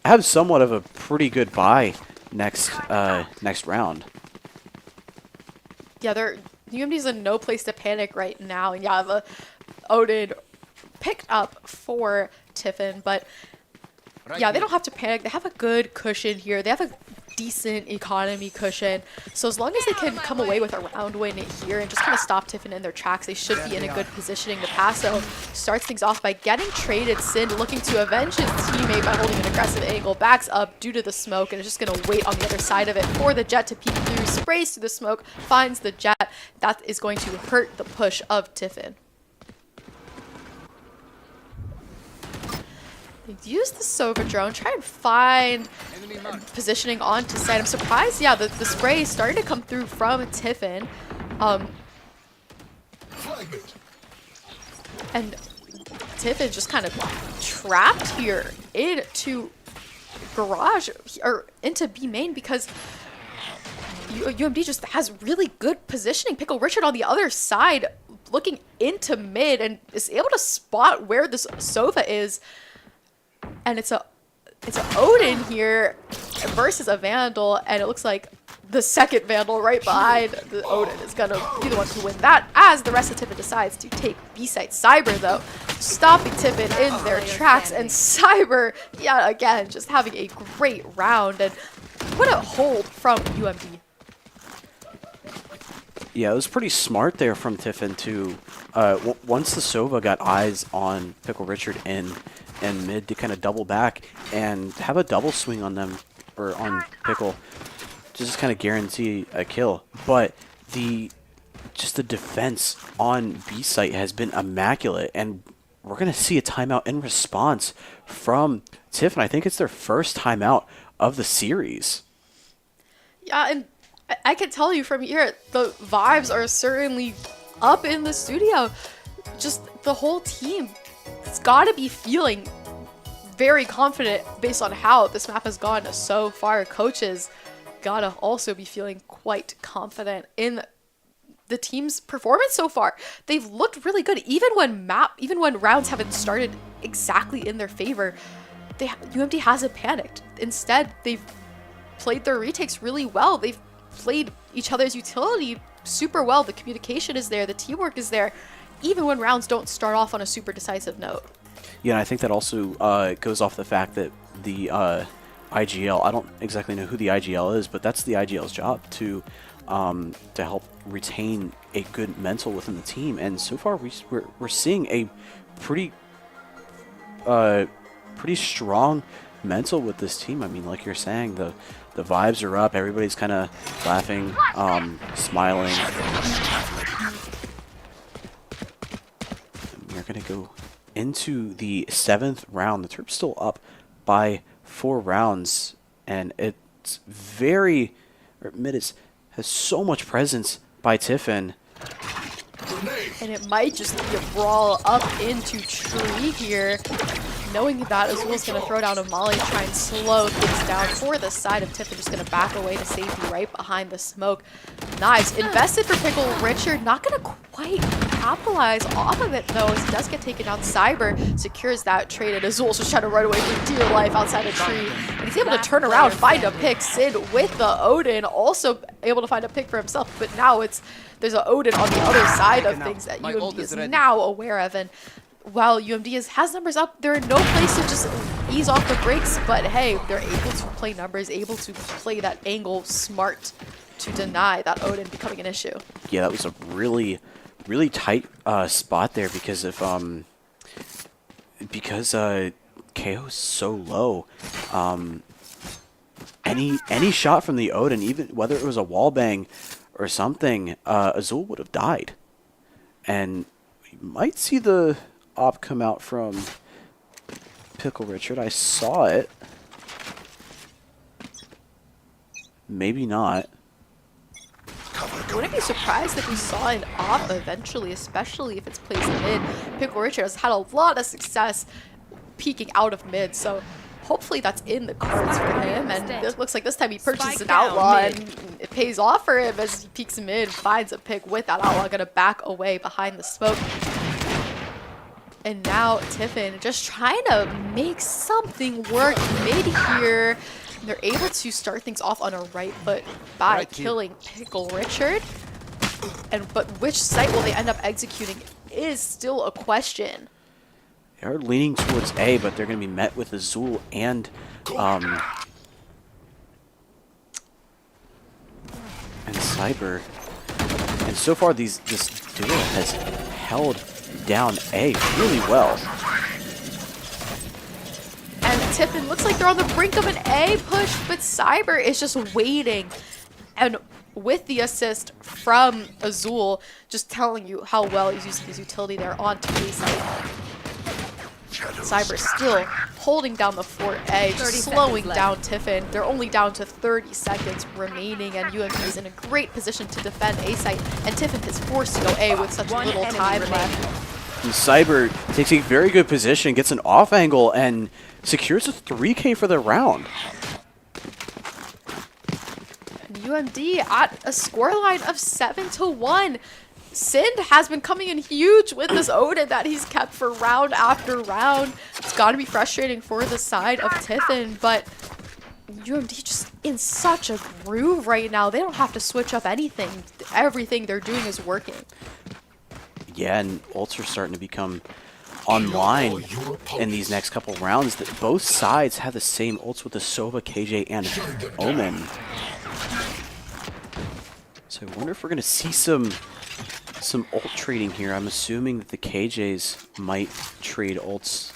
have somewhat of a pretty good buy next round. Yeah, UMD's in no place to panic right now, and yeah, the Odin picked up for Tiffin, but yeah, they don't have to panic. They have a good cushion here. They have a decent economy cushion. So as long as they can come away with a round win here and just kind of stop Tiffin in their tracks, they should be in a good positioning. The Paso starts things off by getting traded. Sin looking to avenge his teammate by holding an aggressive angle, backs up due to the smoke, and is just going to wait on the other side of it for the Jet to peek through, sprays through the smoke, finds the Jet. That is going to hurt the push of Tiffin. Use the Sova drone, try and find positioning onto site. I'm surprised, yeah, the spray is starting to come through from Tiffin. And Tiffin just kind of trapped here into garage, or into B main, because UMD just has really good positioning. Pickle Richard on the other side looking into mid and is able to spot where this Sova is. And it's a Odin here versus a Vandal, and it looks like the second Vandal right behind the Odin is gonna be the one to win that, as the rest of Tiffin decides to take B-site. Cyber, though, stopping Tiffin in their tracks, and Cyber, yeah, again, just having a great round, and what a hold from UMD. Yeah, it was pretty smart there from Tiffin to, once the Sova got eyes on Pickle Richard and mid, to kind of double back and have a double swing on them, or on Pickle, to just kind of guarantee a kill. But the defense on B site has been immaculate, and we're going to see a timeout in response from Tiffin. I think it's their first timeout of the series. Yeah, and I can tell you from here, the vibes are certainly up in the studio. Just the whole team, it's got to be feeling very confident based on how this map has gone so far. Coaches gotta also be feeling quite confident in the team's performance so far. They've looked really good, even when rounds haven't started exactly in their favor. UMD hasn't panicked. Instead, they've played their retakes really well. They've played each other's utility super well. The communication is there, the teamwork is there, even when rounds don't start off on a super decisive note. Yeah, and I think that also goes off the fact that the IGL, I don't exactly know who the IGL is, but that's the IGL's job to help retain a good mental within the team. And so far, we're seeing a pretty strong mental with this team. I mean, like you're saying, the vibes are up. Everybody's kind of laughing, smiling. We're gonna go into the 7th round. The Terps still up by 4 rounds, and it's mid has so much presence by Tiffin. And it might just be a brawl up into tree here, knowing that Azul's going to throw down a molly, try and slow things down for the side of Tiffin, just going to back away to safety right behind the smoke. Nice. Invested for Pickle Richard, not going to quite capitalize off of it, though, as he does get taken down. Cyber secures that trade, and Azul's just trying to run away for dear life outside a tree. And he's able to turn around, find a pick. Sid with the Odin, also able to find a pick for himself, but now there's an Odin on the other side of things that UMD is now aware of. And while UMD has numbers up, they're in no place to just ease off the brakes, but hey, they're able to play numbers, able to play that angle smart to deny that Odin becoming an issue. Yeah, that was a really tight spot there because of KO is so low. Any shot from the Odin, even whether it was a wall bang or something, Azul would have died. And we might see the op come out from Pickle Richard. I saw it. Maybe not. Wouldn't be surprised if we saw an op eventually, especially if it's placed mid. Pickle Richard has had a lot of success peeking out of mid, so hopefully that's in the cards for him. And it looks like this time he purchases an outlaw, and it pays off for him as he peeks mid, finds a pick with that outlaw, gonna back away behind the smoke. And now Tiffin just trying to make something work mid here. And they're able to start things off on a right foot by killing Pickle Richard. But which site will they end up executing is still a question. They are leaning towards A, but they're going to be met with Azul and and Cyber. And so far, this duo has held down A really well. And Tiffin looks like they're on the brink of an A push, but Cyber is just waiting. And with the assist from Azul, just telling you how well he's using his utility there on to A side. Cyber still holding down the fort A, just slowing down Tiffin. They're only down to 30 seconds remaining, and UMP is in a great position to defend A site. And Tiffin is forced to go A with such little time left. And Cyber takes a very good position, gets an off angle, and secures a 3K for the round. And UMD at a scoreline of 7-1. Sind has been coming in huge with this Odin that he's kept for round after round. It's got to be frustrating for the side of Tiffin, but UMD just in such a groove right now. They don't have to switch up anything. Everything they're doing is working. Yeah, and ults are starting to become online in these next couple rounds. That both sides have the same ults with the Sova, KJ, and Omen. So I wonder if we're going to see some ult trading here. I'm assuming that the KJs might trade ults,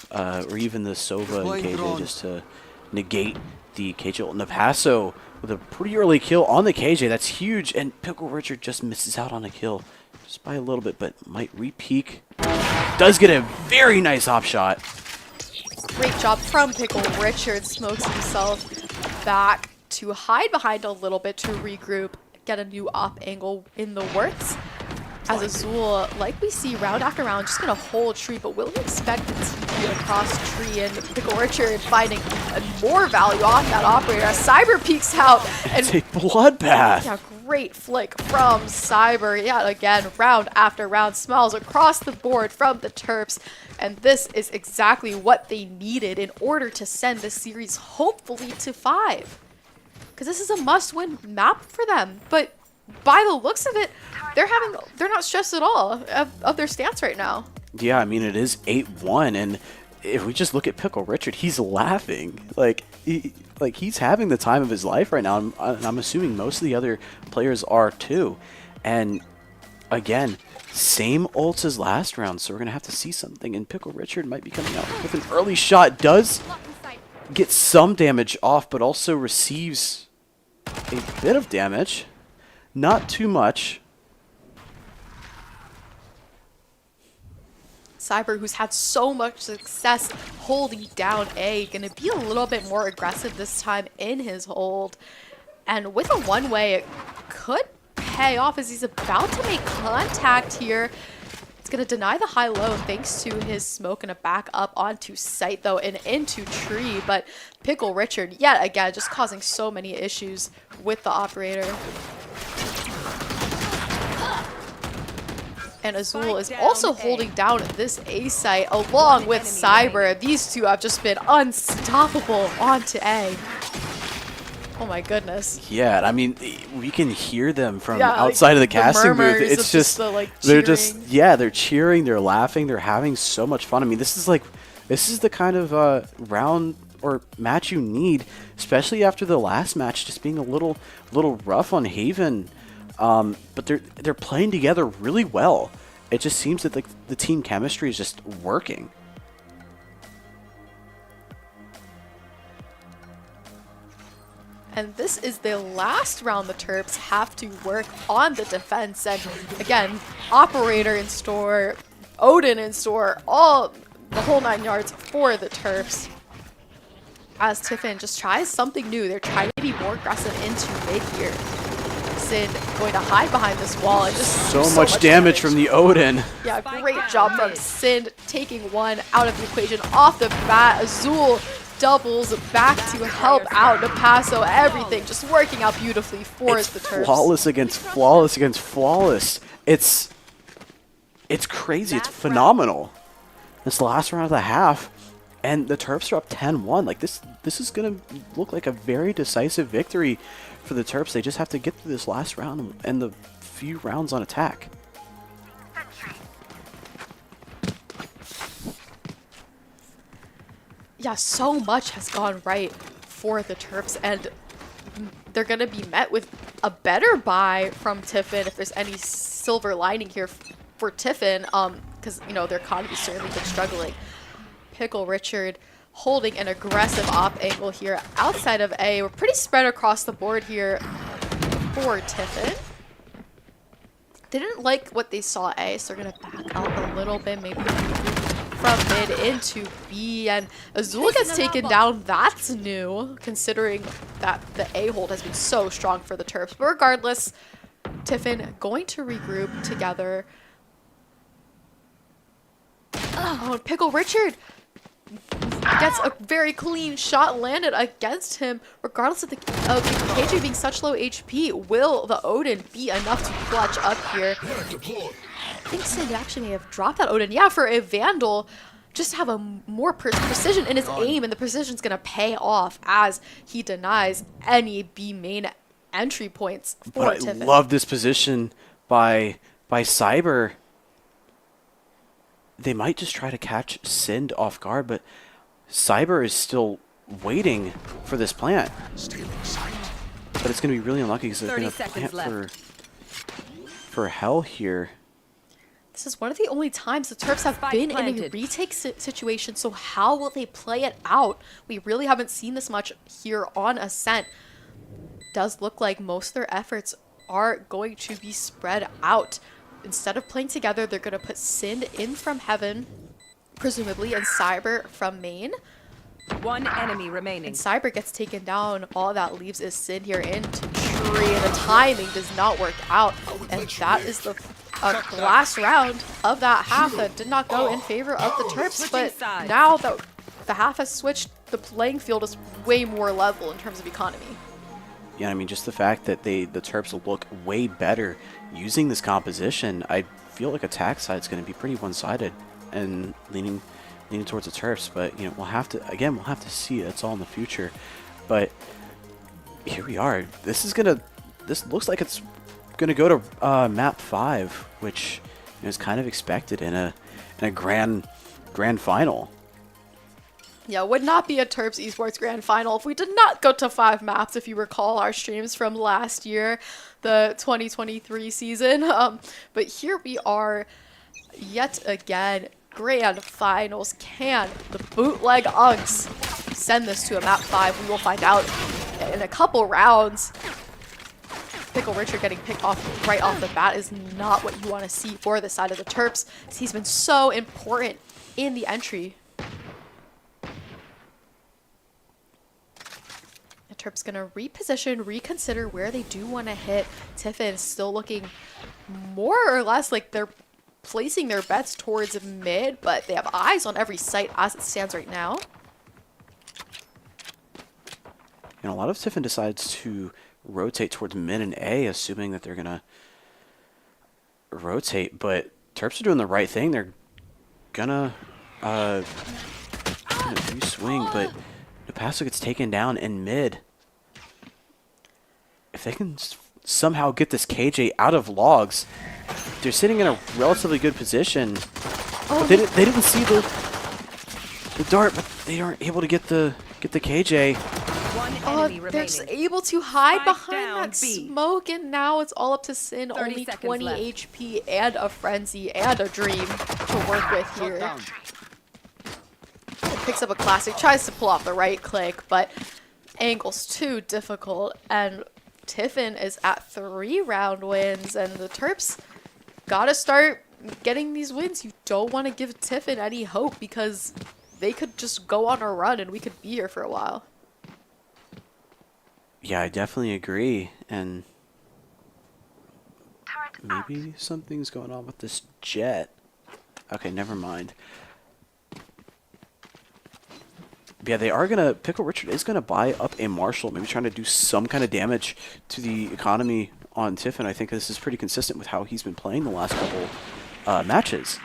or even the Sova and KJ, just to negate the KJ ult. Napasso with a pretty early kill on the KJ. That's huge, and Pickle Richard just misses out on a kill. Just by a little bit, but might re-peek. Does get a very nice op shot. Great job from Pickle Richard. Smokes himself back to hide behind a little bit to regroup, get a new op angle in the works. As Azul, like we see round after round, just gonna hold tree, but will we expect the TP across tree, and Pickle Richard finding more value off that operator as Cyber peeks out. And it's a bloodbath. Yeah, great flick from Cyber. Yet again, round after round, smiles across the board from the Terps. And this is exactly what they needed in order to send the series hopefully to 5. Because this is a must-win map for them. But by the looks of it, they're not stressed at all of their stance right now. Yeah, I mean, it is 8-1, and if we just look at Pickle Richard, he's laughing. Like he's having the time of his life right now, and I'm assuming most of the other players are too. And again, same ults as last round, so we're going to have to see something, and Pickle Richard might be coming out with an early shot. Does get some damage off, but also receives a bit of damage. Not too much. Cyber, who's had so much success holding down A, gonna be a little bit more aggressive this time in his hold. And with a one-way, it could pay off as he's about to make contact here. It's gonna deny the high-low thanks to his smoke and a back up onto site though and into tree. But Pickle Richard, yet again, just causing so many issues with the operator. And Azul is also holding down this A site along with Cyber. These two have just been unstoppable onto A. Oh my goodness. Yeah, I mean, we can hear them from outside of the casting booth. It's just, they're just, they're cheering, they're laughing, they're having so much fun. I mean, this is the kind of round or match you need, especially after the last match just being a little rough on Haven. But they're playing together really well. It just seems that the team chemistry is just working. And this is the last round the Terps have to work on the defense. And again, Operator in store, Odin in store, the whole 9 yards for the Terps. As Tiffin just tries something new. They're trying to be more aggressive into mid here. Sind going to hide behind this wall and just so much damage from the Odin. Yeah, great job from Sind taking one out of the equation off the bat. Azul doubles back to help out Napasso. Everything just working out beautifully for the Terps. Flawless against flawless against flawless. It's crazy. It's phenomenal. This the last round of the half, and the Terps are up 10-1. Like this is gonna look like a very decisive victory for the Terps. They just have to get through this last round and the few rounds on attack. Yeah, so much has gone right for the Terps, and they're going to be met with a better buy from Tiffin if there's any silver lining here for Tiffin, because, you know, their economy's certainly been struggling. Pickle Richard holding an aggressive op angle here outside of A. We're pretty spread across the board here for Tiffin. They didn't like what they saw A, so they're going to back up a little bit, maybe from mid into B. And Azul gets taken down. That's new, considering that the A hold has been so strong for the Terps. But regardless, Tiffin going to regroup together. Oh, and Pickle Richard gets a very clean shot landed against him. Regardless of the KJ being such low HP, will the Odin be enough to clutch up here? I think Sid actually may have dropped that Odin. Yeah, for a Vandal, just to have a more precision in his aim, and the precision's going to pay off as he denies any B main entry points for Tiffin. I love this position by Cyber. They might just try to catch Sind off guard, but Cyber is still waiting for this plant. But it's going to be really unlucky because they're going to plant for hell here. This is one of the only times the Terps have been in a retake situation, so how will they play it out? We really haven't seen this much here on Ascent. Does look like most of their efforts are going to be spread out. Instead of playing together, they're going to put Sind in from Heaven, presumably, and Cyber from main. One enemy remaining. And Cyber gets taken down. All that leaves is Sind here into Tree, and the timing does not work out. And that is the last round of that half that did not go in favor of the Terps. But now that the half has switched, the playing field is way more level in terms of economy. Yeah, I mean, just the fact that the Terps look way better using this composition, I feel like attack side is going to be pretty one-sided and leaning towards the Terps. But, you know, we'll have to see. It's all in the future. But here we are. This looks like it's going to go to map 5, which is kind of expected in a grand final. Yeah, would not be a Terps Esports Grand Final if we did not go to 5 maps, if you recall our streams from last year, the 2023 season. But here we are yet again, Grand Finals. Can the Bootleg Unks send this to a map 5? We will find out in a couple rounds. Pickle Richard getting picked off right off the bat is not what you want to see for the side of the Terps. He's been so important in the entry. Terps gonna reposition, reconsider where they do want to hit. Tiffin is still looking more or less like they're placing their bets towards mid, but they have eyes on every site as it stands right now. And a lot of Tiffin decides to rotate towards mid and A, assuming that they're gonna rotate, but Terps are doing the right thing. They're gonna do swing, but Napasso gets taken down in mid. If they can somehow get this KJ out of logs, they're sitting in a relatively good position. Oh, they didn't see the dart, but they aren't able to get the KJ. They're just able to hide behind that smoke, and now it's all up to Sin. Only 20 HP and a Frenzy and a Dream to work with here. It picks up a classic, tries to pull off the right click, but angle's too difficult, and Tiffin is at 3 round wins, and the Terps gotta start getting these wins. You don't want to give Tiffin any hope, because they could just go on a run and we could be here for a while. Yeah, I definitely agree, and maybe something's going on with this jet. Okay, never mind. Yeah, they are going to, Pickle Richard is going to buy up a Marshall, maybe trying to do some kind of damage to the economy on Tiffin. I think this is pretty consistent with how he's been playing the last couple matches.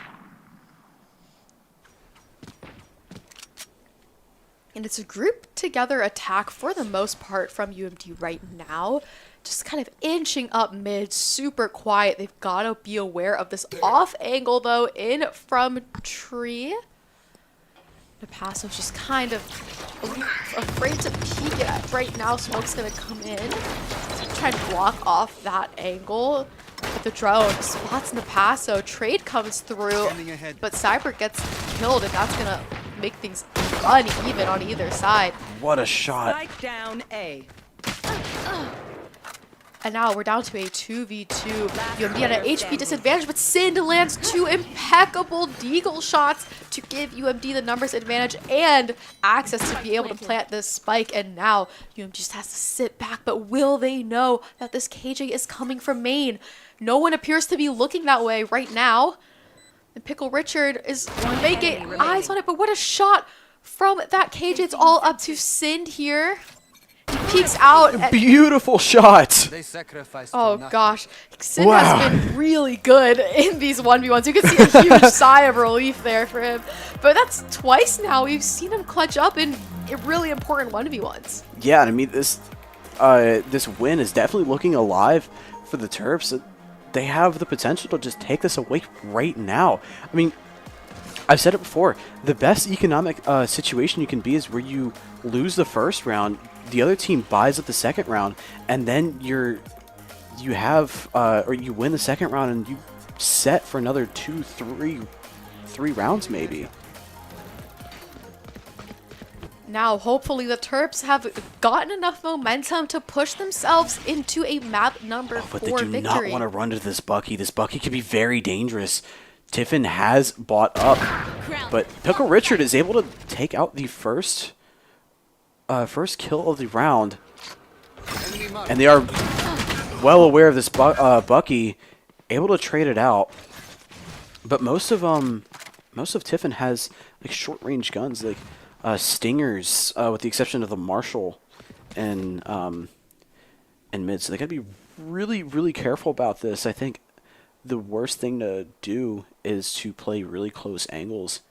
And it's a group together attack for the most part from UMD right now. Just kind of inching up mid, super quiet. They've got to be aware of this off angle though in from Tree. Napasso's just kind of afraid to peek it. Right now, Smoke's gonna come in to try and block off that angle. But the drone spots Napasso. Trade comes through, but Cyber gets killed, and that's gonna make things uneven on either side. What a shot. Spike down A. And now we're down to a 2v2. UMD at an HP disadvantage, but Sind lands 2 impeccable deagle shots to give UMD the numbers advantage and access to be able to plant this spike. And now UMD just has to sit back, but will they know that this KJ is coming from main? No one appears to be looking that way right now. And Pickle Richard is making eyes on it, but what a shot from that KJ. It's all up to Sind here. He peeks out. Beautiful shot. Oh gosh, Sind has been really good in these 1v1s. You can see a huge sigh of relief there for him. But that's twice now we've seen him clutch up in really important 1v1s. Yeah, I mean this win is definitely looking alive for the Terps. They have the potential to just take this away right now. I mean, I've said it before, the best economic situation you can be is where you lose the first round, the other team buys up the second round, and then you win the second round and you set for another 3 rounds maybe. Now, hopefully the Terps have gotten enough momentum to push themselves into a map number 4 But they do victory. not want to run to this Bucky. This Bucky could be very dangerous. Tiffin has bought up, but Pickle Richard is able to take out the first kill of the round, and they are well aware of this Bucky, able to trade it out. But most of Tiffin has like short range guns, like stingers, with the exception of the Marshall and mid. So they gotta be really careful about this. I think the worst thing to do is to play really close angles.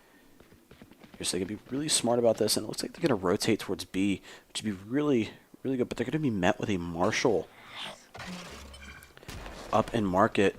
So they can be really smart about this, and it looks like they're going to rotate towards B, which would be really good, but they're going to be met with a Marshall up in market.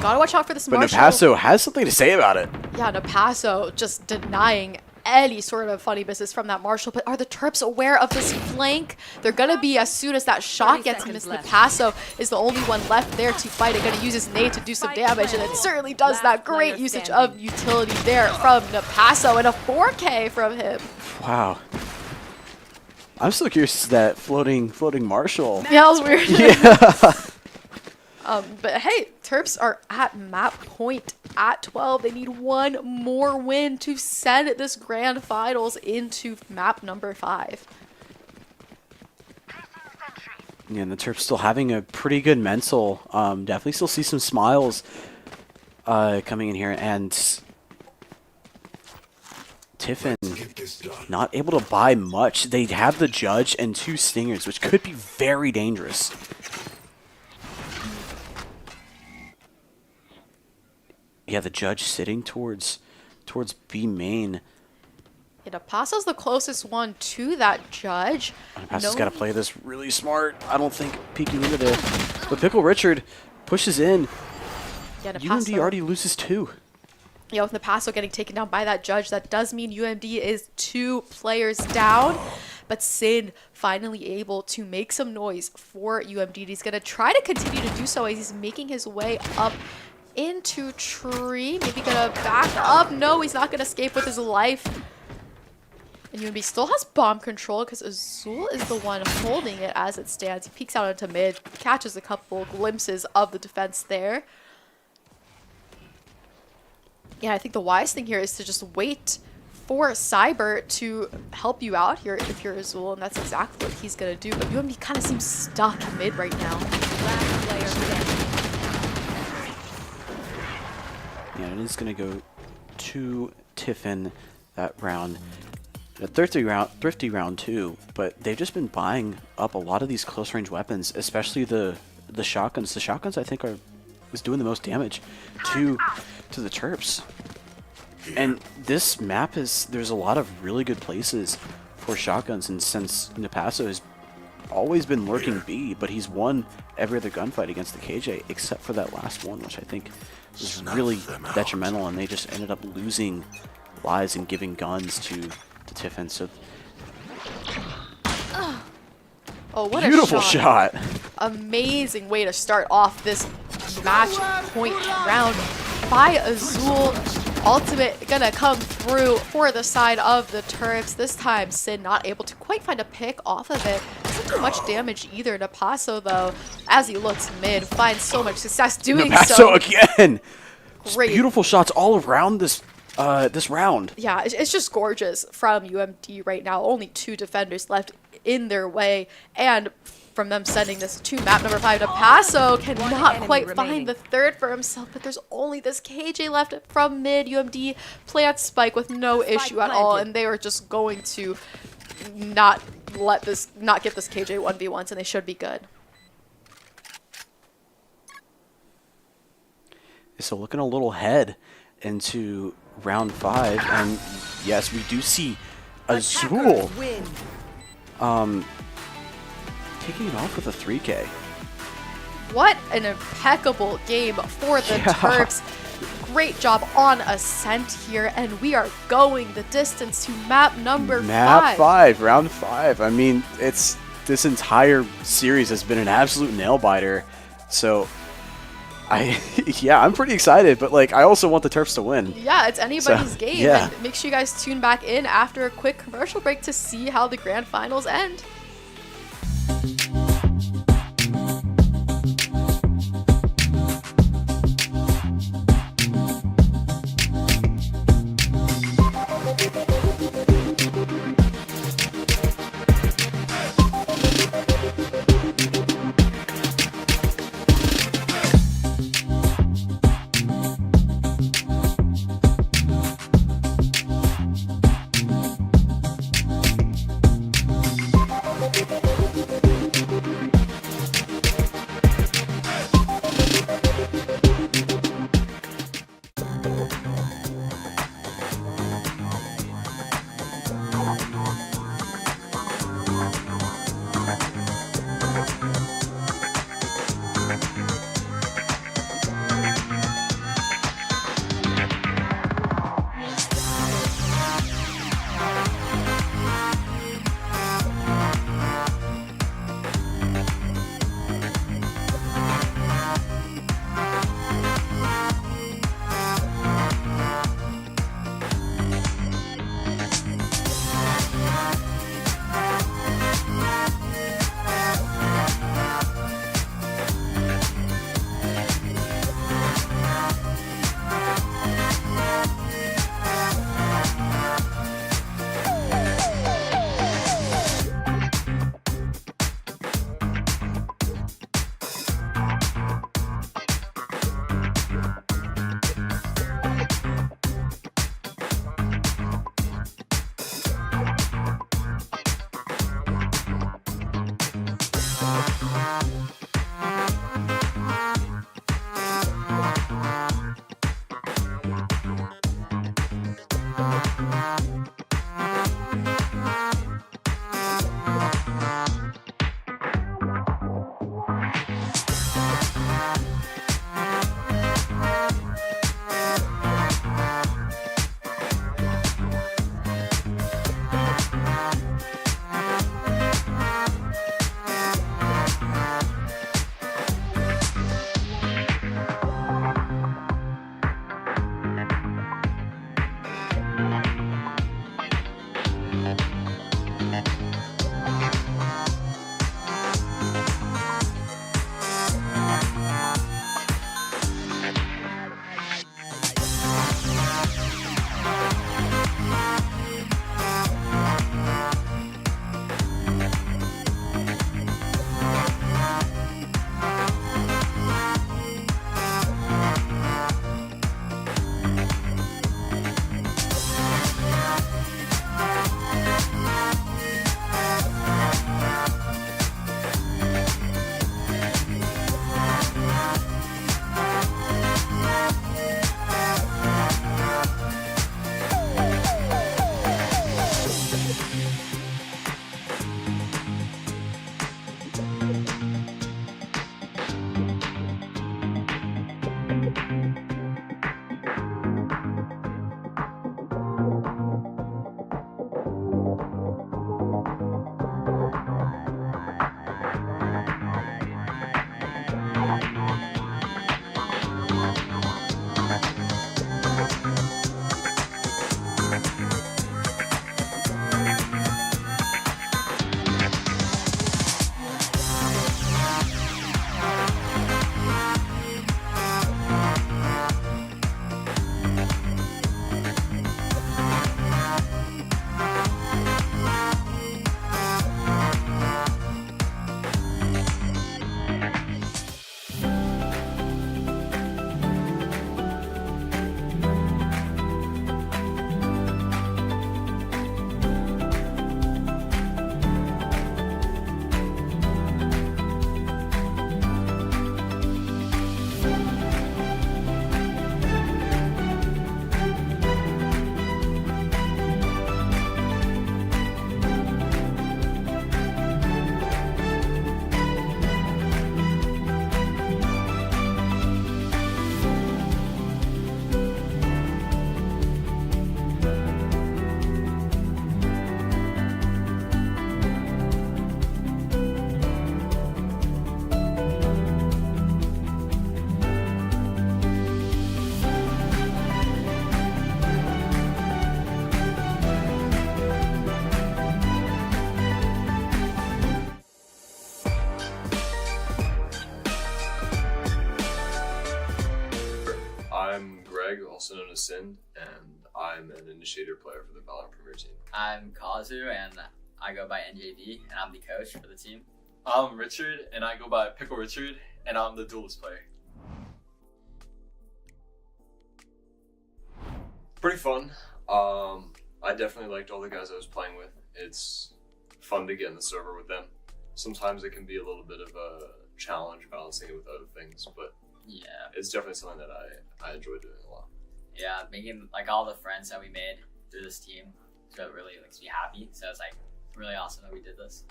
Gotta watch out for this Marshall. But Napasso has something to say about it. Yeah, Napasso just denying any sort of funny business from that Marshall. But are the Terps aware of this flank? They're gonna be as soon as that shot gets him. Napasso is the only one left there to fight. They're gonna use his nade to do some damage, and it certainly does that. Great usage of utility there from Napasso, and a 4K from him. Wow. I'm still curious to that floating Marshall. Yeah, that was weird. Yeah. But hey, Terps are at map point at 12. They need one more win to send this grand finals into map number 5. Yeah, and the Terps still having a pretty good mental. Definitely still see some smiles coming in here, and Tiffin not able to buy much. They have the Judge and 2 Stingers, which could be very dangerous. Yeah, the Judge sitting towards B main. Yeah, Napasso's the closest one to that Judge. Napasso's got to play this really smart. I don't think peeking into there. But Pickle Richard pushes in. Yeah, UMD already loses 2. Yeah, with Napasso getting taken down by that Judge, that does mean UMD is 2 players down. But Sin finally able to make some noise for UMD. He's going to try to continue to do so as he's making his way up into tree. Maybe gonna back up. No, he's not gonna escape with his life. And UMB still has bomb control because Azul is the one holding it as it stands. He peeks out into mid, catches a couple glimpses of the defense there. Yeah, I think the wise thing here is to just wait for Cyber to help you out here if you're Azul, and that's exactly what he's gonna do. But UMB kind of seems stuck in mid right now. Last player standing. Yeah, it is going to go to Tiffin that round. A thrifty round too, but they've just been buying up a lot of these close range weapons, especially the shotguns. The shotguns I think is doing the most damage to the Terps. And this map there's a lot of really good places for shotguns, and since Napasso has always been lurking B, but he's won every other gunfight against the KJ except for that last one, which I think was really detrimental, and they just ended up losing lies in giving guns to Tiffin. So Oh, what beautiful a shot. shot. Amazing way to start off this match point round by Azul. Ultimate gonna come through for the side of the Terps. This time, Sin not able to quite find a pick off of it. Doesn't do much damage either. Napaso, though, as he looks mid, finds so much success doing so. Napaso again. Great. Beautiful shots all around this this round. Yeah, it's just gorgeous from UMD right now. Only 2 defenders left in their way, and from them sending this to map number 5, Napaso cannot quite find the third for himself, but there's only this KJ left from mid. UMD plants spike with no issue at all, and they are just going to not get this KJ 1v1s, and they should be good. So looking a little ahead into round 5, and yes, we do see Azul taking it off with a 3K. What an impeccable game for the Terps. Great job on Ascent here, and we are going the distance to map number 5. Map 5, round 5. I mean, this entire series has been an absolute nail biter. So I'm pretty excited, but like I also want the Terps to win. Yeah, it's anybody's game. Yeah. And make sure you guys tune back in after a quick commercial break to see how the grand finals end. Bootleg, also known as Sind, and I'm an initiator player for the Valorant Premier team. I'm Kazu, and I go by NJV, and I'm the coach for the team. I'm Richard, and I go by Pickle Richard, and I'm the duelist player. Pretty fun. I definitely liked all the guys I was playing with. It's fun to get in the server with them. Sometimes it can be a little bit of a challenge balancing it with other things, but yeah, it's definitely something that I enjoy doing a lot. Yeah, making like all the friends that we made through this team, so it really makes me happy. So it's like really awesome that we did this.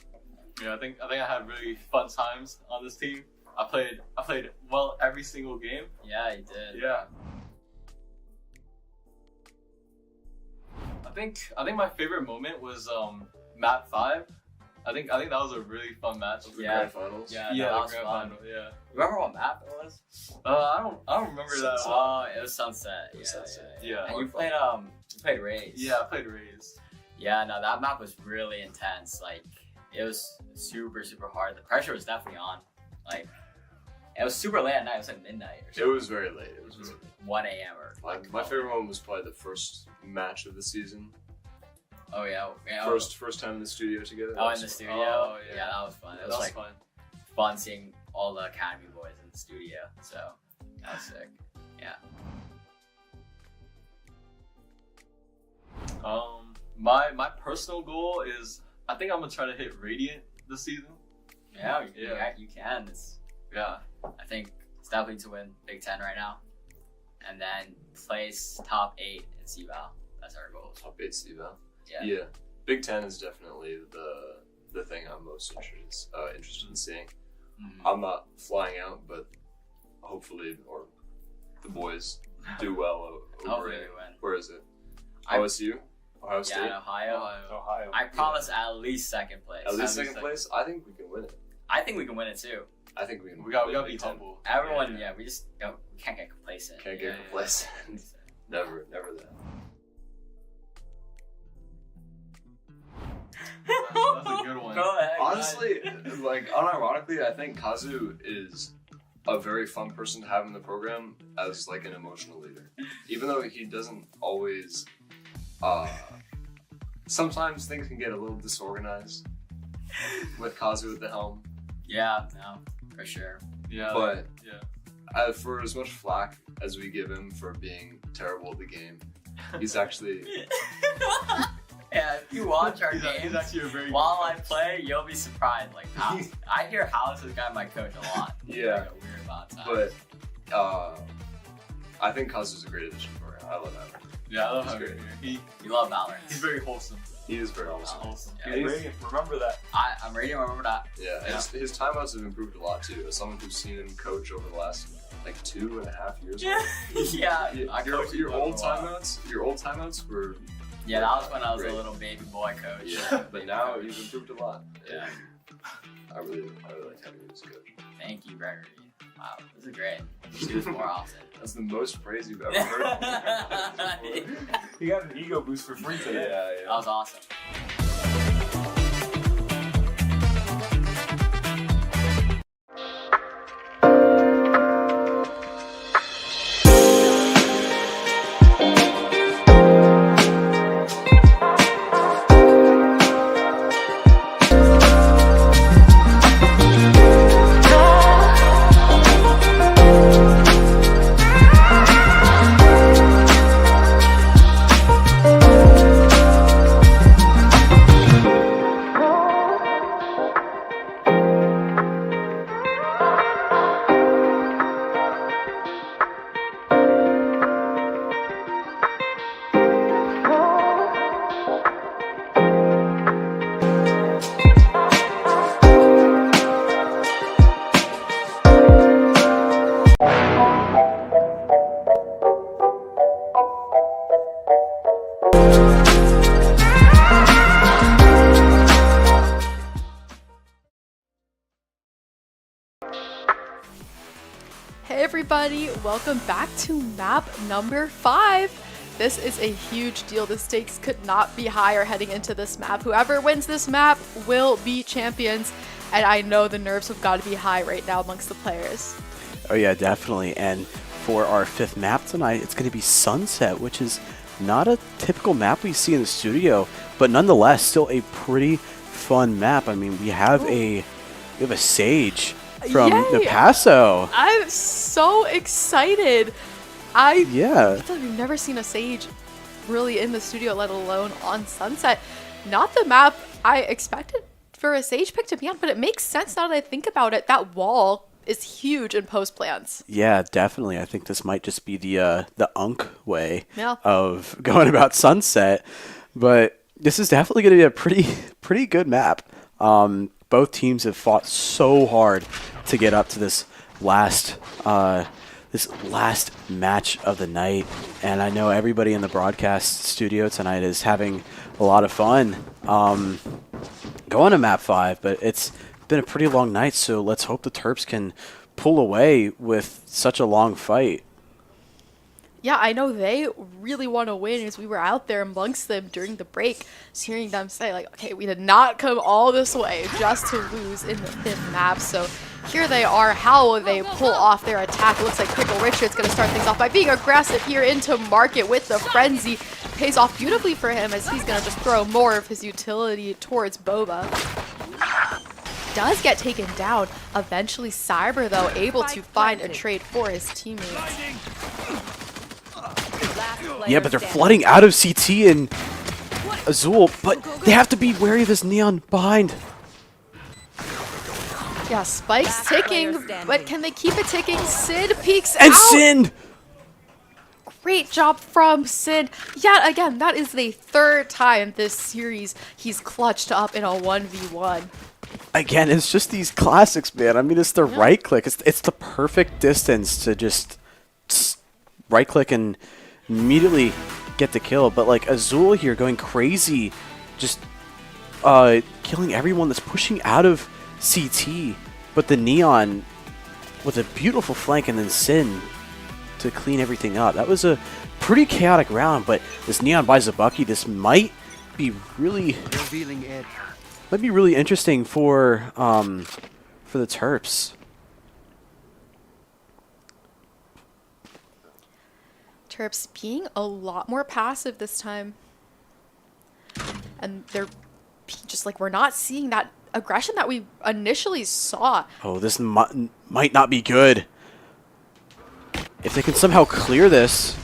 Yeah, I think I had really fun times on this team. I played well every single game. Yeah, you did. Yeah. I think my favorite moment was map 5. I think that was a really fun match. The grand finals. Yeah, yeah, that the was grand fun. final. Yeah. Remember what map it was? I don't remember that. Oh, it was Sunset. Yeah, Sunset. yeah. Yeah. And you played Raze. Yeah, I played Raze. Yeah, no, that map was really intense. Like, it was super, super hard. The pressure was definitely on. Like, it was super late at night. It was like midnight or something. It was very late. It was really late. 1 a.m. or like my favorite moment was probably the first match of the season. Oh yeah, First time in the studio together. Oh, in the studio. Oh, yeah, that was fun. It was That was like fun seeing all the Academy boys in the studio. So that was sick. Yeah. My personal goal is I think I'm gonna try to hit Radiant this season. Yeah, you can. Yeah. I think it's definitely to win Big Ten right now, and then place top 8 in CVAL. That's our goal. Top 8 CVAL. Yeah. Big Ten is definitely the thing I'm most interested in seeing. Mm-hmm. I'm not flying out, but hopefully, or the boys do well over Hopefully it. we win. Where is it? OSU? Ohio State? Yeah, in Ohio. I promise at least second place. At least second place? I think we can win it. I think we can win it too. I think we can. We gotta be humble. Everyone, we just we can't get complacent. Can't get complacent. Never that. That's a good one. Go ahead. Honestly, like unironically, I think Kazu is a very fun person to have in the program as like an emotional leader. Even though he doesn't always, sometimes things can get a little disorganized with Kazu at the helm. Yeah, no, for sure. Yeah, but yeah. For as much flack as we give him for being terrible at the game, he's actually. Yeah, if you watch our games he's actually a very while I play, you'll be surprised. Like, I hear House is guy my coach a lot. Yeah, like a weird amount of time. but I think Kazu's a great addition for him. I love that. Yeah, I love having him here. You love Valorant. He's very wholesome. He is very wholesome. Yeah, Remember that. I'm ready to remember that. Yeah, his timeouts have improved a lot too. As someone who's seen him coach over the last like 2.5 years. Yeah, your old timeouts were. Yeah, that was when I was a little baby boy coach. Yeah, but now you've improved a lot. Yeah. I really like having you as a coach. Thank you, Gregory. Wow, this is great. Let's do this more often. That's the most praise you've ever heard. You got an ego boost for free today. Yeah. That was awesome. Hey everybody, welcome back to map number 5. This is a huge deal. The stakes could not be higher heading into this map. Whoever wins this map will be champions, and I know the nerves have got to be high right now amongst the players. Oh yeah, definitely. And for our 5th map tonight. It's going to be Sunset, which is not a typical map we see in the studio, but nonetheless still a pretty fun map. I mean, we have a Sage from Yay! Napaso. I'm so excited. I feel like we've never seen a Sage really in the studio, let alone on Sunset. Not the map I expected for a Sage pick to be on, but it makes sense now that I think about it. That wall is huge in post plans. Yeah, definitely. I think this might just be the Unk way Yeah. of going about Sunset, but this is definitely going to be a pretty good map. Both teams have fought so hard to get up to this last match of the night, and I know everybody in the broadcast studio tonight is having a lot of fun going to map 5, but it's been a pretty long night, so let's hope the Terps can pull away with such a long fight. Yeah, I know they really want to win as we were out there amongst them during the break, just hearing them say, like, okay, we did not come all this way just to lose in the 5th map. So here they are. How will they pull off their attack? It looks like Pickle Richard's going to start things off by being aggressive here into market with the frenzy. Pays off beautifully for him as he's going to just throw more of his utility towards Boba. Does get taken down. Eventually, Cyber, though, able to find a trade for his teammates. Yeah, but they're flooding out of CT and Azul, but they have to be wary of this Neon behind. Yeah, Spike's ticking, but can they keep it ticking? Sid peeks And out. Sin! Great job from Sid. Yet again, that is the 3rd time this series he's clutched up in a 1v1. Again, it's just these classics, man. I mean, it's the right click. It's the perfect distance to just right click and immediately get the kill. But like Azul here going crazy, just killing everyone that's pushing out of CT. But the Neon with a beautiful flank and then Sin to clean everything up. That was a pretty chaotic round, but this Neon buys a Bucky. This might be really interesting for the Terps. Terps being a lot more passive this time. And they're just like, we're not seeing that aggression that we initially saw. Oh, this might not be good. If they can somehow clear this.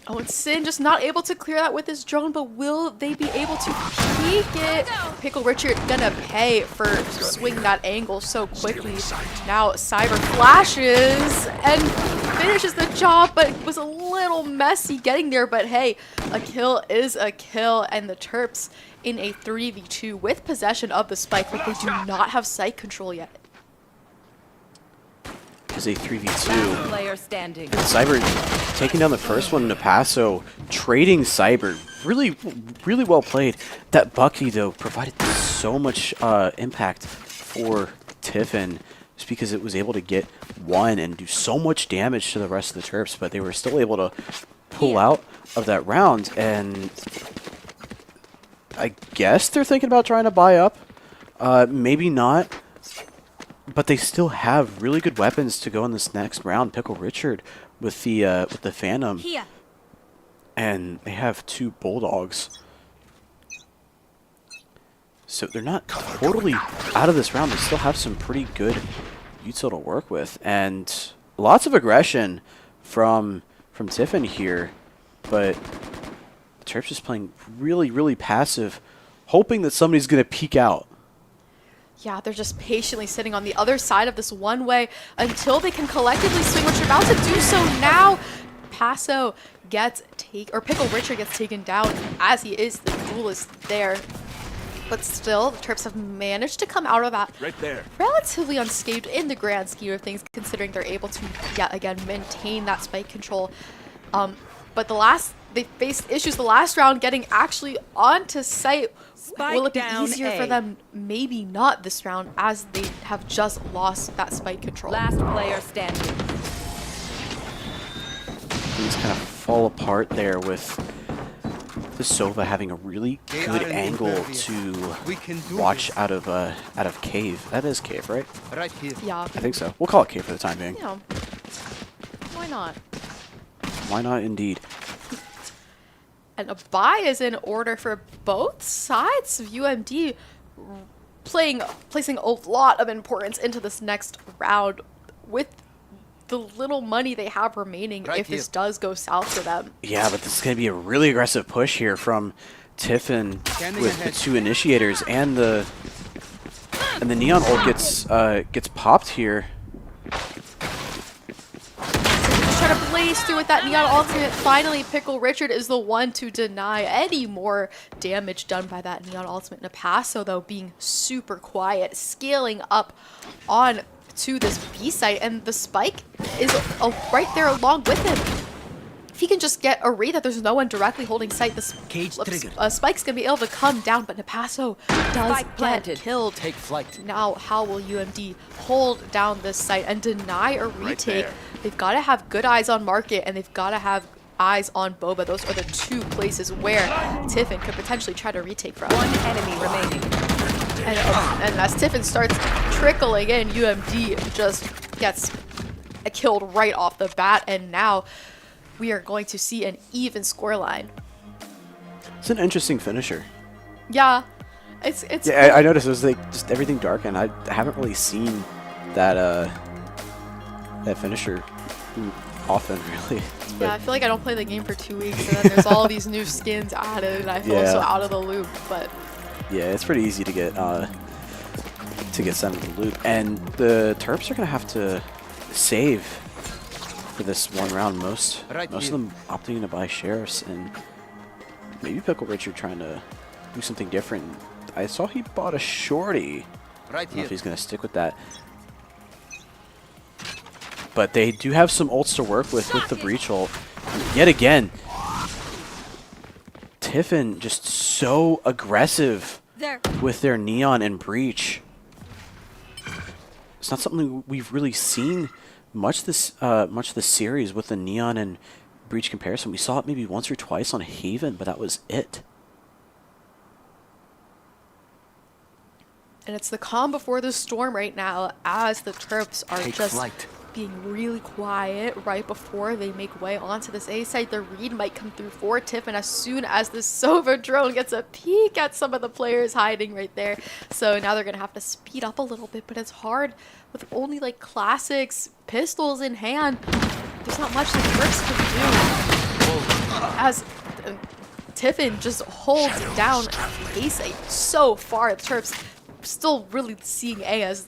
Oh, and Sin just not able to clear that with his drone, but will they be able to peek it? Pickle Richard gonna pay for swinging that angle so quickly. Now Cyber flashes and finishes the job, but it was a little messy getting there. But hey, a kill is a kill, and the Terps in a 3v2 with possession of the spike, but they do not have site control yet. Is a 3v2. Player standing. Cyber taking down the first one, Napaso trading Cyber. Really well played. That Bucky, though, provided so much impact for Tiffin just because it was able to get one and do so much damage to the rest of the Terps, but they were still able to pull out of that round, and I guess they're thinking about trying to buy up. Maybe not. But they still have really good weapons to go in this next round. Pickle Richard with the Phantom, and they have 2 Bulldogs. So they're not totally out of this round. They still have some pretty good util to work with, and lots of aggression from Tiffin here. But the Terps just playing really passive, hoping that somebody's going to peek out. Yeah, they're just patiently sitting on the other side of this one way until they can collectively swing, which they're about to do so now. Paso gets Pickle Richard gets taken down as he is the duelist there. But still, the Terps have managed to come out of that relatively unscathed in the grand scheme of things, considering they're able to yet again maintain that spike control. But they faced issues the last round getting actually onto site. Will it be easier for them? Maybe not this round, as they have just lost that spike control. Last player standing. Things kind of fall apart there with the Sova having a really good angle to watch out of cave. That is cave, right? Yeah. I think so. We'll call it cave for the time being. Yeah. Why not? Why not, indeed? And a buy is in order for both sides of UMD, placing a lot of importance into this next round with the little money they have remaining if this does go south for them. Yeah, but this is going to be a really aggressive push here from Tiffin with the 2 initiators, and the neon ult gets popped here. Try to blaze through with that neon ultimate. Finally, Pickle Richard is the one to deny any more damage done by that neon ultimate. Napaso, though, being super quiet, scaling up on to this B site, and the spike is right there along with him. If he can just get a read that there's no one directly holding sight, this spike's gonna be able to come down, but Napaso does get killed. Take flight. Now, how will UMD hold down this site and deny a retake? They've got to have good eyes on Market, and they've got to have eyes on Boba. Those are the 2 places where Tiffin could potentially try to retake from. One enemy remaining. And as Tiffin starts trickling in, UMD just gets killed right off the bat, and now we are going to see an even scoreline. It's an interesting finisher. Yeah, it's. Yeah, I noticed it was like just everything dark, and I haven't really seen that that finisher often, really. Yeah, I feel like I don't play the game for 2 weeks, and then there's all these new skins added, and I feel so out of the loop. But yeah, it's pretty easy to get sent in the loop, and the Terps are gonna have to save for this one round. Most of them opting to buy sheriffs, and maybe Pickle Richard trying to do something different. I saw he bought a shorty. I don't know if he's gonna stick with that. But they do have some ults to work with the breach ult. And yet again, Tiffin just so aggressive with their neon and breach. It's not something we've really seen much this series with the neon and breach comparison. We saw it maybe once or twice on Haven, but that was it. And it's the calm before the storm right now, as the Terps are just being really quiet right before they make way onto this A site. The read might come through for Tiffin as soon as the Sova drone gets a peek at some of the players hiding right there. So now they're going to have to speed up a little bit, but it's hard with only like classics, pistols in hand. There's not much the Terps can do. As Tiffin just holds down A site so far. The Terps still really seeing A as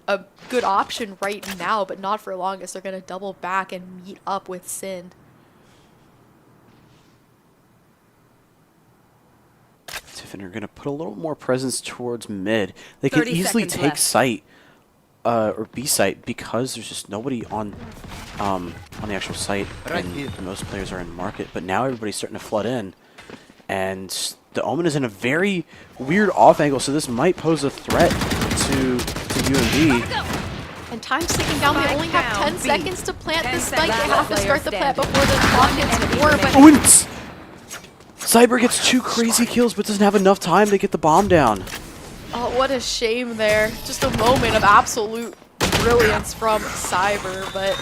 a good option right now, but not for long, as they're going to double back and meet up with Sin. Tiffin are going to put a little more presence towards mid. They can easily take site or B site because there's just nobody on the actual site, and most players are in market. But now everybody's starting to flood in, and the Omen is in a very weird off angle, so this might pose a threat to UMD. And time's ticking down. They only have 10 seconds to plant this spike. They have to start the plant before the clock gets more. But Cyber gets 2 crazy kills, but doesn't have enough time to get the bomb down. oh, what a shame there. Just a moment of absolute brilliance from Cyber, but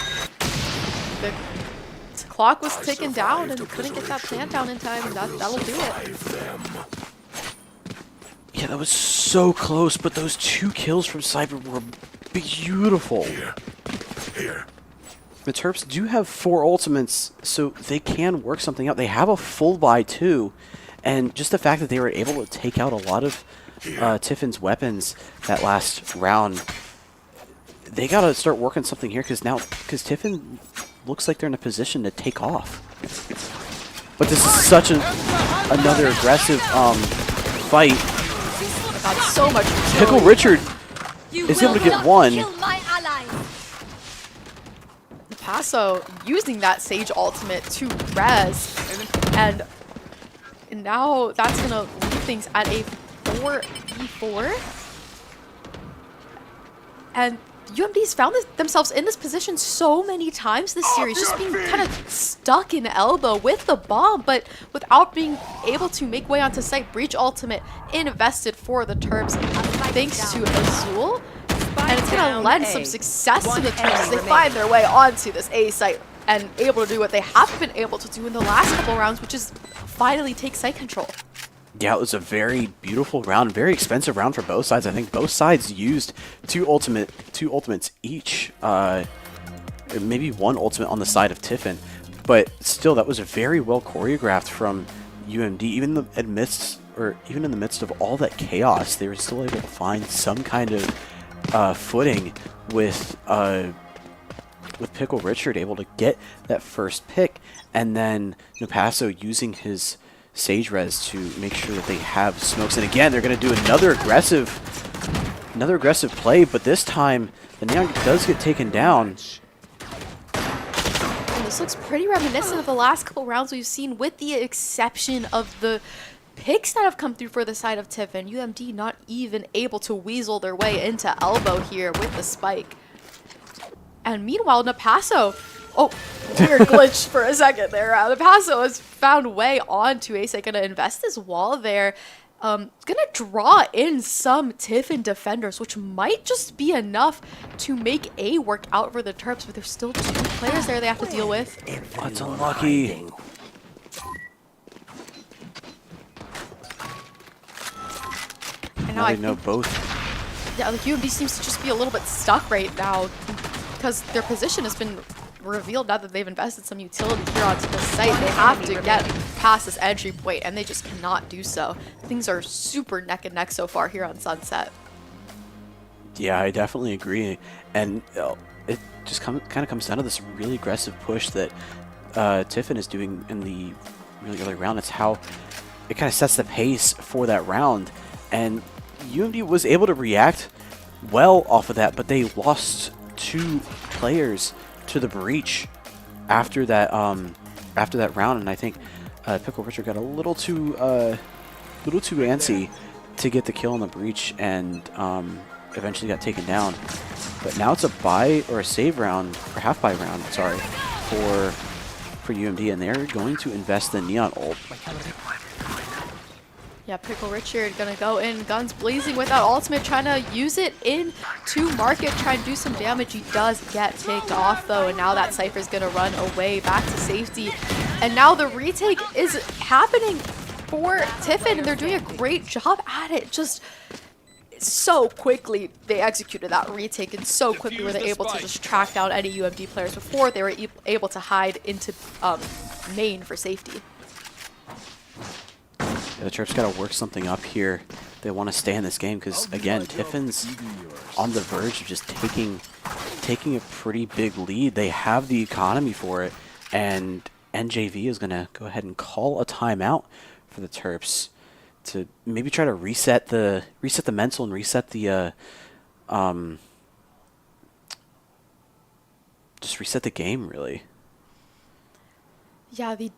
the clock was ticking down and couldn't get that plant down in time, and that'll do it. Yeah, that was so close, but those 2 kills from Cyber were beautiful. Here. The Terps do have 4 ultimates, so they can work something out. They have a full buy too, and just the fact that they were able to take out a lot of Tiffin's weapons that last round, they gotta start working something here, because Tiffin looks like they're in a position to take off. But this is such another aggressive fight. Got so much Pickle Richard is able to get 1. Paso using that Sage ultimate to res, and now that's gonna leave things at a 4v4. And UMD's found themselves in this position so many times this series, just being kind of stuck in elbow with the bomb, but without being able to make way onto site. Breach ultimate invested for the Terps thanks to Azul, and it's going to lend some success to the Terps as they find their way onto this A site. and able to do what they haven't been able to do in the last couple rounds, which is finally take site control. Yeah, it was a very beautiful round, very expensive round for both sides. I think both sides used two ultimates each, maybe one ultimate on the side of Tiffin, but still, that was very well choreographed from UMD. Even in the midst of all that chaos, they were still able to find some kind of footing with Pickle Richard able to get that first pick, and then Napasso using his Sage Res to make sure that they have smokes. And again, they're going to do another aggressive play, but this time the Neon does get taken down. And this looks pretty reminiscent of the last couple rounds we've seen, with the exception of the picks that have come through for the side of Tiffin. UMD not even able to weasel their way into elbow here with the spike. And meanwhile, Napasso, weird glitch for a second there. Napasso has found way onto Ace. Gonna invest this wall there. Gonna draw in some Tiffin defenders, which might just be enough to make A work out for the Terps, but there's still 2 players there they have to deal with. That's unlucky. And now I know both. Yeah, like UMD seems to just be a little bit stuck right now, because their position has been revealed now that they've invested some utility here onto the site. They have to get past this entry point, and they just cannot do so. Things are super neck and neck so far here on Sunset. Yeah, I definitely agree. And it just kind of comes down to this really aggressive push that Tiffin is doing in the really early round. It's how it kind of sets the pace for that round. And UMD was able to react well off of that, but they lost 2 players to the breach after that round, and I think Pickle Richard got a little too antsy to get the kill on the breach, and eventually got taken down. But now it's a buy or a save round, or half buy round, sorry, for UMD, and they're going to invest the Neon ult. Yeah, Pickle Richard gonna go in, guns blazing with that ultimate, trying to use it in to market, try and do some damage. He does get picked off though, and now that Cypher's gonna run away back to safety. And now the retake is happening for Tiffin, and they're doing a great job at it. Just so quickly they executed that retake, and so quickly were they able to just track down any UMD players before they were able to hide into main for safety. The Terps got to work something up here. They want to stay in this game because, again, Tiffin's on the verge of just taking a pretty big lead. They have the economy for it, and NJV is going to go ahead and call a timeout for the Terps to maybe try to reset the mental and reset the just reset the game, really. Yeah, the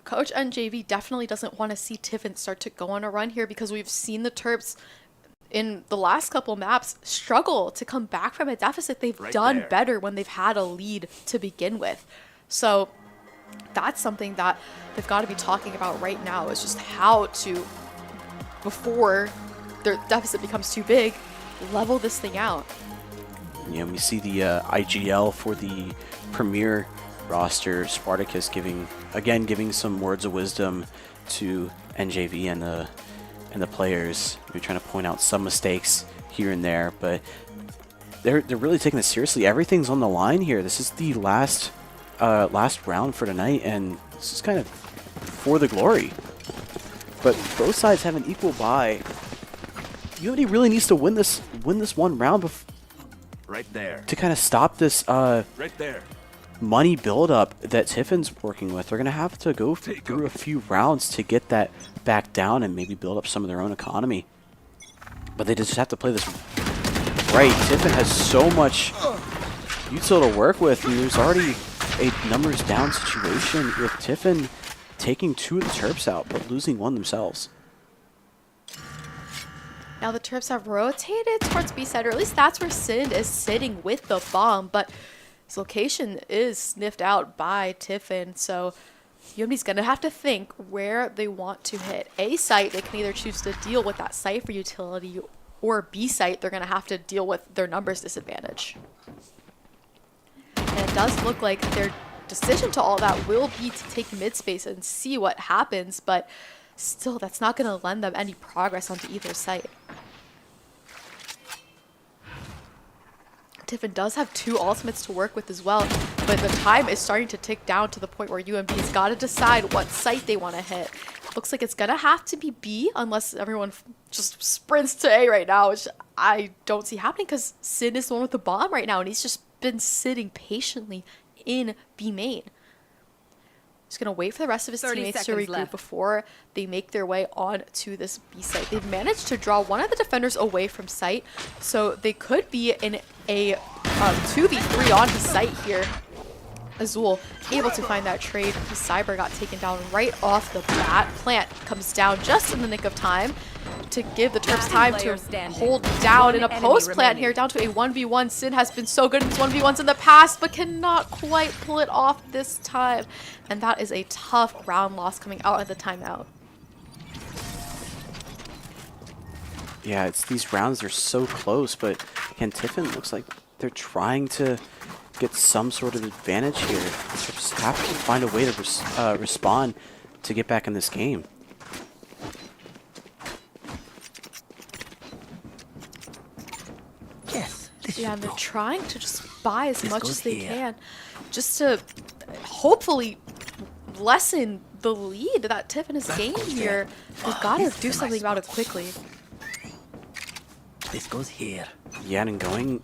Coach NJV definitely doesn't want to see Tiffin start to go on a run here, because we've seen the Terps in the last couple maps struggle to come back from a deficit. They've done better when they've had a lead to begin with. So that's something that they've got to be talking about right now, is just how to, before their deficit becomes too big, level this thing out. Yeah, we see the IGL for the Premier roster, Spartacus giving some words of wisdom to NJV and the players. We're trying to point out some mistakes here and there, but they're really taking this seriously. Everything's on the line here. This is the last round for tonight, and this is kind of for the glory. But both sides have an equal buy. UMD really needs to win this one round right there to kind of stop this right there money buildup that Tiffin's working with. They're going to have to go through a few rounds to get that back down and maybe build up some of their own economy. But they just have to play this right. Tiffin has so much util to work with, and there's already a numbers down situation with Tiffin taking 2 of the Terps out, but losing 1 themselves. Now the Terps have rotated towards B side, or at least that's where Sind is sitting with the bomb, but his location is sniffed out by Tiffin, so UMD's going to have to think where they want to hit. A site, they can either choose to deal with that Cypher utility, or B site, they're going to have to deal with their numbers disadvantage. And it does look like their decision to all that will be to take mid space and see what happens, but still, that's not going to lend them any progress onto either side. Tiffin does have 2 ultimates to work with as well, but the time is starting to tick down to the point where UMB's got to decide what site they want to hit. Looks like it's going to have to be B unless everyone just sprints to A right now, which I don't see happening because Sin is the one with the bomb right now, and he's just been sitting patiently in B main. Just going to wait for the rest of his teammates to regroup before they make their way on to this B site. They've managed to draw one of the defenders away from site, so they could be in a 2v3 onto site here. Azul able to find that trade because Cyber got taken down right off the bat. Plant comes down just in the nick of time to give the Terps time to hold down in a post-plant here, down to a 1v1. Sin has been so good in his 1v1s in the past, but cannot quite pull it off this time. And that is a tough round loss coming out at the timeout. Yeah, it's these rounds are so close, but again, Tiffin looks like they're trying to get some sort of advantage here. They just have to find a way to respond to get back in this game. Yeah, and they're trying to just buy as much as they can just to hopefully lessen the lead that Tiffin has gained here. They've got to do something about it quickly. This goes here. Yeah, and going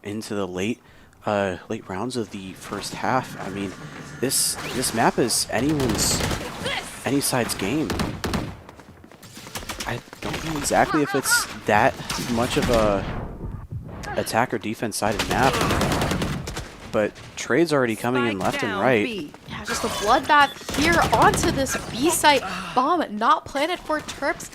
into the late rounds of the first half, I mean, this map is any side's game. I don't know exactly if it's that much of a attack or defense sided map, but trades already coming in left and right. Yeah, just a bloodbath here onto this B site. Bomb not planted for the Terps,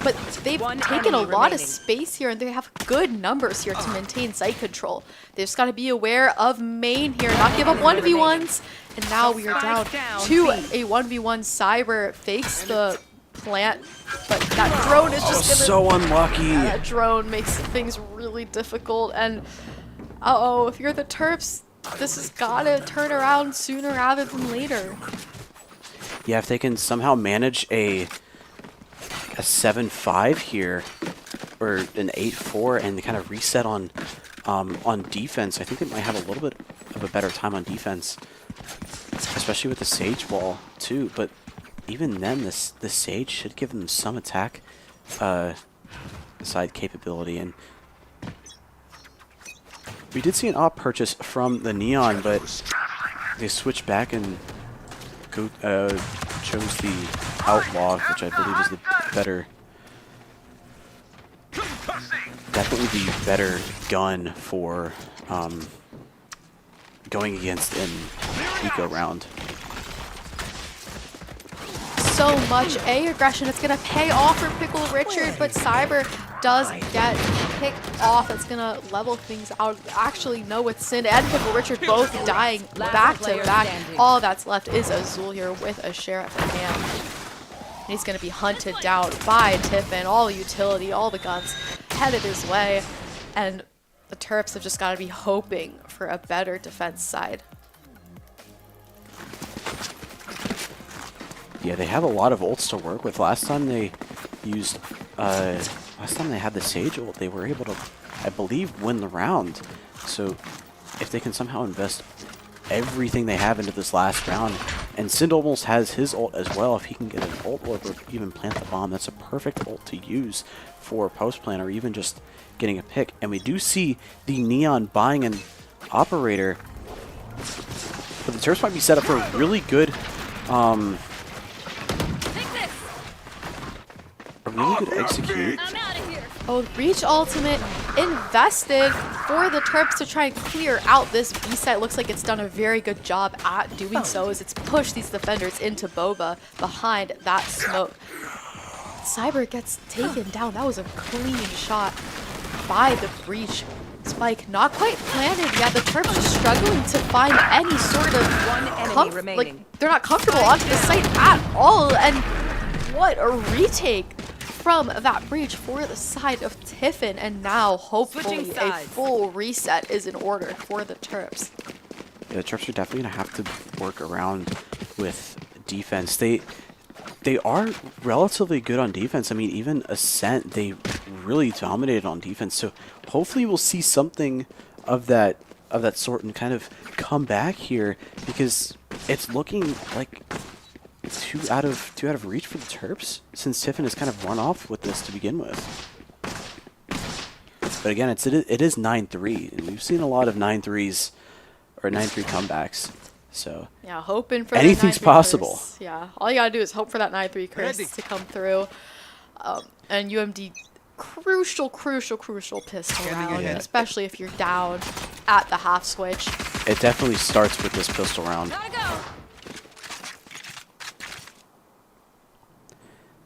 but they've taken a lot of space here and they have good numbers here to maintain site control. They've just got to be aware of main here, not give up 1v1s. And now we are down to a 1v1. Cyber fakes the plant, but that drone is just gonna, so unlucky. That drone makes things really difficult, and if you're the Terps, this has gotta turn around sooner rather than later. Yeah, if they can somehow manage a 7-5 here, or an 8-4, and kind of reset on defense, I think they might have a little bit of a better time on defense, especially with the Sage wall too. But even then, the Sage should give them some attack side capability. And we did see an op purchase from the Neon, but they switched back and chose the Outlaw, which I believe is the better, definitely the better gun for going against an eco round. So much A aggression. It's going to pay off for Pickle Richard, but Cyber does get picked off. It's going to level things out. Actually, no, with Sin and Pickle Richard both dying back to back. All that's left is Azul here with a Sheriff in hand. And he's going to be hunted down by Tiffin. All the utility, all the guns headed his way. And the Terps have just got to be hoping for a better defense side. Yeah, they have a lot of ults to work with. Last time they used, last time they had the Sage ult, they were able to, I believe, win the round. So if they can somehow invest everything they have into this last round, and Sind almost has his ult as well, if he can get an ult or even plant the bomb, that's a perfect ult to use for post plant or even just getting a pick. And we do see the Neon buying an operator, but the Terps might be set up for a really good, a really good execute. Oh, Reach ultimate invested for the Terps to try and clear out this B site. Looks like it's done a very good job at doing so as it's pushed these defenders into Boba behind that smoke. Cyber gets taken down. That was a clean shot by the Breach. Spike not quite planted yet. The Terps are struggling to find any sort of like they're not comfortable on the site at all. And what a retake from that Breach for the side of Tiffin, and now hopefully a full reset is in order for the Terps. Yeah, the Terps are definitely going to have to work around with defense. They are relatively good on defense. I mean, even Ascent, they really dominated on defense. So hopefully we'll see something of that sort and kind of come back here, because it's looking like two out of reach for the Terps, since Tiffin has kind of run off with this to begin with. But again, it is 9-3, and we've seen a lot of 9-3s or 9-3 comebacks. So yeah, hoping for anything's possible. Curse. Yeah, all you gotta do is hope for that 9-3 curse to come through. And UMD, crucial pistol round, especially if you're down at the half switch. It definitely starts with this pistol round.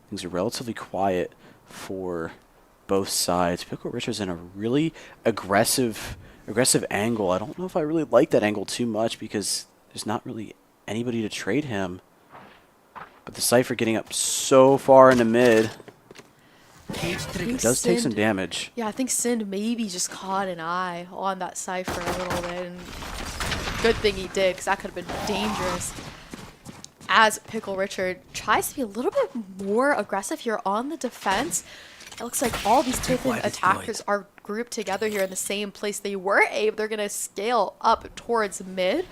Things are relatively quiet for both sides. Pickle Richard's in a really aggressive angle. I don't know if I really like that angle too much, because there's not really anybody to trade him. But the Cypher getting up so far in the mid. It does take some damage. Yeah, I think Sind maybe just caught an eye on that Cypher a little bit, and good thing he did, because that could have been dangerous. As Pickle Richard tries to be a little bit more aggressive here on the defense. It looks like all these Tiffin attackers are grouped together here in the same place. They're going to scale up towards mid,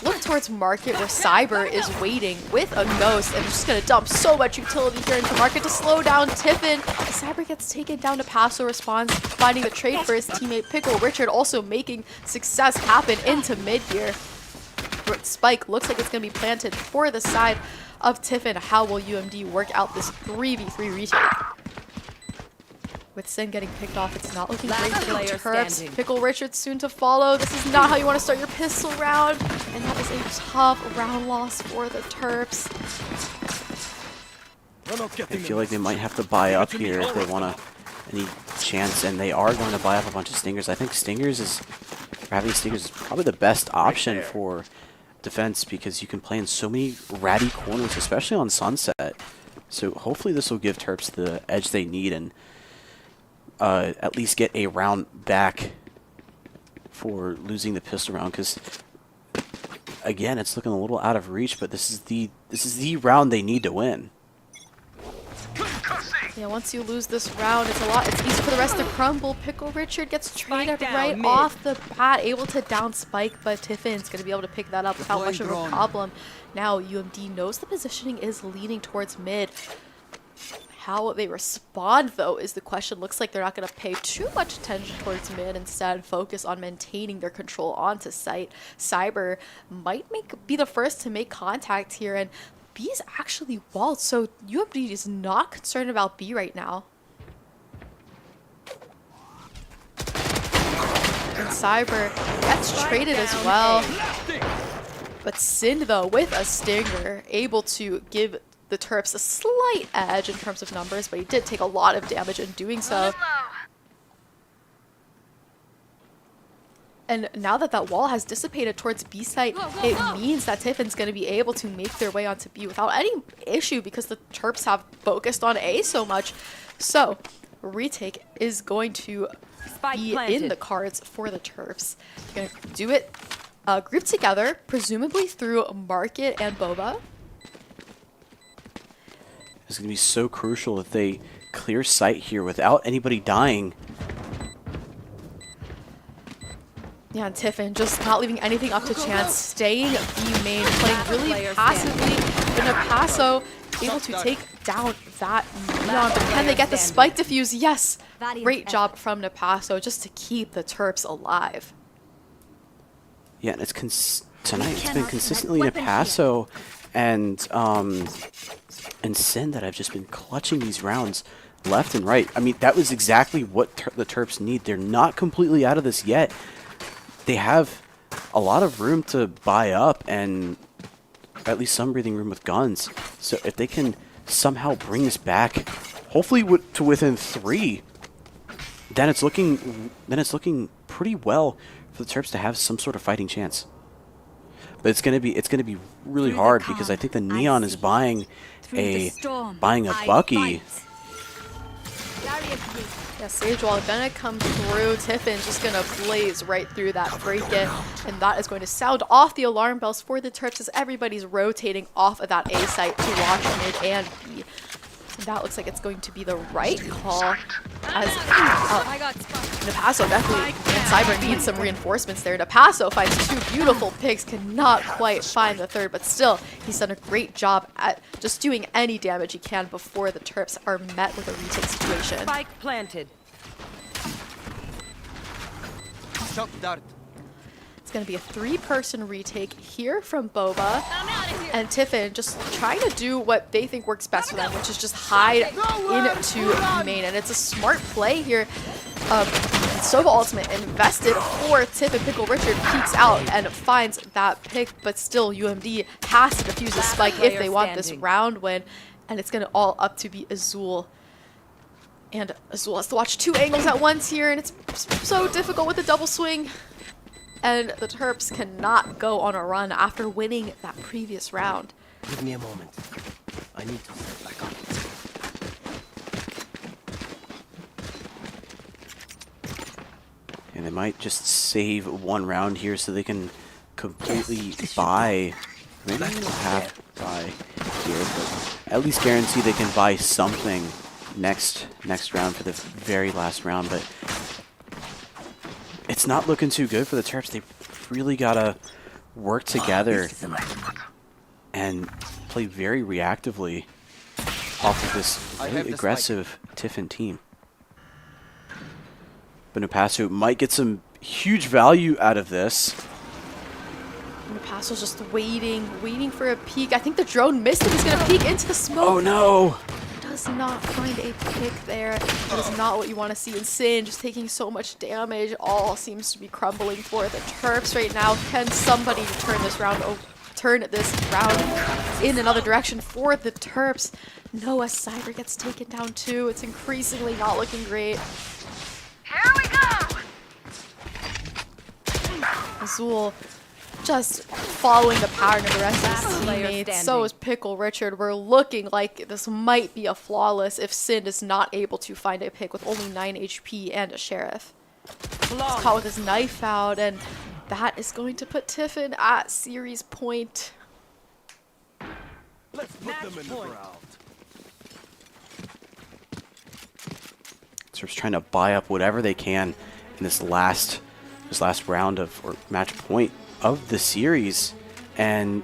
look towards market, where Cyber is waiting with a ghost, and just going to dump so much utility here into market to slow down Tiffin. Cyber gets taken down to Paso, responds, finding the trade for his teammate Pickle Richard, also making success happen into mid here. Spike looks like it's going to be planted for the side of Tiffin. How will UMD work out this 3v3 retake? With Sin getting picked off, it's not looking great for the Terps. Pickle Richard soon to follow. This is not how you want to start your pistol round. And that is a tough round loss for the Terps. I feel like they might have to buy up here if they want any chance, and they are going to buy up a bunch of Stingers. I think having Stingers is probably the best option for defense, because you can play in so many ratty corners, especially on Sunset. So hopefully this will give Terps the edge they need, and at least get a round back for losing the pistol round, because again, it's looking a little out of reach, but this is the round they need to win. Yeah, once you lose this round, it's easy for the rest to crumble. Pickle Richard gets traded right off the bat, able to down Spike, but Tiffin's going to be able to pick that up without much of a problem. Now UMD knows the positioning is leaning towards mid. How they respond, though, is the question. Looks like they're not going to pay too much attention towards mid, instead focus on maintaining their control onto site. Cyber might be the first to make contact here, and B is actually walled, so UMD is not concerned about B right now. And Cyber gets traded as well. But Sin, though, with a Stinger, able to give the Terps a slight edge in terms of numbers, but he did take a lot of damage in doing so. And now that that wall has dissipated towards B site, it means that Tiffin's going to be able to make their way onto B without any issue, because the Terps have focused on A so much. So, retake is going to be in the cards for the Terps. They're going to do it grouped together, presumably through Market and Boba. It's going to be so crucial if they clear sight here without anybody dying. Yeah, and Tiffin just not leaving anything up to chance, staying B main, playing really passively. And Paso able to take down that Neon, but can they get the spike defuse? Yes! Great job from Napaso just to keep the Terps alive. Yeah, and tonight it's been consistently Napaso and Sin that have just been clutching these rounds left and right. I mean, that was exactly what the Terps need. They're not completely out of this yet. They have a lot of room to buy up, and at least some breathing room with guns. So if they can somehow bring this back, hopefully to within 3, then it's looking pretty well for the Terps to have some sort of fighting chance. But it's gonna be really hard, because I think the Neon is buying a Bucky. Yeah, Sage Wall gonna come through. Tiffin just gonna blaze right through that break-in, and that is going to sound off the alarm bells for the Terps as everybody's rotating off of that A site to watch mid and B. And that looks like it's going to be the right call, as Napasso definitely and Cyber needs some reinforcements there. Napasso finds 2 beautiful picks, cannot quite find the third, but still, he's done a great job at just doing any damage he can before the Terps are met with a retake situation. Spike planted. Shock dart. It's going to be a 3-person retake here from Boba. And Tiffin just trying to do what they think works best for them, which is just hide into main. And it's a smart play here. Sova ultimate invested for Tiffin. Pickle Richard peeks out and finds that pick, but still UMD has to defuse the spike if they want this round win. And it's going to all up to be Azul. And Azul has to watch 2 angles at once here, and it's so difficult with the double swing. And the Terps cannot go on a run after winning that previous round. Give me a moment. I need to set back up. And they might just save 1 round here so they can completely buy, maybe half buy here, but at least guarantee they can buy something next round for the very last round. But it's not looking too good for the Terps. They really gotta work together and play very reactively off of this really aggressive Tiffin team. But Napasso might get some huge value out of this. Napasso's just waiting for a peek. I think the drone missed him. He's gonna peek into the smoke. Oh no! Does not find a pick there. That is not what you want to see. And Sin just taking so much damage. All seems to be crumbling for the Terps right now. Can somebody turn this round in another direction for the Terps? Noah Cyber gets taken down too. It's increasingly not looking great. Here we go. Azul just following the pattern of the rest of his teammates. So is Pickle Richard. We're looking like this might be a flawless if Sin is not able to find a pick with only 9 HP and a Sheriff. He's caught with his knife out, and that is going to put Tiffin at series point. Let's put them in the ground. Terps trying to buy up whatever they can in this last round of, or match point of the series, and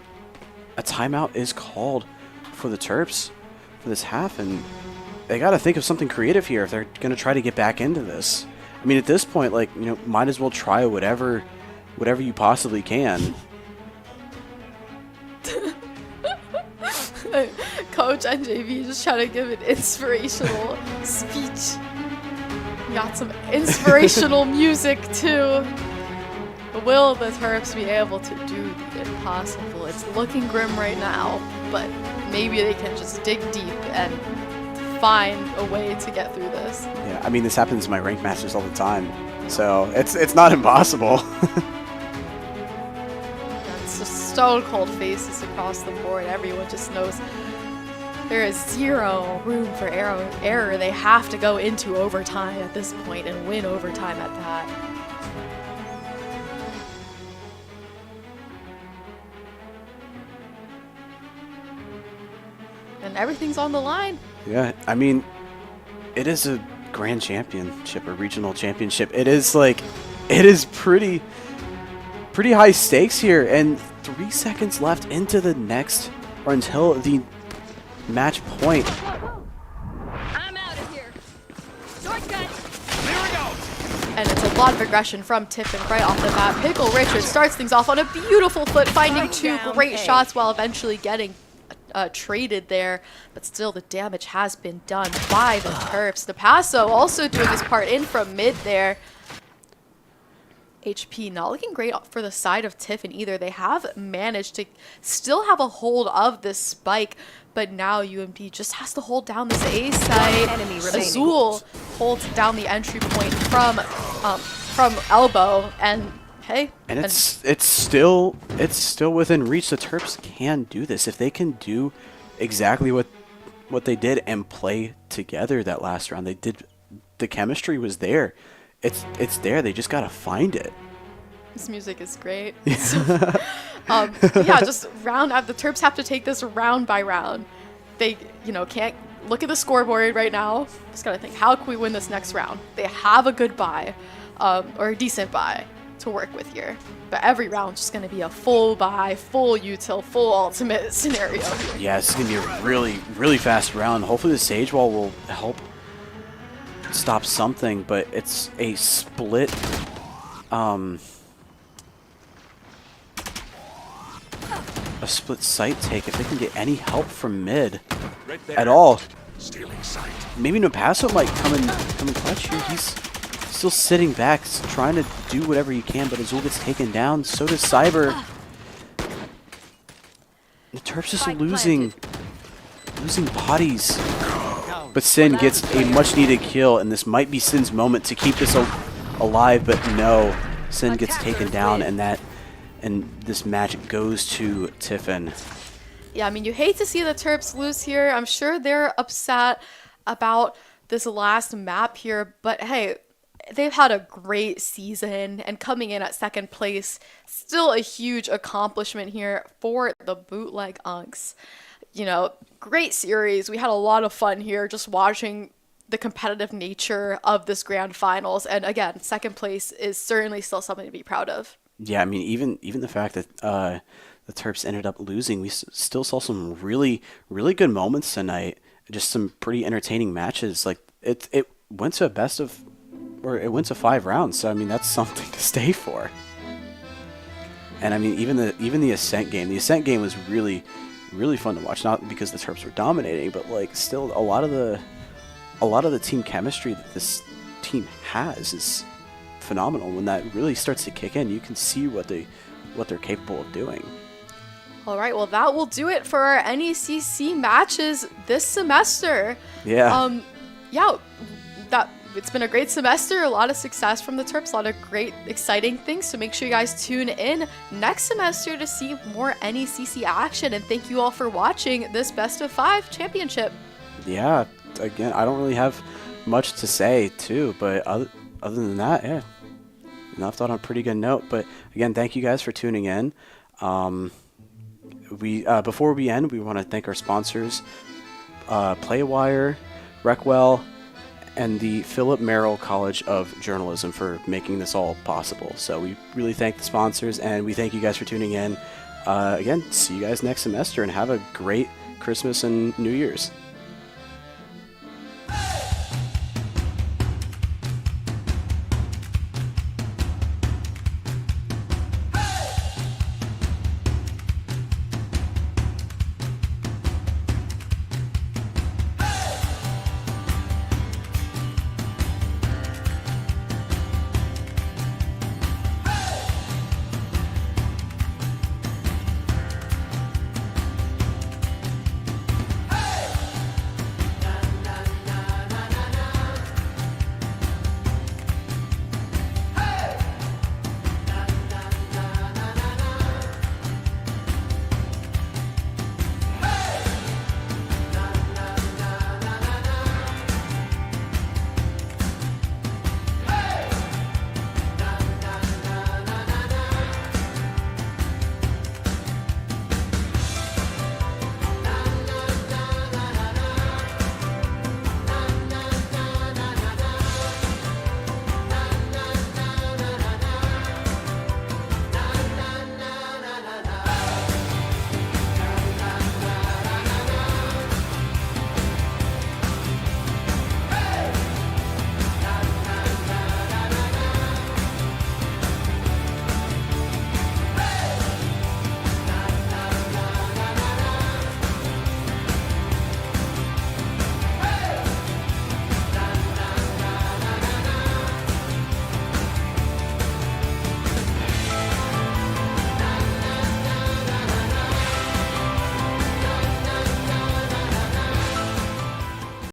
a timeout is called for the Terps for this half, and they got to think of something creative here if they're going to try to get back into this. I mean, at this point, like, you know, might as well try whatever you possibly can. Coach NJV just trying to give an inspirational speech. Got some inspirational music too. Will the Terps be able to do the impossible? It's looking grim right now, but maybe they can just dig deep and find a way to get through this. Yeah, I mean, this happens in my rank masters all the time, so it's not impossible. It's just stone cold faces across the board. Everyone just knows there is zero room for error. They have to go into overtime at this point and win overtime at that. And everything's on the line. Yeah, I mean, it is a grand championship, a regional championship. It is pretty high stakes here, and 3 seconds left into the next, or until the match point. I'm out of here. Shortcut. And it's a lot of aggression from Tiffin right off the bat. Pickle Richard starts things off on a beautiful foot, finding 2 great shots while eventually getting traded there, but still the damage has been done by the Terps. Napasso also doing his part in from mid there. HP not looking great for the side of Tiffin either. They have managed to still have a hold of this spike, but now UMD just has to hold down this A site. Azul holds down the entry point from elbow, and hey, and it's still within reach. The Terps can do this if they can do exactly what they did and play together that last round. They did the chemistry was there. It's there. They just gotta find it. This music is great. Yeah, just the Terps have to take this round by round. They, can't look at the scoreboard right now. Just gotta think, how can we win this next round? They have a good buy, or a decent buy to work with here. But every round just gonna be a full buy, full util, full ultimate scenario here. Yeah, it's gonna be a really, really fast round. Hopefully the Sage Wall will help stop something, but it's a split. A split sight take if they can get any help from mid at all. Maybe Napasso might come in clutch here. He's still sitting back, trying to do whatever he can, but Azul gets taken down. So does Cyber. The Terps just losing bodies. But Sin gets a much-needed kill, and this might be Sin's moment to keep this alive, but no. Sin gets taken down, and this match goes to Tiffin. Yeah, I mean, you hate to see the Terps lose here. I'm sure they're upset about this last map here, but hey, they've had a great season, and coming in at second place, still a huge accomplishment here for the Bootleg Unks. Great series. We had a lot of fun here just watching the competitive nature of this grand finals, and again, second place is certainly still something to be proud of. Yeah, I mean, even the fact that the Terps ended up losing, we still saw some really, really good moments tonight. Just some pretty entertaining matches. Like it went to it went to 5 rounds. So I mean, that's something to stay for. And I mean, even the Ascent game. The Ascent game was really, really fun to watch. Not because the Terps were dominating, but like still a lot of the team chemistry that this team has is phenomenal. When that really starts to kick in, you can see what they're capable of doing. All right, well, that will do it for our NECC matches this semester. Yeah. It's been a great semester, a lot of success from the Terps, a lot of great, exciting things. So make sure you guys tune in next semester to see more NECC action. And thank you all for watching this Best of 5 championship. Yeah, again, I don't really have much to say too, but other than that, yeah, left on a pretty good note. But again, thank you guys for tuning in. Before we end, we want to thank our sponsors, Playwire, Reckwell, and the Philip Merrill College of Journalism for making this all possible. So we really thank the sponsors, and we thank you guys for tuning in. Again, see you guys next semester, and have a great Christmas and New Year's.